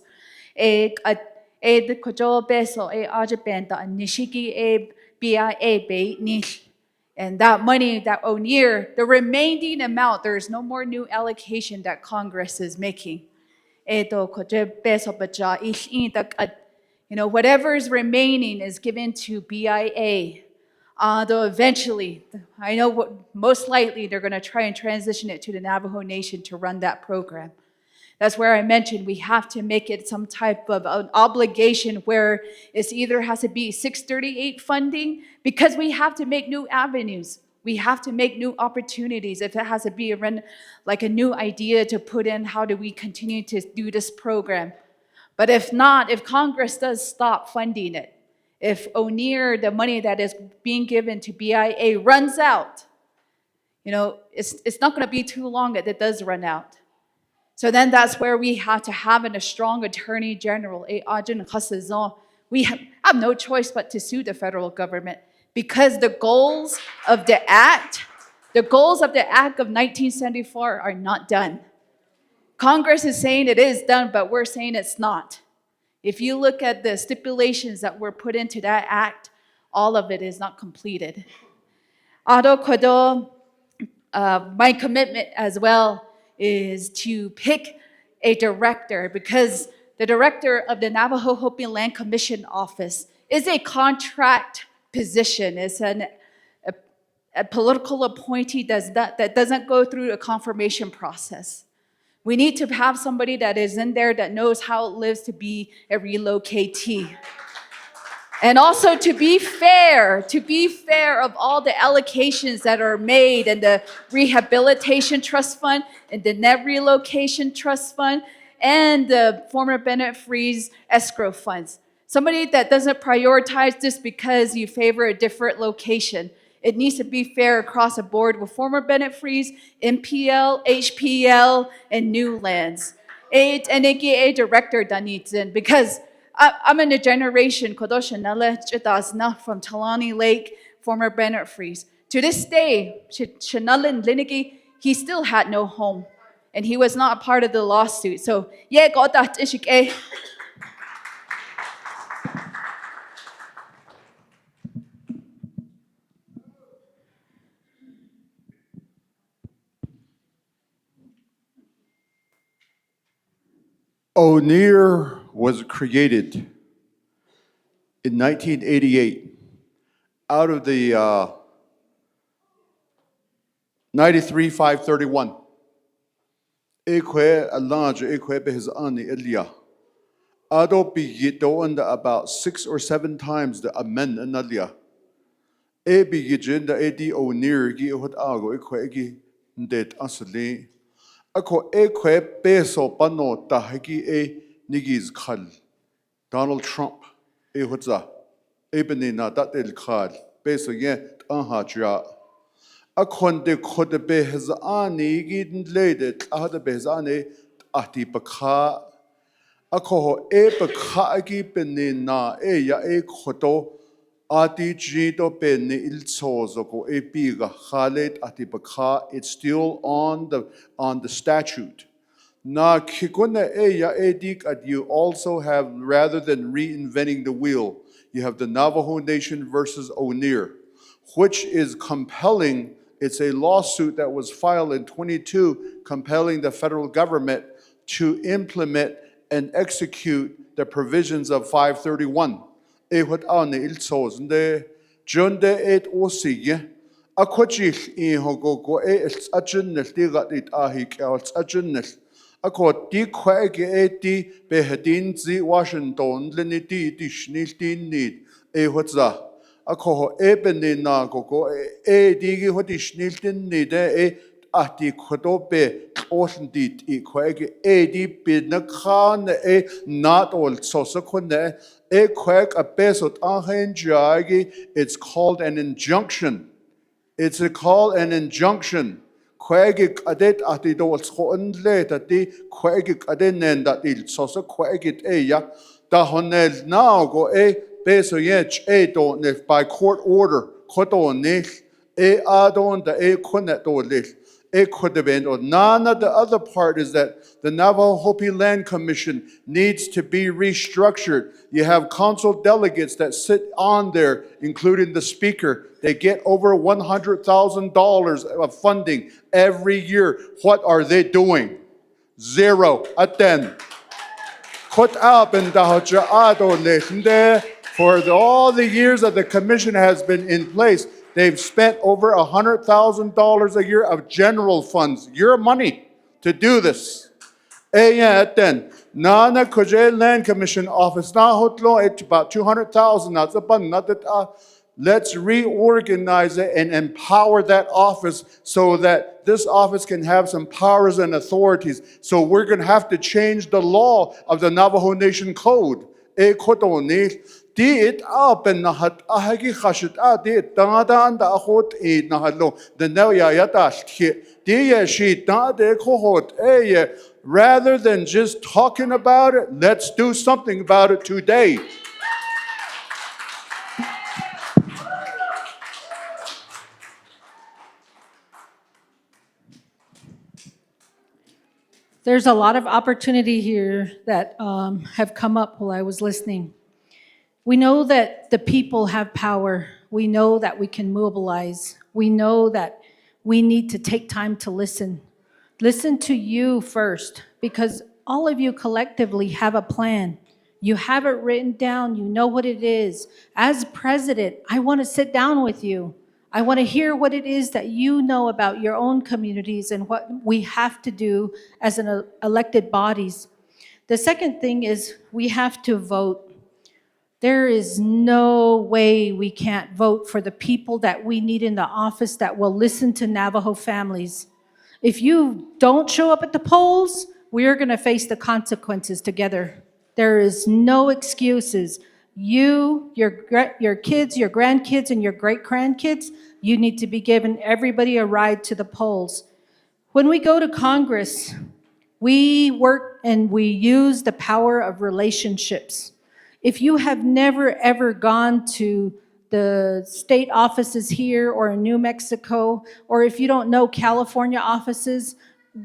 And that money, that O'Neill, the remaining amount, there's no more new allocation that Congress is making. Whatever is remaining is given to BIA. Though eventually, I know most likely they're going to try and transition it to the Navajo Nation to run that program. That's where I mentioned we have to make it some type of an obligation where it either has to be 638 funding, because we have to make new avenues. We have to make new opportunities. If it has to be like a new idea to put in, how do we continue to do this program? But if not, if Congress does stop funding it, if O'Neill, the money that is being given to BIA runs out, it's not going to be too long that it does run out. So then that's where we have to have a strong attorney general. We have no choice but to sue the federal government, because the goals of the act of 1974 are not done. Congress is saying it is done, but we're saying it's not. If you look at the stipulations that were put into that act, all of it is not completed. My commitment as well is to pick a director, because the director of the Navajo Hopi Land Commission Office is a contract position. It's a political appointee that doesn't go through a confirmation process. We need to have somebody that is in there that knows how it lives to be a relocatee. And also to be fair of all the allocations that are made in the Rehabilitation Trust Fund and the Net Relocation Trust Fund and the former Bennett Freeze escrow funds. Somebody that doesn't prioritize just because you favor a different location. It needs to be fair across the board with former Bennett Freeze, MPL, HPL, and new lands. And a director that needs in, because I'm in a generation, from Talani Lake, former Bennett Freeze. To this day, Shanalin Linigi, he still had no home, and he was not a part of the lawsuit. So, yeah, got that issue. O'Neill was created in 1988 out of the 93,531. Ekwe Alaj Ekwe Behizani Elia. Ado Bigito under about 6 or 7 times the amen analia. E Bigijin the Edi O'Neill gi hot ago Ekwe gi ndet asli. Ako Ekwe peso pano tahiki e nigiz khal. Donald Trump e hotza. Ebene na dat el khal. Peso ye anhaja. Akon de khode behzani gidn ledet ahde behzani ahti bakha ako e bakha gi benina e ya e khoto ati jito ben il sozo e biga khalet ahti bakha. It's still on the statute. Na kikuna e ya edik at you also have, rather than reinventing the wheel, you have the Navajo Nation versus O'Neill, which is compelling. It's a lawsuit that was filed in 22 compelling the federal government to implement and execute the provisions of 531. Ehot ane ilsos nde jonde et osige akochil ihogogo e ajunel digat it ahik als ajunel akot di kwege eti behedin zi Washington leniti dishnil din need ehotza ako ebene na gogo e digi hodish niltin nide e ati khodobe osndit e kwege e di bidna khan e not all sosakone e kweg a besot ahen jagi. It's called an injunction. It's called an injunction. Kwege adet ati do schonle tati kwege adenen that il sosa kwege e ya da honel now go e beso yech e don't nef by court order koto nech e adon da e konet do lich e kodebend or nana. The other part is that the Navajo Hopi Land Commission needs to be restructured. You have council delegates that sit on there, including the speaker. They get over $100,000 of funding every year. What are they doing? Zero. Aten. Kot up and for all the years that the commission has been in place, they've spent over $100,000 a year of general funds, your money, to do this. Then, Nana Koje Land Commission office now hotlo it's about 200,000. That's a bun. Let's reorganize it and empower that office so that this office can have some powers and authorities. So we're going to have to change the law of the Navajo Nation Code. E kotoni di it up and nahat ahagi khashit di tada and ahot e nahalo the now ya yatash di ya shi da de kohot e rather than just talking about it, let's do something about it today. There's a lot of opportunity here that have come up while I was listening. We know that the people have power. We know that we can mobilize. We know that we need to take time to listen. Listen to you first, because all of you collectively have a plan. You have it written down. You know what it is. As president, I want to sit down with you. I want to hear what it is that you know about your own communities and what we have to do as an elected bodies. The second thing is we have to vote. There is no way we can't vote for the people that we need in the office that will listen to Navajo families. If you don't show up at the polls, we're going to face the consequences together. There is no excuses. You, your kids, your grandkids, and your great-grandkids, you need to be giving everybody a ride to the polls. When we go to Congress, we work and we use the power of relationships. If you have never, ever gone to the state offices here or in New Mexico, or if you don't know California offices,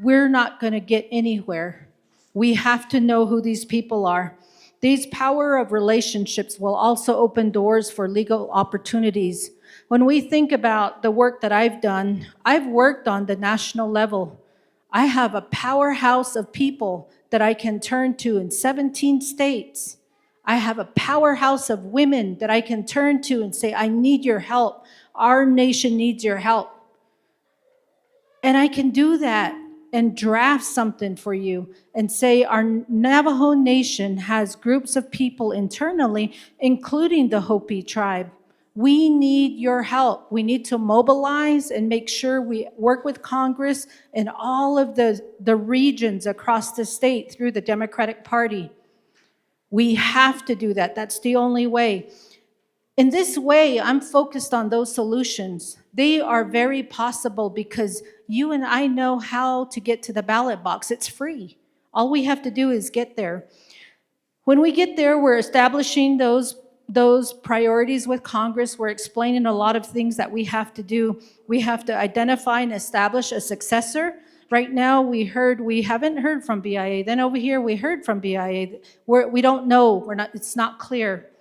we're not going to get anywhere. We have to know who these people are. These power of relationships will also open doors for legal opportunities. When we think about the work that I've done, I've worked on the national level. I have a powerhouse of people that I can turn to in 17 states. I have a powerhouse of women that I can turn to and say, I need your help. Our nation needs your help. And I can do that and draft something for you and say our Navajo Nation has groups of people internally, including the Hopi tribe. We need your help. We need to mobilize and make sure we work with Congress and all of the regions across the state through the Democratic Party. We have to do that. That's the only way. In this way, I'm focused on those solutions. They are very possible because you and I know how to get to the ballot box. It's free. All we have to do is get there. When we get there, we're establishing those priorities with Congress. We're explaining a lot of things that we have to do. We have to identify and establish a successor. Right now, we haven't heard from BIA. Then over here, we heard from BIA. We don't know. It's not clear.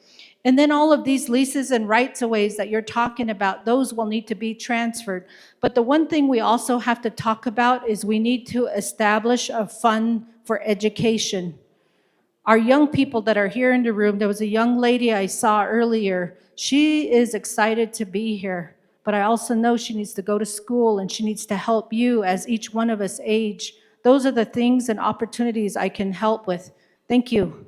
And then all of these leases and rights-of-ways that you're talking about, those will need to be transferred. But the one thing we also have to talk about is we need to establish a fund for education. Our young people that are here in the room, there was a young lady I saw earlier. She is excited to be here, but I also know she needs to go to school and she needs to help you as each one of us age. Those are the things and opportunities I can help with. Thank you.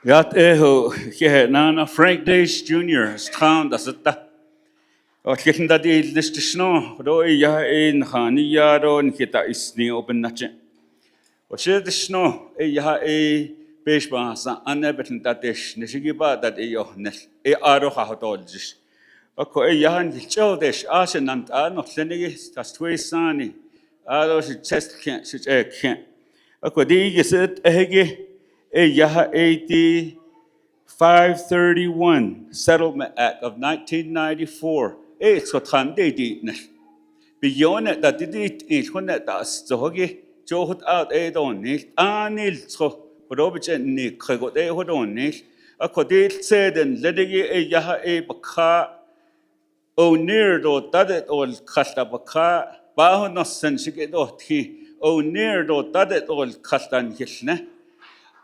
Yat eho ke nana Frank Days Jr. Strand das da. Och kitten da die liste sno, do ja in khani ya do nikita isni open nache. Och shed sno ja besh ba sa anne beten da desh nishigi ba da yo nel aro ha hodoljish. Och ja han gilchodesh asenant an och lenigi das twisani. Aro shi chest can't shi can't. Och di geset ehge ja 531 Settlement Act of 1994. It's what Hande did. Beyond it, that did it when that does so he johut out a don it anil so Robert and Nick got a hood on it. A codate said and letting a yaha a baka o near do that all casta baka bahonos sense get out he o near do that all castan hisne.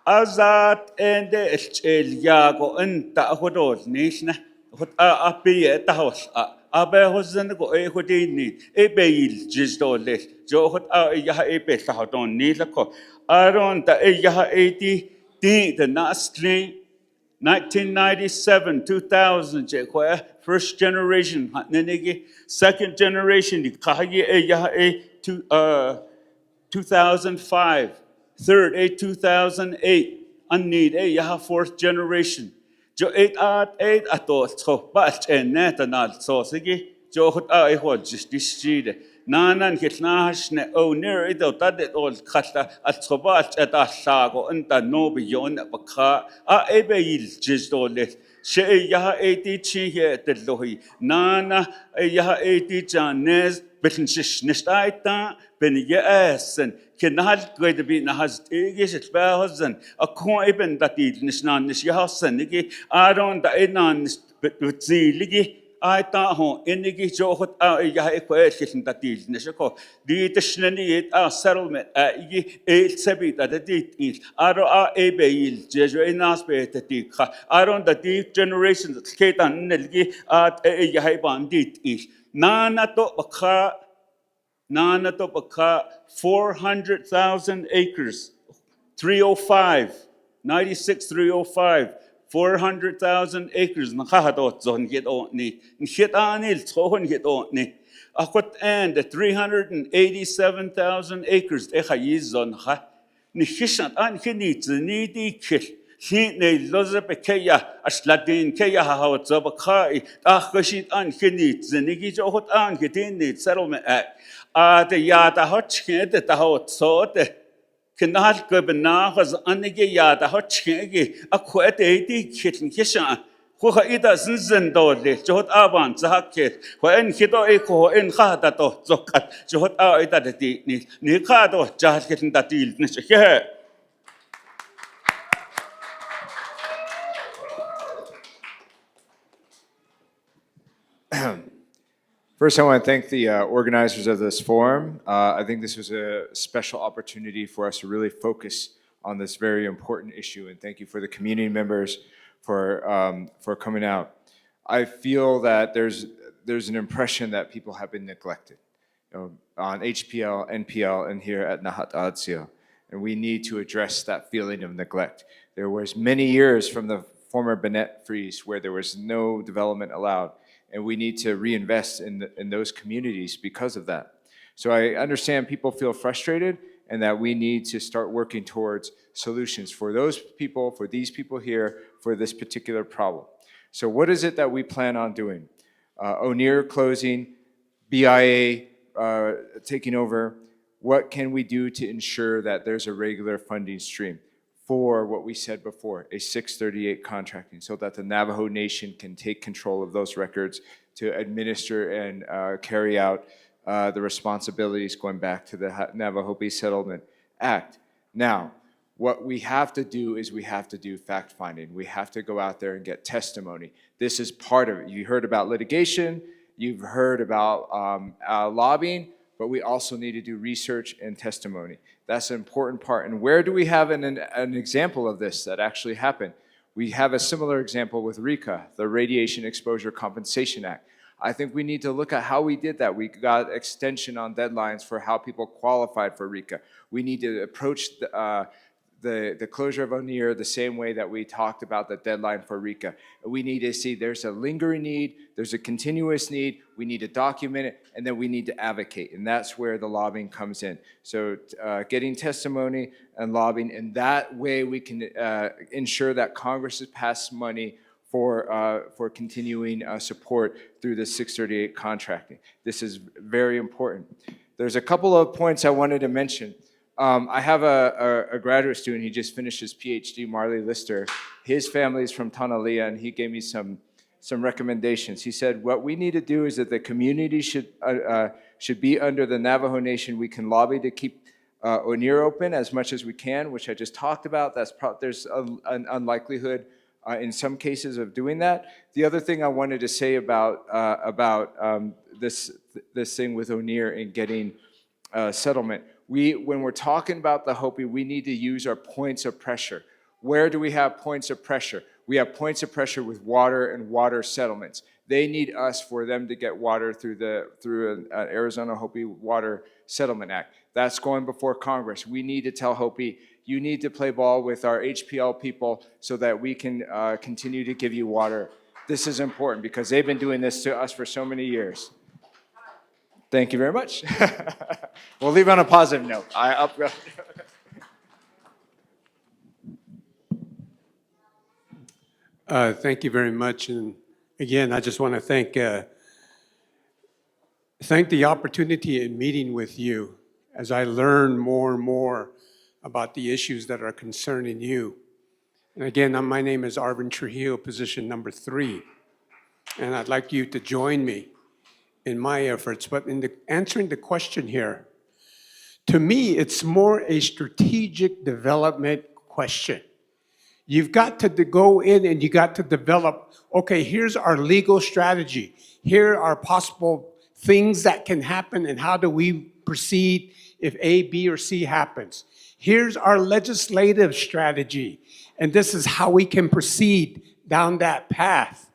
Azat and el yago and tahodol nation. What a be at the house. Abehozan go a hodini, a bail jizdole, Joe hot a yaha a bet tahadon nilako. Aron da a yaha 80, the nastly 1997, 2000, first generation, Nenegi, second generation, the Kahaye a yaha a 2005. Third, 2008, unneed, yaha fourth generation. Jo 8 ato so batch and net and so sigi jo hot a hodge this nanan kitnashne o near it that it all kasta at so batch at a sago and the no beyond baka a ebeil jizdole she yaha 80 chi here at the lohi nana yaha 80 janes bitenshish nistaita ben yasen Kenal going to be Nahas Igis, it's Bahosan, a coin even that it is non this Yahosan, Niki, I don't the Enan with Ziligi, I thought home, Inigi Johot out a Yahi that is Nishako, the Tishnani our settlement at Igi, 8 that the deed is, I don't our Abail, Jesuinas Betika, I don't the deep generations that skate on Nelgi at a Yahiban deed is. Nana to Baka. Nana to baka 400,000 acres, 305, 96, 305, 400,000 acres. Nakahadot zon get on ni. Hit anil tsohon get on ni. Akot and 387,000 acres. Echayiz zon ha. Nishishan an hinit nidi kil. Hine loza bekeya ashladin keya hawat zabakai. Achashit an hinit zinigi johot an gedin settlement act. The yada hotchkin the hot sort cannot go benahas anige yada hotchkin a quite 80 kitten kishan who it doesn't zendole jot avan zahakit when hito echo in hatato zokat jot out at the nikado jacket that deal here. First, I want to thank the organizers of this forum. I think this was a special opportunity for us to really focus on this very important issue, and thank you for the community members for coming out. I feel that there's an impression that people have been neglected, on HPL, NPL, and here at Nahata Dzill, and we need to address that feeling of neglect. There was many years from the former Bennett freeze where there was no development allowed, and we need to reinvest in those communities because of that. So I understand people feel frustrated and that we need to start working towards solutions for those people, for these people here, for this particular problem. So what is it that we plan on doing? ONER closing, BIA taking over. What can we do to ensure that there's a regular funding stream for what we said before, a 638 contracting, so that the Navajo Nation can take control of those records to administer and carry out the responsibilities going back to the Navajo Settlement Act. Now, what we have to do is we have to do fact-finding. We have to go out there and get testimony. This is part of it. You heard about litigation, you've heard about lobbying, but we also need to do research and testimony. That's an important part. And where do we have an example of this that actually happened? We have a similar example with RECA, the Radiation Exposure Compensation Act. I think we need to look at how we did that. We got extension on deadlines for how people qualified for RECA. We need to approach the closure of ONER the same way that we talked about the deadline for RECA. We need to see there's a lingering need, there's a continuous need, we need to document it, and then we need to advocate, and that's where the lobbying comes in. So getting testimony and lobbying, and that way we can ensure that Congress has passed money for continuing support through the 638 contracting. This is very important. There's a couple of points I wanted to mention. I have a graduate student, he just finished his PhD, Marley Lister. His family is from Tonalea, and he gave me some recommendations. He said, what we need to do is that the community should be under the Navajo Nation. We can lobby to keep ONER open as much as we can, which I just talked about. There's an unlikelihood in some cases of doing that. The other thing I wanted to say about this thing with ONER and getting settlement, when we're talking about the Hopi, we need to use our points of pressure. Where do we have points of pressure? We have points of pressure with water and water settlements. They need us for them to get water through an Arizona Hopi Water Settlement Act. That's going before Congress. We need to tell Hopi, you need to play ball with our HPL people so that we can continue to give you water. This is important because they've been doing this to us for so many years. Thank you very much. We'll leave on a positive note. Thank you very much. And again, I just want to thank the opportunity in meeting with you as I learn more and more about the issues that are concerning you. And again, my name is Arvin Trujillo, position number 3. And I'd like you to join me in my efforts. But in answering the question here, to me, it's more a strategic development question. You've got to go in and you got to develop, okay, here's our legal strategy. Here are possible things that can happen and how do we proceed if A, B, or C happens. Here's our legislative strategy, and this is how we can proceed down that path.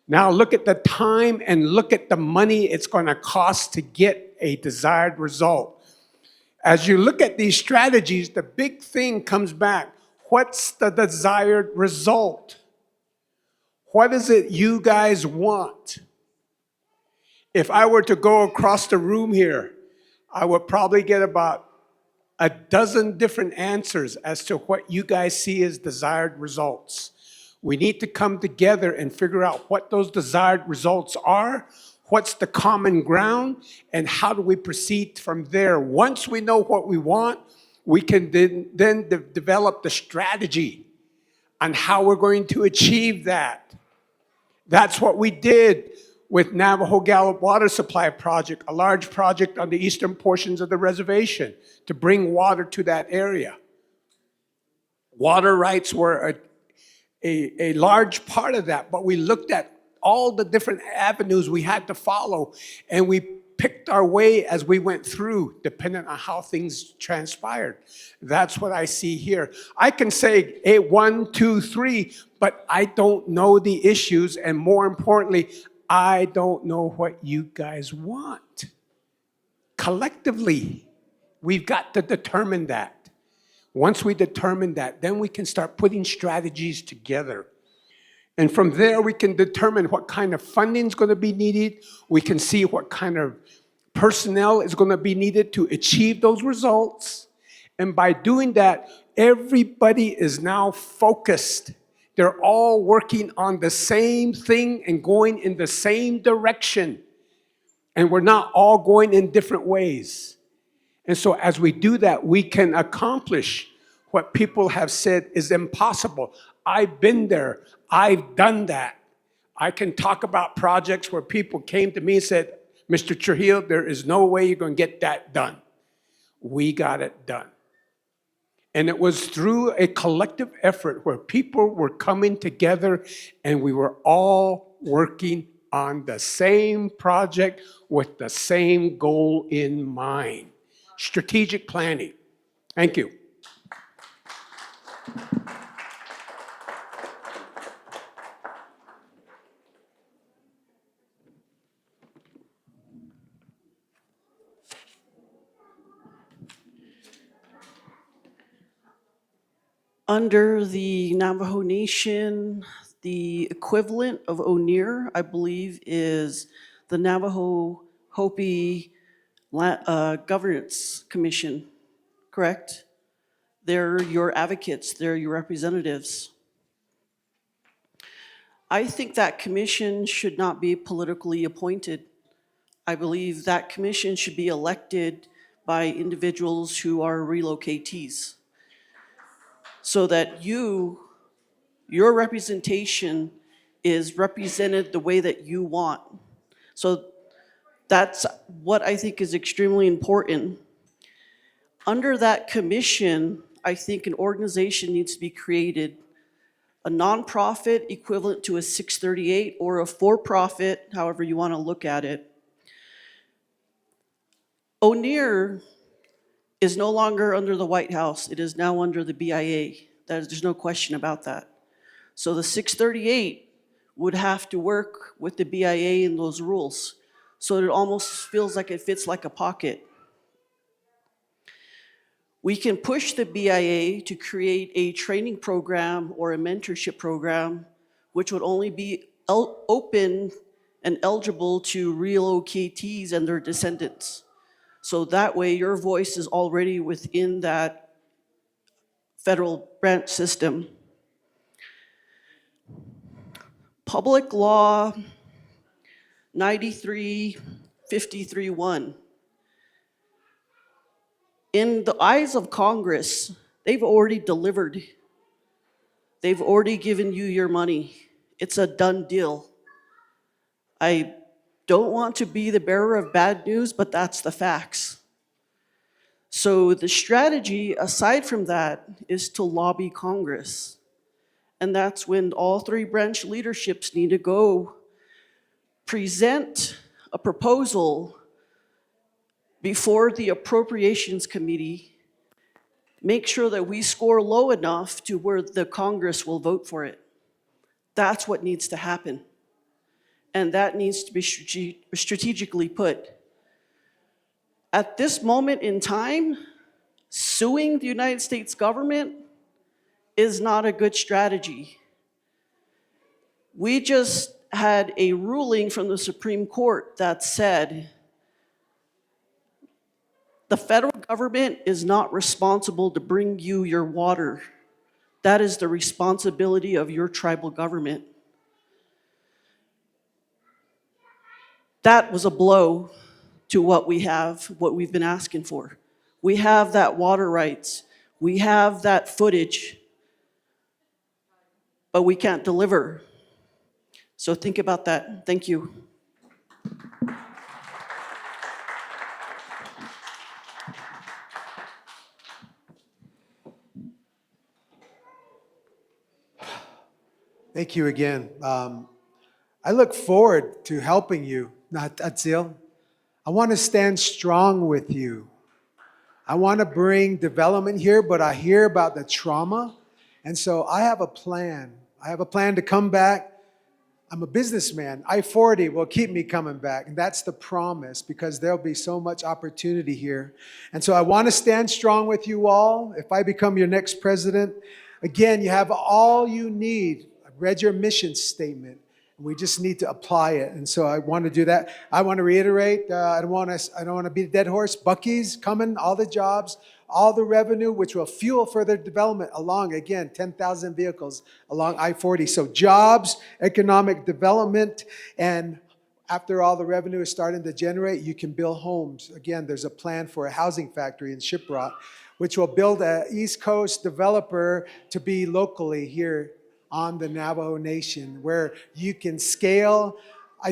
Now look at the time and look at the money it's going to cost to get a desired result. As you look at these strategies, the big thing comes back. What's the desired result? What is it you guys want? If I were to go across the room here, I would probably get about a dozen different answers as to what you guys see as desired results. We need to come together and figure out what those desired results are, what's the common ground, and how do we proceed from there. Once we know what we want, we can then develop the strategy on how we're going to achieve that. That's what we did with Navajo Gallup Water Supply Project, a large project on the eastern portions of the reservation to bring water to that area. Water rights were a large part of that, but we looked at all the different avenues we had to follow, and we picked our way as we went through, depending on how things transpired. That's what I see here. I can say 1, 2, 3, but I don't know the issues, and more importantly, I don't know what you guys want. Collectively, we've got to determine that. Once we determine that, then we can start putting strategies together. And from there, we can determine what kind of funding is going to be needed. We can see what kind of personnel is going to be needed to achieve those results. And by doing that, everybody is now focused. They're all working on the same thing and going in the same direction. And we're not all going in different ways. And so as we do that, we can accomplish what people have said is impossible. I've been there. I've done that. I can talk about projects where people came to me and said, Mr. Trujillo, there is no way you're going to get that done. We got it done. And it was through a collective effort where people were coming together and we were all working on the same project with the same goal in mind. Strategic planning. Thank you. Under the Navajo Nation, the equivalent of ONER, I believe, is the Navajo Hopi Governance Commission, correct? They're your advocates, they're your representatives. I think that commission should not be politically appointed. I believe that commission should be elected by individuals who are relocatees, so that your representation is represented the way that you want. So that's what I think is extremely important. Under that commission, I think an organization needs to be created, a nonprofit equivalent to a 638 or a for-profit, however you want to look at it. ONER is no longer under the White House. It is now under the BIA. There's no question about that. So the 638 would have to work with the BIA and those rules. So it almost feels like it fits like a pocket. We can push the BIA to create a training program or a mentorship program, which would only be open and eligible to relocatees and their descendants. So that way your voice is already within that federal branch system. Public Law 93-53-1. In the eyes of Congress, they've already delivered. They've already given you your money. It's a done deal. I don't want to be the bearer of bad news, but that's the facts. So the strategy, aside from that, is to lobby Congress. And that's when all three branch leaderships need to go present a proposal before the Appropriations Committee, make sure that we score low enough to where the Congress will vote for it. That's what needs to happen. And that needs to be strategically put. At this moment in time, suing the United States government is not a good strategy. We just had a ruling from the Supreme Court that said the federal government is not responsible to bring you your water. That is the responsibility of your tribal government. That was a blow to what we have, what we've been asking for. We have that water rights. We have that footage, but we can't deliver. So think about that. Thank you. Thank you again. I look forward to helping you, Nahata Dzill. I want to stand strong with you. I want to bring development here, but I hear about the trauma. And so I have a plan. I have a plan to come back. I'm a businessman. I-40 will keep me coming back. And that's the promise, because there'll be so much opportunity here. And so I want to stand strong with you all. If I become your next president, again, you have all you need. I read your mission statement. We just need to apply it. And so I want to do that. I want to reiterate, I don't want to be a dead horse. Bucky's coming, all the jobs, all the revenue, which will fuel further development along, again, 10,000 vehicles along I-40. So jobs, economic development, and after all the revenue is starting to generate, you can build homes. Again, there's a plan for a housing factory in Shiprock, which will build an East Coast developer to be locally here on the Navajo Nation, where you can scale. I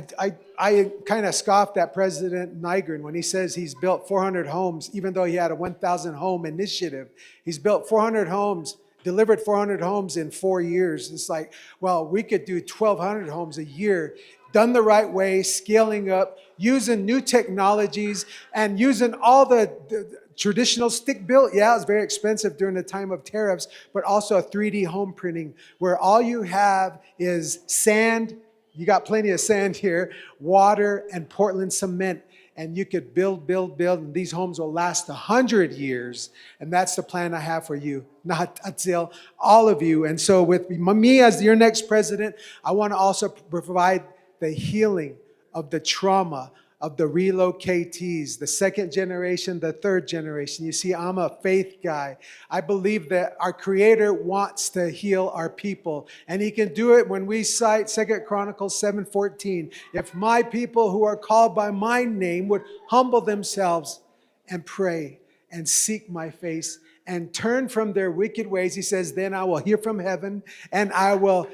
kind of scoffed at President Nygren when he says he's built 400 homes, even though he had a 1,000 home initiative. He's built 400 homes, delivered 400 homes in 4 years. It's like, well, we could do 1,200 homes a year, done the right way, scaling up, using new technologies, and using all the traditional stick built. Yeah, it's very expensive during the time of tariffs, but also a 3D home printing where all you have is sand. You got plenty of sand here, water, and Portland cement. And you could build, and these homes will last 100 years. And that's the plan I have for you, Nahata Dzill, all of you. And so with me as your next president, I want to also provide the healing of the trauma of the relocatees, the second generation, the third generation. You see, I'm a faith guy. I believe that our Creator wants to heal our people, and He can do it when we cite 2 Chronicles 7:14. If my people who are called by my name would humble themselves and pray and seek my face and turn from their wicked ways, He says, then I will hear from heaven and I will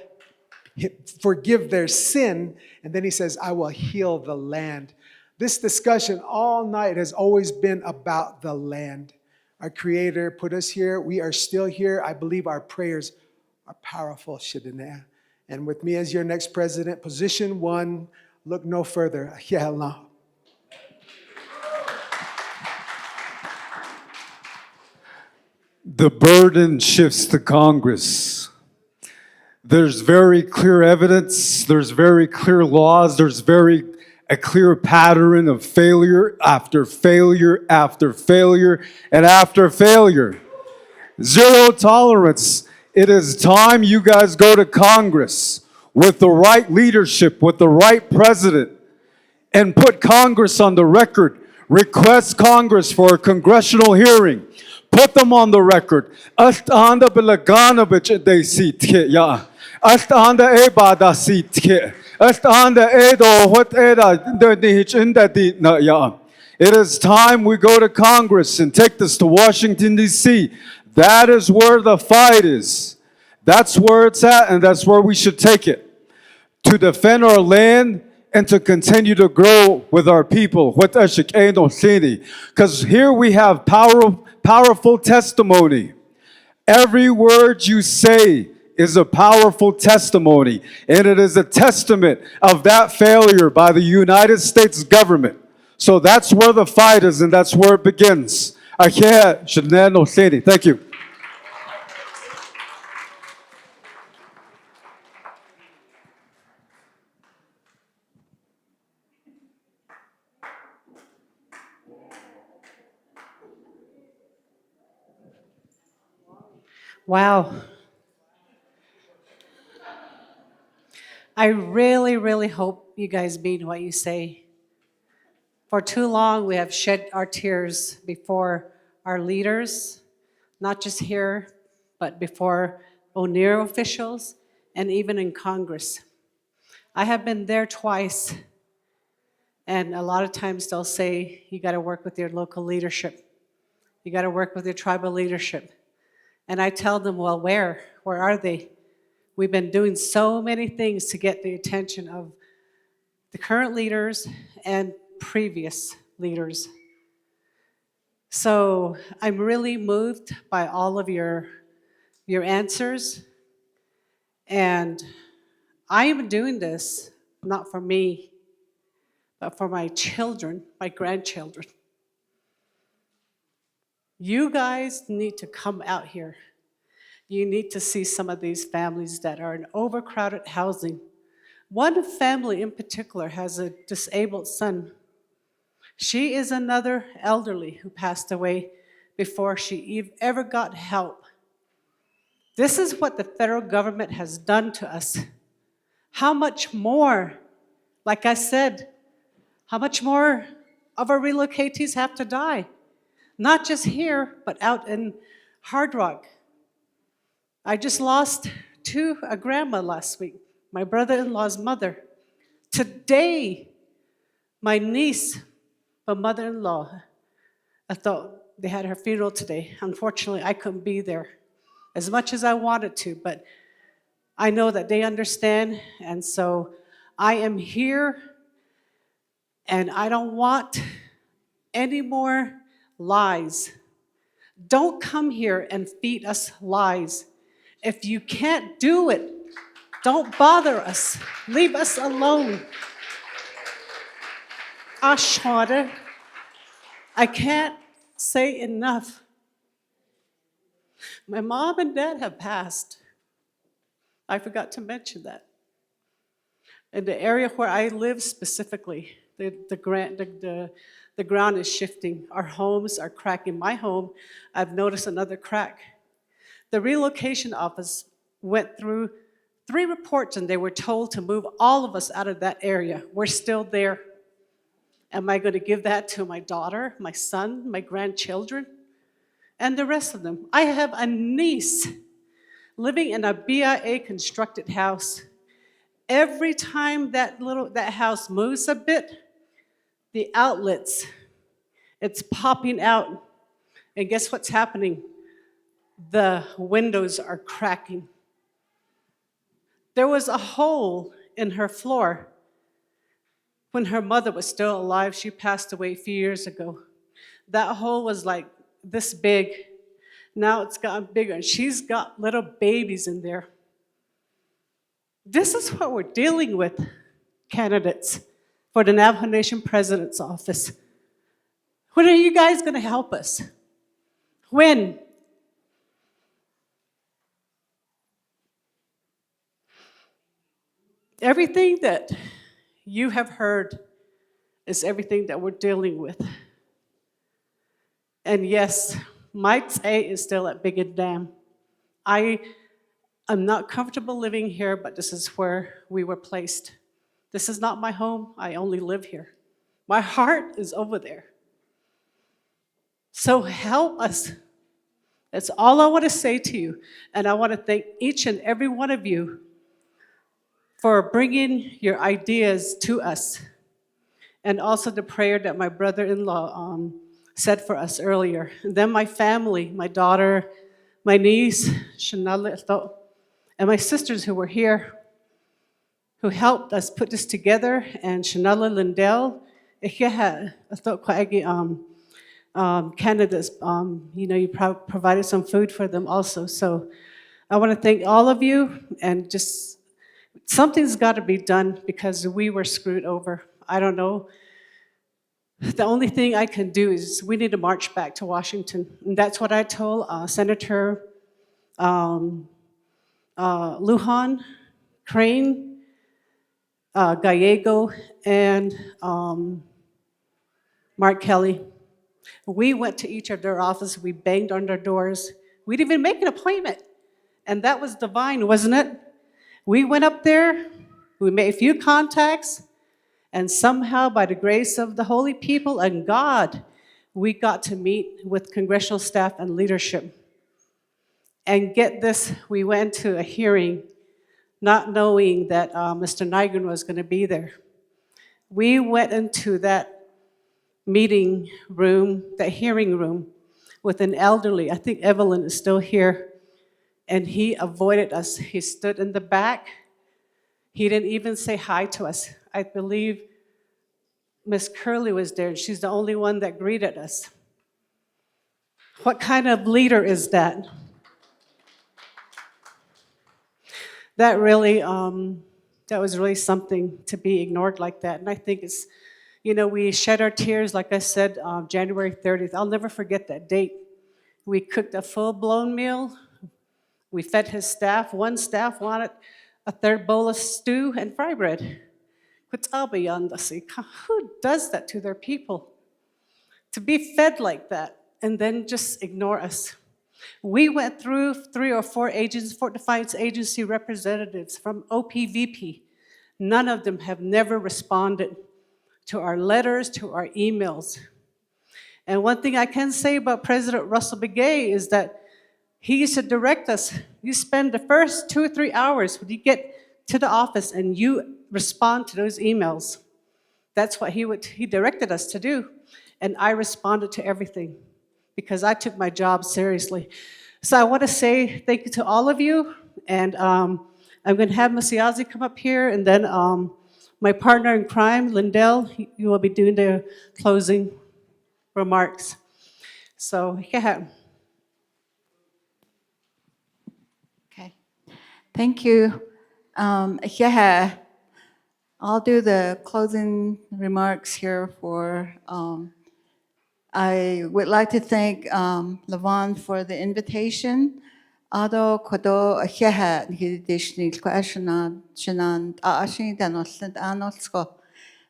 forgive their sin. And then He says, I will heal the land. This discussion all night has always been about the land. Our Creator put us here. We are still here. I believe our prayers are powerful, Shidineh. And with me as your next president, position one, look no further. Ya Allah. The burden shifts to Congress. There's very clear evidence, there's very clear laws, there's a clear pattern of failure after failure after failure and after failure. Zero tolerance. It is time you guys go to Congress with the right leadership, with the right president, and put Congress on the record. Request Congress for a congressional hearing. Put them on the record. Astanda Bilaganovich they seat ya. Astanda Ebada seat. Astanda Edo what Eda the Nihich in that ya. It is time we go to Congress and take this to Washington, D.C. That is where the fight is. That's where it's at, and that's where we should take it. To defend our land and to continue to grow with our people. Because here we have powerful testimony. Every word you say is a powerful testimony, and it is a testament of that failure by the United States government. So that's where the fight is, and that's where it begins. Thank you. Wow. I really, really hope you guys mean what you say. For too long, we have shed our tears before our leaders, not just here, but before ONER officials and even in Congress. I have been there twice, and a lot of times they'll say, you got to work with your local leadership. You got to work with your tribal leadership. And I tell them, well, where? Where are they? We've been doing so many things to get the attention of the current leaders and previous leaders. So I'm really moved by all of your answers. And I am doing this not for me, but for my children, my grandchildren. You guys need to come out here. You need to see some of these families that are in overcrowded housing. One family in particular has a disabled son. She is another elderly who passed away before she ever got help. This is what the federal government has done to us. How much more, like I said, how much more of our relocatees have to die? Not just here, but out in Hard Rock. I just lost a grandma last week, my brother-in-law's mother. Today, my niece, my mother-in-law, I thought they had her funeral today. Unfortunately, I couldn't be there as much as I wanted to, but I know that they understand, and so I am here, and I don't want any more lies. Don't come here and feed us lies. If you can't do it, don't bother us. Leave us alone. Ashwada, I can't say enough. My mom and dad have passed. I forgot to mention that. In the area where I live specifically, the ground is shifting. Our homes are cracking. My home, I've noticed another crack. The relocation office went through 3 reports and they were told to move all of us out of that area. We're still there. Am I going to give that to my daughter, my son, my grandchildren, and the rest of them? I have a niece living in a BIA constructed house. Every time that house moves a bit, the outlets, it's popping out. And guess what's happening? The windows are cracking. There was a hole in her floor when her mother was still alive. She passed away a few years ago. That hole was like this big. Now it's gotten bigger, and she's got little babies in there. This is what we're dealing with, candidates for the Navajo Nation President's office. When are you guys going to help us? When? Everything that you have heard is everything that we're dealing with. And yes, Mike's A is still at Biggin Dam. I'm not comfortable living here, but this is where we were placed. This is not my home. I only live here. My heart is over there. So help us. That's all I want to say to you. And I want to thank each and every one of you for bringing your ideas to us. And also the prayer that my brother-in-law said for us earlier. And then my family, my daughter, my niece, Shanala, and my sisters who were here, who helped us put this together, and Shanala Lindell, candidates, you provided some food for them also. So I want to thank all of you, and just something's got to be done because we were screwed over. I don't know. The only thing I can do is we need to march back to Washington. And that's what I told Senator Lujan, Crane, Gallego, and Mark Kelly. We went to each of their offices. We banged on their doors. We didn't even make an appointment. And that was divine, wasn't it? We went up there. We made a few contacts. And somehow, by the grace of the holy people and God, we got to meet with congressional staff and leadership. And get this, we went to a hearing not knowing that Mr. Nygren was going to be there. We went into that meeting room, that hearing room, with an elderly. I think Evelyn is still here. And he avoided us. He stood in the back. He didn't even say hi to us. I believe Miss Curley was there, and she's the only one that greeted us. What kind of leader is that? That really, That was really something to be ignored like that. And I think it's, you know, we shed our tears, like I said, January 30th. I'll never forget that date. We cooked a full-blown meal. We fed his staff. One staff wanted a third bowl of stew and fry bread. Who does that to their people? To be fed like that and then just ignore us. We went through 3 or 4 agents, Fort Defiance agency representatives from OPVP. None of them have never responded to our letters, to our emails. And one thing I can say about President Russell Begay is that he used to direct us. You spend the first 2 or 3 hours when you get to the office and you respond to those emails. That's what he directed us to do. And I responded to everything because I took my job seriously. So I want to say thank you to all of you. And I'm going to have Masiazi come up here, and then my partner in crime, Lindell, you will be doing the closing remarks. So, yeah. Okay. Thank you. Yeah, I'll do the closing remarks here for. I would like to thank Levon for the invitation. Ado kodo yeah hidishni kwashna shanan ashin danolsent anolsko.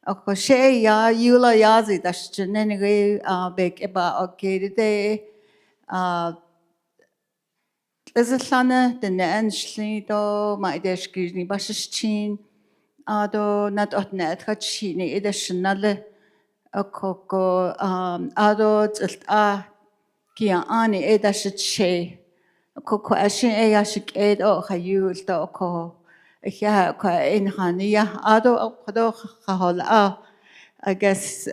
Ako she ya yula yazi dashjenenigi bek eba okede Islana the nanshli do my deshkini bashchin ado not otnet hachini idashnale akoko ado tsa kia ani edashche akoko ashin eyashik edo hayul do ko yeah ko in hania ado kodo hahola I guess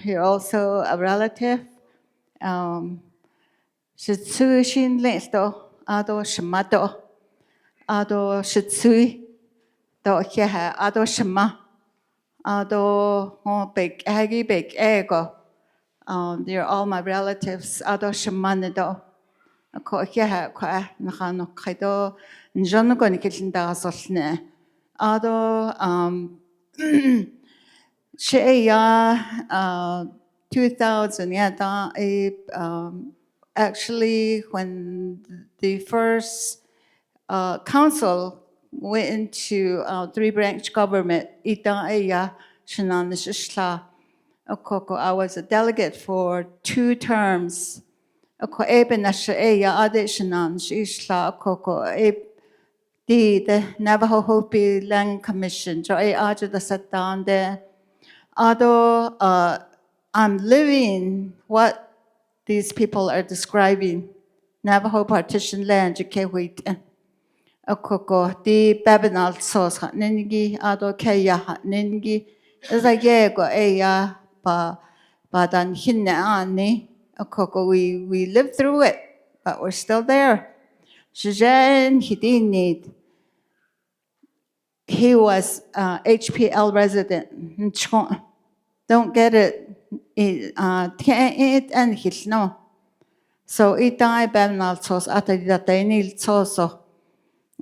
you're also a relative Shitsui shin lesto ado shmato ado shitsui do yeah ado shma ado big agi big ego they're all my relatives ado shmanado ko yeah kwa nakano kaido njono ko nikilnda asolne ado Sheya 2000 yeah actually when the first council went into 3-branch government I was a delegate for 2 terms the Navajo Hopi Land Commission sat down there. Although I'm living what these people are describing, Navajo partition land, Akoko, the Babinal sauce, Ningi, Ado Kaya, Ningi, as I go, Aya, Badan Hinani, Akoko, we lived through it, but we're still there. Shijan, he didn't need. He was HPL resident. Don't get it. Can't eat and he's no. So it died Bernal sauce after that they need so.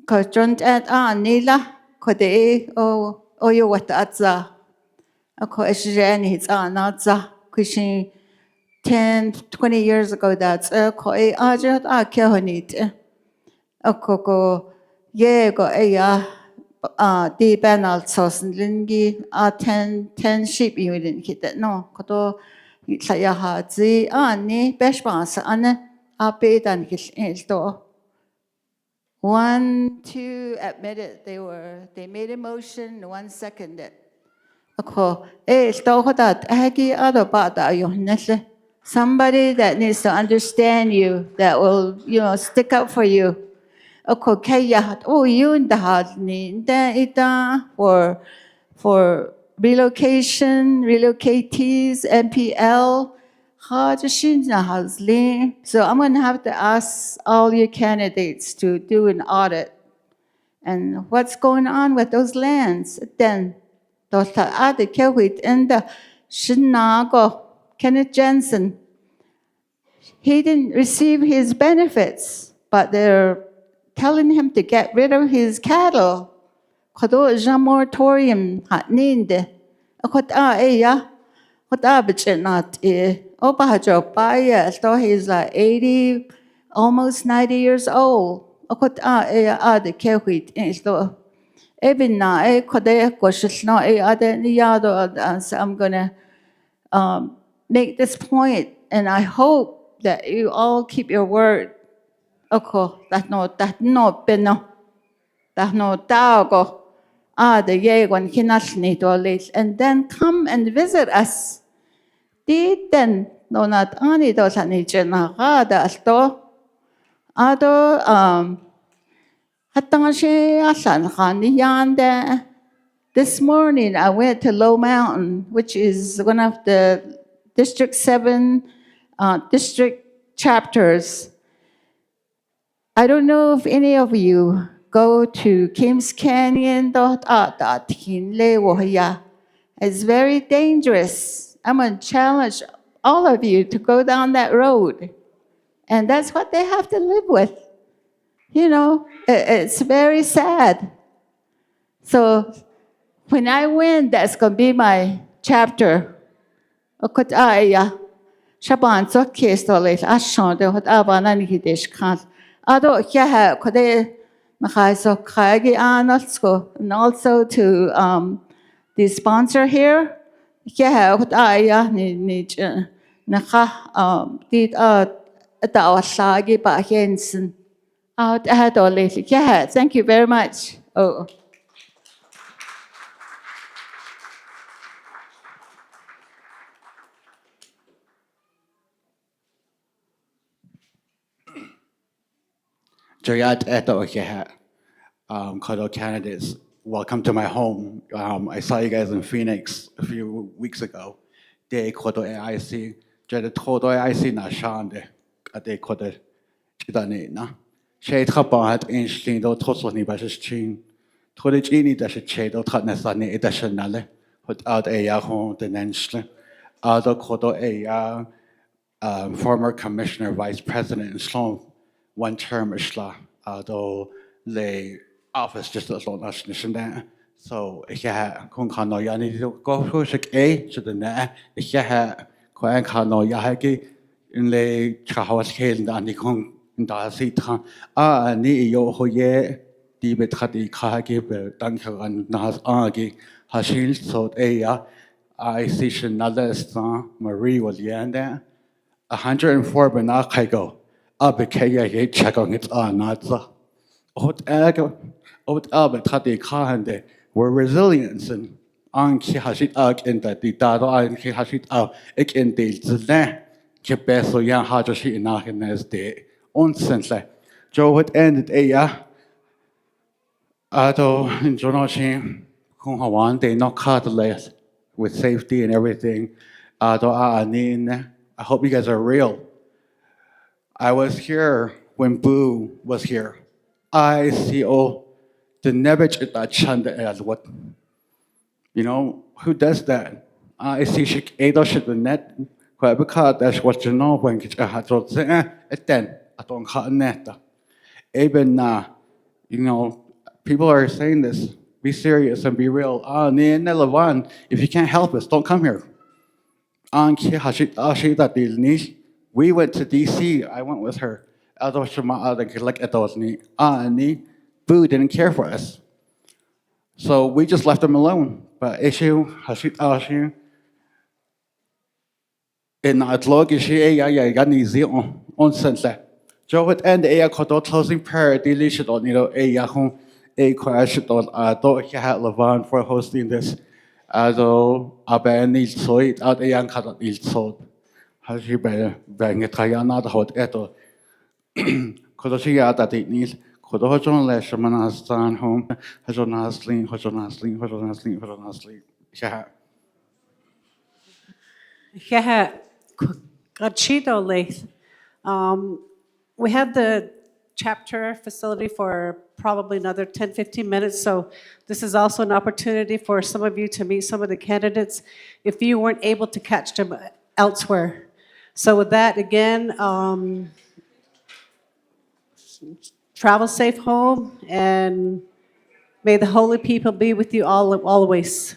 Cause don't add Nila, could oh you what that's a course his not Cushion 10, 20 years ago that's a koi ajat Kahonit. A coco, yeah, go the Bernal sauce and lingi 10 sheep you didn't hit that no. Koto Sayaha Dziil ni Beshbans and a bit and his door. 1, 2 admitted they made a motion, 1 seconded. Somebody that needs to understand you, that will, stick up for you. You in the for relocation, relocatees, MPL. So I'm going to have to ask all your candidates to do an audit. And what's going on with those lands? Then, Kenneth Jensen, he didn't receive his benefits, but they're telling him to get rid of his cattle. Kodo ja moratorium hat ninde. Akot ya. What budget not Opa Joe Baya, so he's like 80, almost 90 years old. Akot the kewit in so even na kode koshes no ade niyado so I'm gonna make this point and I hope that you all keep your word. Oko that no peno that no tago the ye when kinashni to and then come and visit us. Titen no not ani do sa ni chena da sto ado hatang she asan khani yande. This morning I went to Low Mountain, which is one of the District 7 district chapters. I don't know if any of you go to Kim's Canyon. It's very dangerous. I'm going to challenge all of you to go down that road. And that's what they have to live with. You know, it's very sad. So when I win, that's going to be my chapter. Shaban so kestolet ashonde hot abana nihidesh kant. Ado kya kode so kagi anotsko and also to the sponsor here. Kya hot ni naka did awasagi ba hensen. Out adolet. Kya thank you very much. Oh. Joyat eto Kodo candidates, welcome to my home. I saw you guys in Phoenix a few weeks ago. De Kodo AIC, Jada Kodo AIC na shande, ade Kodo chidane na. Shay trabat inchling do tosoni bashes chin. Tode chini dash chedo tratnesane edashanale, hot out a yahoo the nenshle. Ado Kodo former commissioner, vice president, and Sloan, one term ishla, ado le office just as long as nishan. So yeah, kun kano yani go who shik to the na, yeah, kwan kano yahaki in le chahawas kale and kun da sita ni yo hoye di betrati kahaki be dankaran nas agi hashil so I see Shanada Marie was yanda. 104 benakaigo. Abekaya ye check on it on natsa. Abetati kahande were resilience and anki hashit ag in that the dado anki hashit out ik in the zne. Kebeso yan hajoshi inahinas de onsense. Joe had ended Ato in Jonoshin Kung Hawan they not cut less with safety and everything. Ato I hope you guys are real. I was here when Boo was here. ICO, the Nebech at Chanda as what? You know, who does that? I see Shik Edo shit the net, because that's what you know when you have to say, then I don't cut net. Even, you know, people are saying this. Be serious and be real. If you can't help us, don't come here. We went to DC. I went with her. Boo didn't care for us. So we just left them alone. But issue, in Atlog, on sunset. Joe would end a closing prayer, deletion on a question on Levon for hosting this. Also, aber nicht so, out a young cut nicht so. Has she better bang it? I not hot eto. Could she out that it needs? Could have John Lesherman has done home, has on us sleep, has on us sleep, has on us sleep, has on us sleep. Yeah. Yeah, Gachito Lath. We have the chapter facility for probably another 10, 15 minutes. So this is also an opportunity for some of you to meet some of the candidates if you weren't able to catch them elsewhere. So with that, again, travel safe home and May the holy people be with you all always.